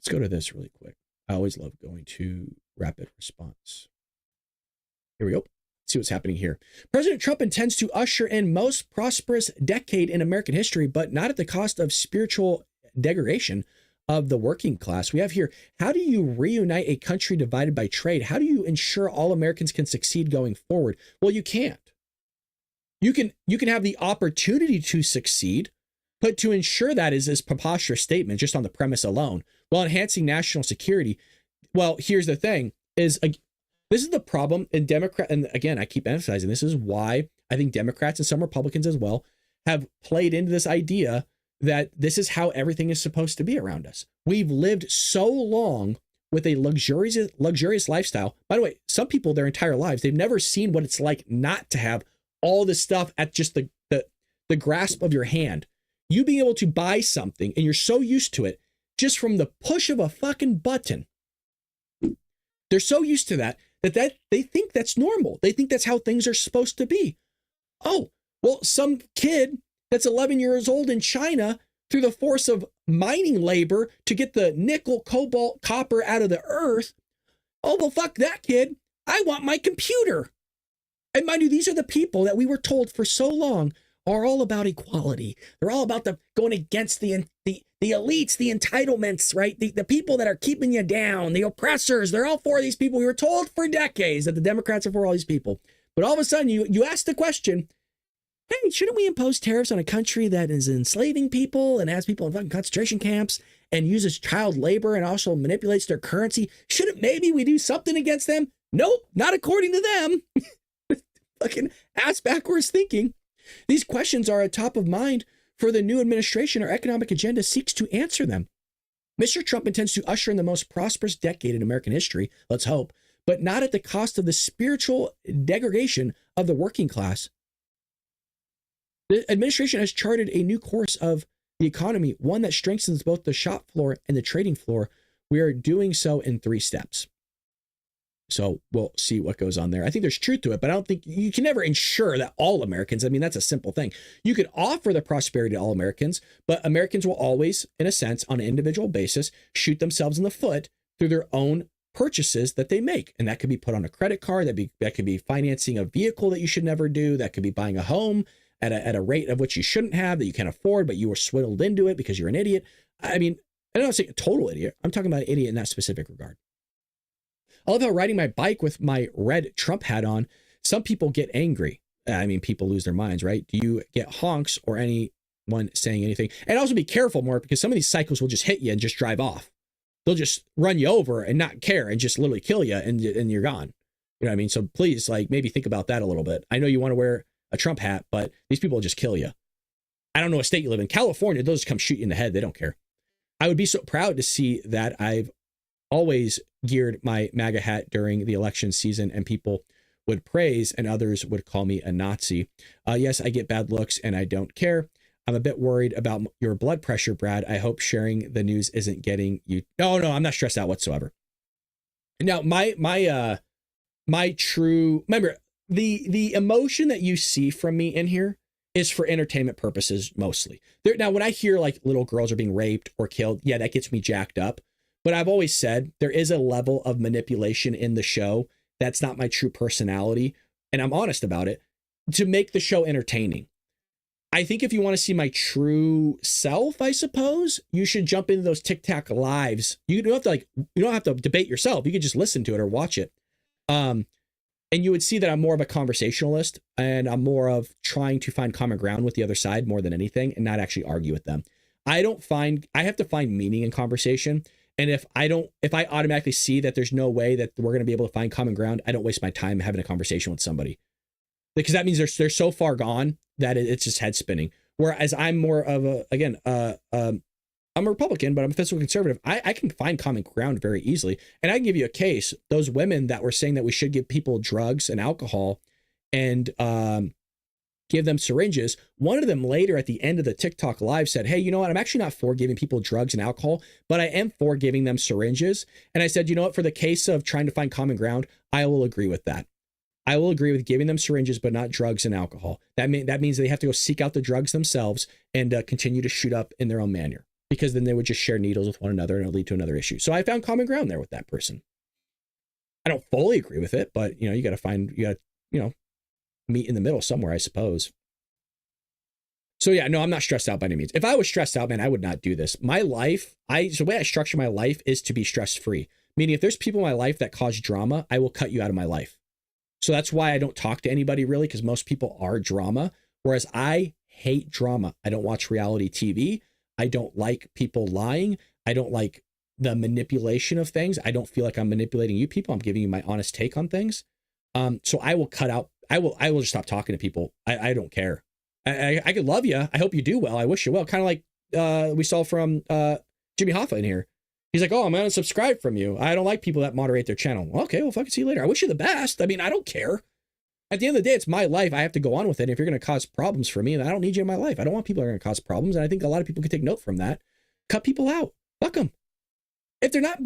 this really quick. I always love going to rapid response. Here we go. See what's happening here. President Trump intends to usher in most prosperous decade in American history, but not at the cost of spiritual degradation of the working class. We have here, how do you reunite a country divided by trade? How do you ensure all Americans can succeed going forward? Well, you can't. You can have the opportunity to succeed, but to ensure that is this preposterous statement just on the premise alone, while enhancing national security. Well, here's the thing is, this is the problem in Democrat. And again, I keep emphasizing, this is why I think Democrats and some Republicans as well have played into this idea that this is how everything is supposed to be around us. We've lived so long with a luxurious lifestyle. By the way, some people their entire lives, they've never seen what it's like not to have all this stuff at just the grasp of your hand. You being able to buy something and you're so used to it just from the push of a fucking button. They're so used to that they think that's normal. They think that's how things are supposed to be. Oh, well, some kid that's 11 years old in China through the force of mining labor to get the nickel, cobalt, copper out of the earth. Oh, well, fuck that kid. I want my computer. And mind you, these are the people that we were told for so long are all about equality. They're all about going against the elites, the entitlements, right? The people that are keeping you down, the oppressors. They're all for these people. We were told for decades that the Democrats are for all these people. But all of a sudden, you ask the question, hey, shouldn't we impose tariffs on a country that is enslaving people and has people in fucking concentration camps and uses child labor and also manipulates their currency? Shouldn't maybe we do something against them? Nope, not according to them. Fucking ass backwards thinking. These questions are at top of mind for the new administration. Our economic agenda seeks to answer them. Mr. Trump intends to usher in the most prosperous decade in American history, let's hope, but not at the cost of the spiritual degradation of the working class. The administration has charted a new course of the economy, one that strengthens both the shop floor and the trading floor. We are doing so in 3 steps. So we'll see what goes on there. I think there's truth to it, but I don't think you can never ensure that all Americans, I mean, that's a simple thing. You could offer the prosperity to all Americans, but Americans will always, in a sense, on an individual basis, shoot themselves in the foot through their own purchases that they make. And that could be put on a credit card. That could be financing a vehicle that you should never do. That could be buying a home at a rate of which you shouldn't have, that you can't afford, but you were swindled into it because you're an idiot. I mean, I don't say a total idiot. I'm talking about an idiot in that specific regard. I love how riding my bike with my red Trump hat on, some people get angry. I mean, people lose their minds, right? Do you get honks or anyone saying anything? And also be careful more, because some of these cycles will just hit you and just drive off. They'll just run you over and not care and just literally kill you and you're gone. You know what I mean? So please, like, maybe think about that a little bit. I know you want to wear a Trump hat, but these people will just kill you. I don't know what state you live in. California, they'll just come shoot you in the head. They don't care. I would be so proud to see that I've always geared my MAGA hat during the election season, and people would praise and others would call me a Nazi. Yes, I get bad looks and I don't care. I'm a bit worried about your blood pressure, Brad. I hope sharing the news isn't getting you. No, I'm not stressed out whatsoever. Now, my true, remember, the emotion that you see from me in here is for entertainment purposes mostly. Now, when I hear like little girls are being raped or killed, yeah, that gets me jacked up. But I've always said there is a level of manipulation in the show that's not my true personality, and I'm honest about it, to make the show entertaining. I think if you want to see my true self, I suppose, you should jump into those TikTok lives. You don't have to debate yourself. You can just listen to it or watch it. And you would see that I'm more of a conversationalist, and I'm more of trying to find common ground with the other side more than anything, and not actually argue with them. I have to find meaning in conversation. And if I automatically see that there's no way that we're going to be able to find common ground, I don't waste my time having a conversation with somebody, because that means they're so far gone that it's just head spinning. Whereas I'm more of I'm a Republican, but I'm a fiscal conservative. I can find common ground very easily. And I can give you a case. Those women that were saying that we should give people drugs and alcohol and give them syringes. One of them later at the end of the TikTok live said, hey, you know what? I'm actually not for giving people drugs and alcohol, but I am for giving them syringes. And I said, you know what? For the case of trying to find common ground, I will agree with that. I will agree with giving them syringes, but not drugs and alcohol. That means they have to go seek out the drugs themselves and continue to shoot up in their own manner, because then they would just share needles with one another and it'll lead to another issue. So I found common ground there with that person. I don't fully agree with it, but you got to meet in the middle somewhere, I suppose. So yeah, no, I'm not stressed out by any means. If I was stressed out, man, I would not do this. My life, the way I structure my life is to be stress-free. Meaning if there's people in my life that cause drama, I will cut you out of my life. So that's why I don't talk to anybody really, because most people are drama. Whereas I hate drama. I don't watch reality TV. I don't like people lying. I don't like the manipulation of things. I don't feel like I'm manipulating you people. I'm giving you my honest take on things. So I will cut out. I will just stop talking to people. I don't care. I could love you. I hope you do well. I wish you well. Kind of like we saw from Jimmy Hoffa in here. He's like, oh, I'm going to unsubscribe from you. I don't like people that moderate their channel. Okay, well, fucking see you later. I wish you the best. I mean, I don't care. At the end of the day, it's my life. I have to go on with it. If you're going to cause problems for me, then I don't need you in my life. I don't want people that are going to cause problems. And I think a lot of people can take note from that. Cut people out. Fuck them. If they're not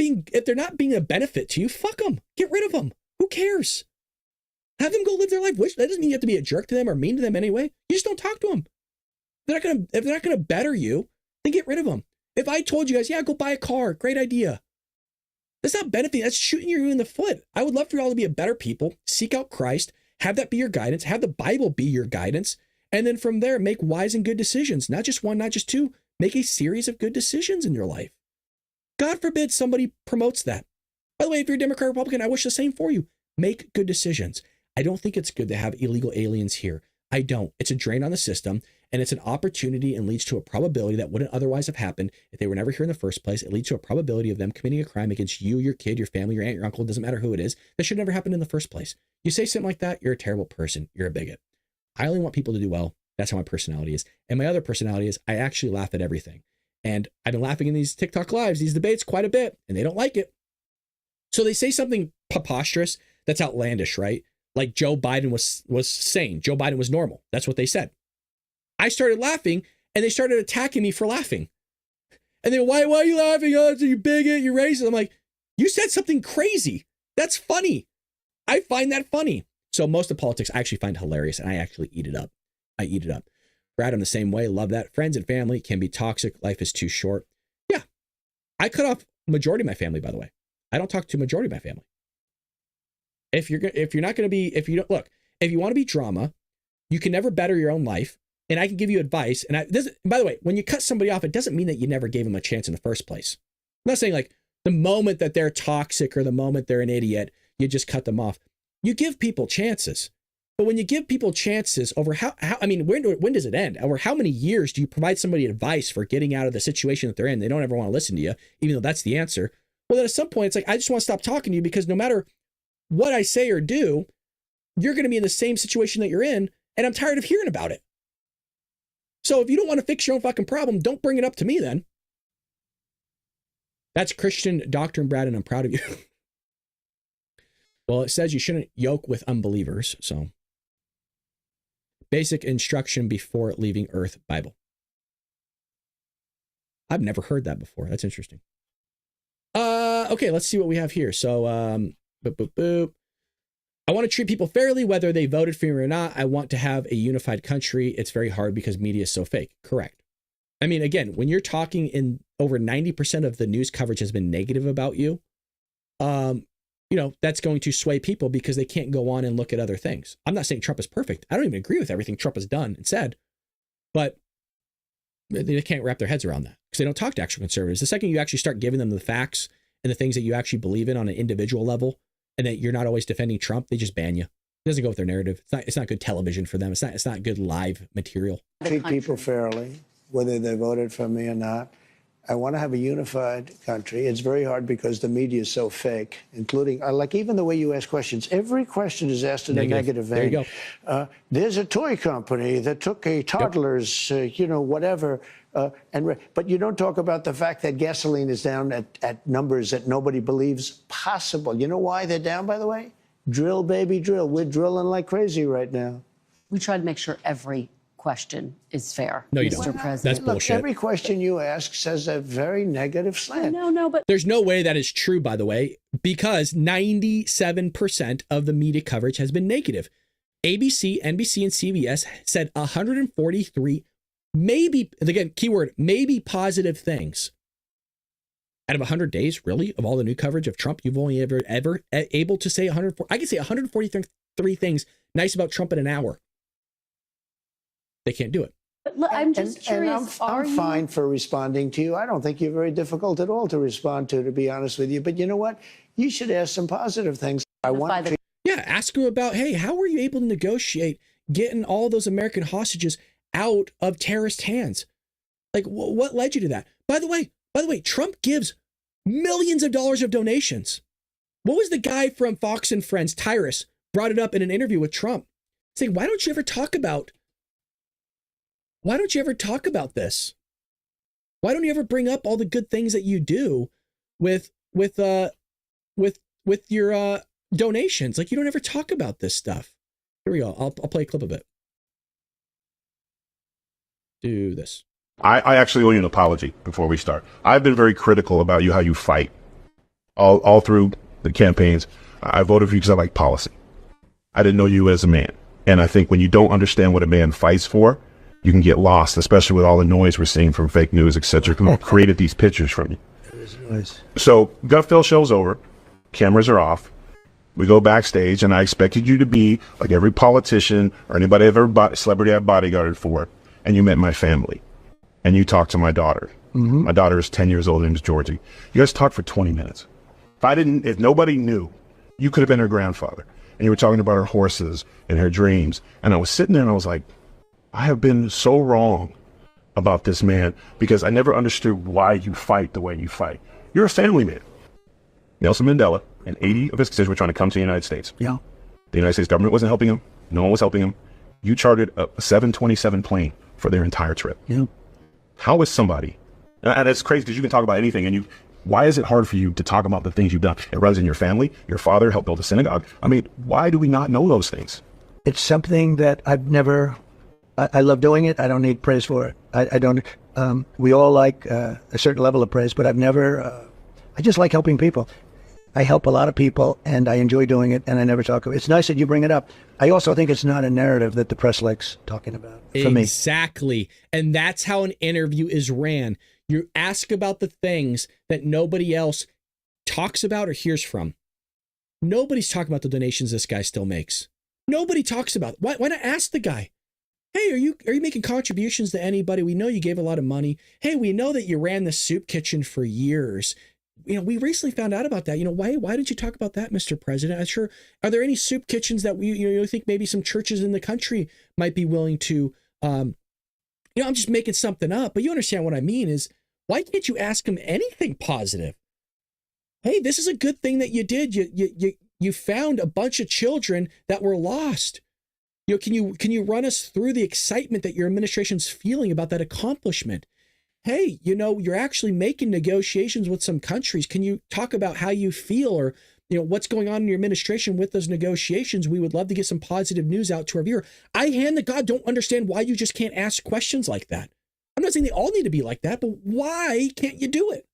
being a benefit to you, fuck them. Get rid of them. Who cares? Have them go live their life. That doesn't mean you have to be a jerk to them or mean to them anyway. You just don't talk to them. If they're not going to better you, then get rid of them. If I told you guys, yeah, go buy a car, great idea. That's not benefiting. That's shooting you in the foot. I would love for you all to be a better people. Seek out Christ. Have that be your guidance. Have the Bible be your guidance. And then from there, make wise and good decisions. Not just one, not just two. Make a series of good decisions in your life. God forbid somebody promotes that. By the way, if you're a Democrat or Republican, I wish the same for you. Make good decisions. I don't think it's good to have illegal aliens here. I don't. It's a drain on the system, and it's an opportunity and leads to a probability that wouldn't otherwise have happened if they were never here in the first place. It leads to a probability of them committing a crime against you, your kid, your family, your aunt, your uncle. It doesn't matter who it is. That should never happen in the first place. You say something like that, you're a terrible person. You're a bigot. I only want people to do well. That's how my personality is. And my other personality is I actually laugh at everything. And I've been laughing in these TikTok lives, these debates quite a bit, and they don't like it. So they say something preposterous that's outlandish, right? Like Joe Biden was sane. Joe Biden was normal. That's what they said. I started laughing, and they started attacking me for laughing. And they were, why are you laughing? Oh, you bigot, you racist. I'm like, you said something crazy. That's funny. I find that funny. So most of politics I actually find hilarious, and I actually eat it up. I eat it up. Brad, I'm the same way. Love that. Friends and family can be toxic. Life is too short. Yeah. I cut off majority of my family, by the way. I don't talk to majority of my family. If you want to be drama, you can never better your own life. And I can give you advice. And by the way, when you cut somebody off, it doesn't mean that you never gave them a chance in the first place. I'm not saying like the moment that they're toxic or the moment they're an idiot, you just cut them off. You give people chances. But when you give people chances over when does it end? Over how many years do you provide somebody advice for getting out of the situation that they're in? They don't ever want to listen to you, even though that's the answer. Well, then at some point, it's like, I just want to stop talking to you because no matter what I say or do, you're going to be in the same situation that you're in, and I'm tired of hearing about it. So if you don't want to fix your own fucking problem, don't bring it up to me then. That's Christian doctrine, Brad, and I'm proud of you. Well, it says you shouldn't yoke with unbelievers, so. Basic instruction before leaving Earth Bible. I've never heard that before. That's interesting. Okay, let's see what we have here. So, boop, boop, boop. I want to treat people fairly, whether they voted for me or not. I want to have a unified country. It's very hard because media is so fake. Correct. I mean, again, when you're talking in over 90% of the news coverage has been negative about you, that's going to sway people because they can't go on and look at other things. I'm not saying Trump is perfect. I don't even agree with everything Trump has done and said, but they can't wrap their heads around that because they don't talk to actual conservatives. The second you actually start giving them the facts and the things that you actually believe in on an individual level, and that you're not always defending Trump, they just ban you. It doesn't go with their narrative. It's not good television for them. It's not good live material. Treat people fairly, whether they voted for me or not. I want to have a unified country. It's very hard because the media is so fake, including, like even the way you ask questions. Every question is asked in a negative vein. There you go. There's a toy company that took a toddler's, whatever, but you don't talk about the fact that gasoline is down at numbers that nobody believes possible. You know why they're down, by the way? Drill, baby, drill. We're drilling like crazy right now. We try to make sure every question is fair. No, you Mr. don't. President. That's Look, bullshit. every question you ask says a very negative slant. No, but There's no way that is true, by the way, because 97% of the media coverage has been negative. ABC, NBC, and CBS said 143 maybe, again, keyword, maybe positive things. Out of 100 days, really, of all the new coverage of Trump, you've only ever able to say 104. I can say 143 things nice about Trump in an hour. They can't do it. But look, I'm just curious. I'm fine for responding to you. I don't think you're very difficult at all to respond to be honest with you. But you know what? You should ask some positive things. Yeah, ask him about, hey, how were you able to negotiate getting all those American hostages out of terrorist hands? Like, what led you to that? By the way, Trump gives millions of dollars of donations. What was the guy from Fox and Friends, Tariffs, brought it up in an interview with Trump, saying, why don't you ever talk about this? Why don't you ever bring up all the good things that you do with your donations? Like, you don't ever talk about this stuff. Here we go. I'll play a clip of it. Do this. I actually owe you an apology before we start. I've been very critical about you, how you fight all through the campaigns. I voted for you because I like policy. I didn't know you as a man. And I think when you don't understand what a man fights for, you can get lost, especially with all the noise we're seeing from fake news, etc. Who created these pictures from you. So Gutfeld show's over. Cameras are off. We go backstage, and I expected you to be like every politician or anybody I've ever celebrity I've bodyguarded for, and you met my family. And you talked to my daughter. My daughter is 10 years old. Her name's Georgie. You guys talked for 20 minutes. If nobody knew, you could have been her grandfather. And you were talking about her horses and her dreams. And I was sitting there and I was like, I have been so wrong about this man because I never understood why you fight the way you fight. You're a family man. Nelson Mandela and 80 of his constituents were trying to come to the United States. Yeah. The United States government wasn't helping him. No one was helping him. You chartered a 727 plane for their entire trip. Yeah. How is somebody, and it's crazy because you can talk about anything, and why is it hard for you to talk about the things you've done? It runs in your family. Your father helped build a synagogue. I mean, why do we not know those things? It's something that I've never, I love doing it. I don't need praise for it. I don't, we all like a certain level of praise, but I've never, I just like helping people. I help a lot of people and I enjoy doing it and I never talk about it. It's nice that you bring it up. I also think it's not a narrative that the press likes talking about for me. Exactly. And that's how an interview is ran. You ask about the things that nobody else talks about or hears from. Nobody's talking about the donations this guy still makes. Nobody talks about it. Why not ask the guy? Hey, are you making contributions to anybody? We know you gave a lot of money. Hey, we know that you ran the soup kitchen for years. We recently found out about that. Why didn't you talk about that, Mr. President? I'm sure. Are there any soup kitchens that you think maybe some churches in the country might be willing to? I'm just making something up, but you understand what I mean. Is why can't you ask him anything positive? Hey, this is a good thing that you did. You found a bunch of children that were lost. Can you run us through the excitement that your administration's feeling about that accomplishment? Hey, you're actually making negotiations with some countries. Can you talk about how you feel or, what's going on in your administration with those negotiations? We would love to get some positive news out to our viewer. I, hand to God, don't understand why you just can't ask questions like that. I'm not saying they all need to be like that, but why can't you do it?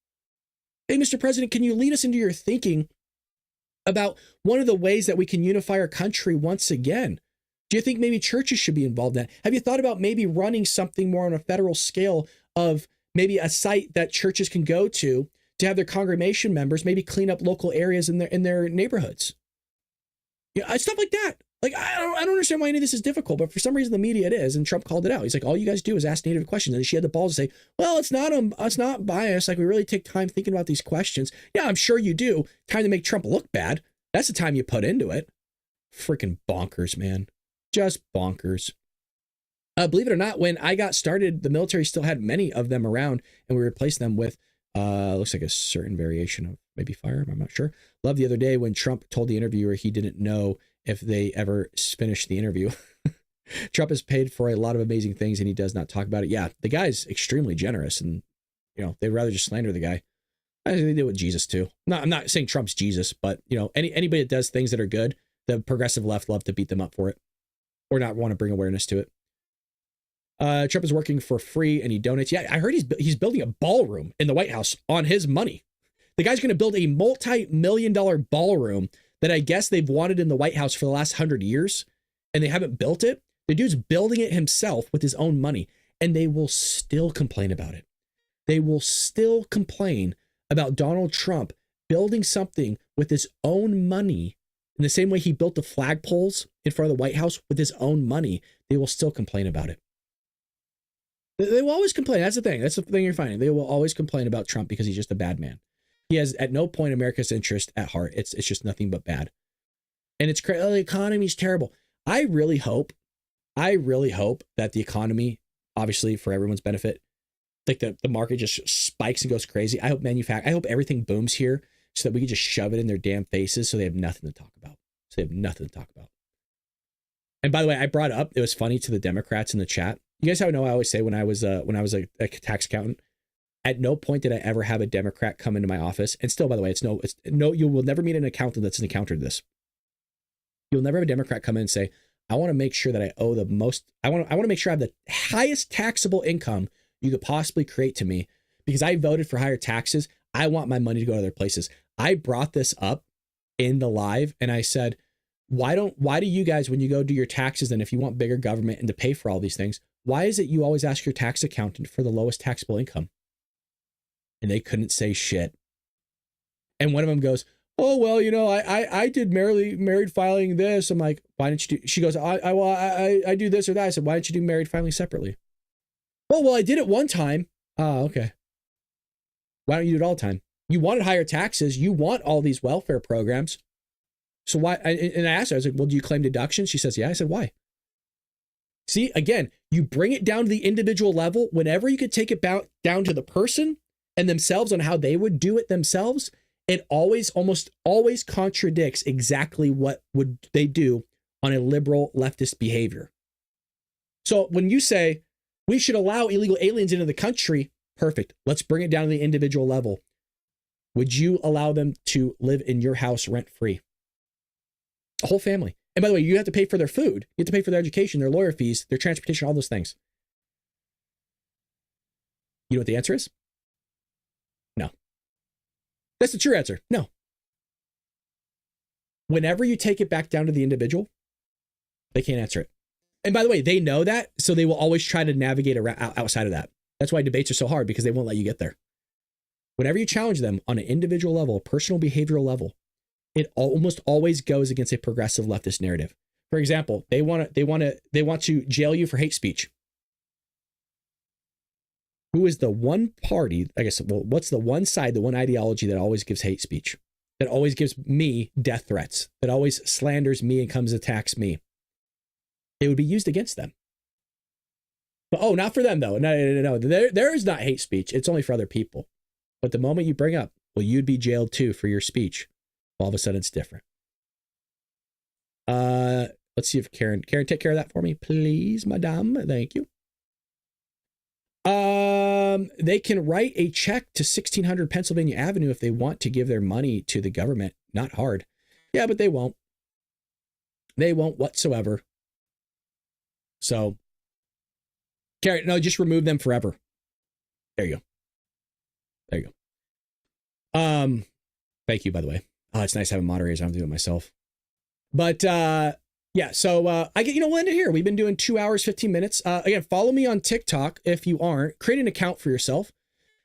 Hey, Mr. President, can you lead us into your thinking about one of the ways that we can unify our country once again? Do you think maybe churches should be involved in that? Have you thought about maybe running something more on a federal scale of maybe a site that churches can go to have their congregation members maybe clean up local areas in their neighborhoods? Stuff like that. Like, I don't understand why any of this is difficult, but for some reason the media it is, and Trump called it out. He's like, all you guys do is ask native questions. And she had the balls to say, well, it's not biased. Like, we really take time thinking about these questions. Yeah, I'm sure you do. Time to make Trump look bad. That's the time you put into it. Freaking bonkers, man. Just bonkers. Believe it or not, when I got started, the military still had many of them around, and we replaced them with, looks like a certain variation of maybe firearm. I'm not sure. Love the other day when Trump told the interviewer he didn't know if they ever finished the interview. Trump is paid for a lot of amazing things, and he does not talk about it. Yeah, the guy's extremely generous, and they'd rather just slander the guy. I think they did with Jesus too. No, I'm not saying Trump's Jesus, but anybody that does things that are good, the progressive left love to beat them up for it, or not want to bring awareness to it. Trump is working for free and he donates. Yeah, I heard he's building a ballroom in the White House on his money. The guy's going to build a multi-million-dollar ballroom that I guess they've wanted in the White House for the last 100 years, and they haven't built it. The dude's building it himself with his own money, and they will still complain about it. They will still complain about Donald Trump building something with his own money in the same way he built the flagpoles in front of the White House with his own money. They will still complain about it. They will always complain. That's the thing. That's the thing you're finding. They will always complain about Trump because he's just a bad man. He has at no point America's interest at heart. It's just nothing but bad. And it's crazy. The economy's terrible. I really hope that the economy, obviously for everyone's benefit, like the market just spikes and goes crazy. I hope everything booms here so that we can just shove it in their damn faces so they have nothing to talk about. And by the way, I brought up, it was funny to the Democrats in the chat. You guys know I always say when I was a tax accountant, at no point did I ever have a Democrat come into my office. And still, by the way, it's no, you will never meet an accountant that's encountered this. You'll never have a Democrat come in and say, I want to make sure that I owe the most, I want to make sure I have the highest taxable income you could possibly create to me because I voted for higher taxes. I want my money to go to other places. I brought this up in the live and I said, why do you guys, when you go do your taxes and if you want bigger government and to pay for all these things, why is it you always ask your tax accountant for the lowest taxable income? And they couldn't say shit. And one of them goes, oh, well, I did married filing this. I'm like, why didn't you do, she goes, I do this or that. I said, why didn't you do married filing separately? Oh, well, I did it one time. Oh, okay. Why don't you do it all the time? You wanted higher taxes. You want all these welfare programs. So why? And I asked her, I was like, well, do you claim deductions? She says, yeah. I said, why? See, again, you bring it down to the individual level. Whenever you could take it down to the person and themselves on how they would do it themselves, it almost always contradicts exactly what would they do on a liberal leftist behavior. So when you say we should allow illegal aliens into the country, perfect. Let's bring it down to the individual level. Would you allow them to live in your house rent-free? A whole family. And by the way, you have to pay for their food. You have to pay for their education, their lawyer fees, their transportation, all those things. You know what the answer is? No. That's the true answer. No. Whenever you take it back down to the individual, they can't answer it. And by the way, they know that, so they will always try to navigate around outside of that. That's why debates are so hard, because they won't let you get there. Whenever you challenge them on an individual level, a personal behavioral level, it almost always goes against a progressive leftist narrative. For example, they want to jail you for hate speech. Who is the one party, I guess, well, what's the one side, the one ideology that always gives hate speech, that always gives me death threats, that always slanders me and comes attacks me? It would be used against them. But oh, not for them though. No. There is not hate speech. It's only for other people. But the moment you bring up, well, you'd be jailed too for your speech, all of a sudden it's different. Let's see if Karen, take care of that for me, please, madame. Thank you. They can write a check to 1600 Pennsylvania Avenue if they want to give their money to the government. Not hard. Yeah, but they won't. They won't whatsoever. So, Karen, no, just remove them forever. There you go. Thank you, by the way. Oh, it's nice having moderators. I don't do it myself. But yeah, so we'll end it here. We've been doing 2 hours, 15 minutes. Again, follow me on TikTok if you aren't. Create an account for yourself.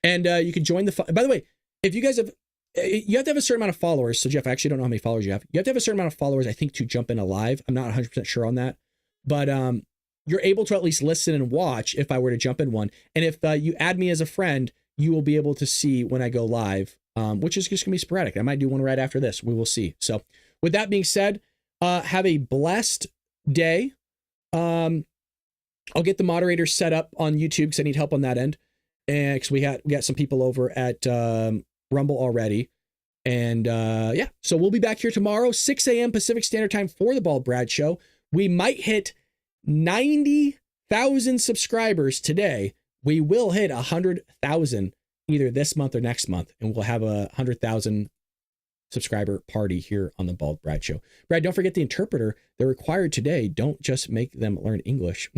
And you can join the by the way, if you guys have, you have to have a certain amount of followers. So Jeff, I actually don't know how many followers you have. You have to have a certain amount of followers, I think, to jump in a live. I'm not 100% sure on that. But you're able to at least listen and watch if I were to jump in one. And if you add me as a friend, you will be able to see when I go live, which is just gonna be sporadic. I might do one right after this. We will see. So with that being said, have a blessed day. I'll get the moderators set up on YouTube because I need help on that end. And because we got some people over at Rumble already. And yeah, so we'll be back here tomorrow, 6 a.m. Pacific Standard Time for the Bald Brad Show. We might hit 90,000 subscribers today. We will hit 100,000 either this month or next month, and we'll have a 100,000 subscriber party here on the Bald Brad Show. Brad, don't forget the interpreter. They're required today. Don't just make them learn English.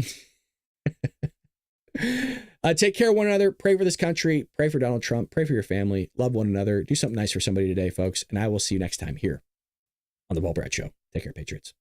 Take care of one another. Pray for this country. Pray for Donald Trump. Pray for your family. Love one another. Do something nice for somebody today, folks. And I will see you next time here on the Bald Brad Show. Take care, Patriots.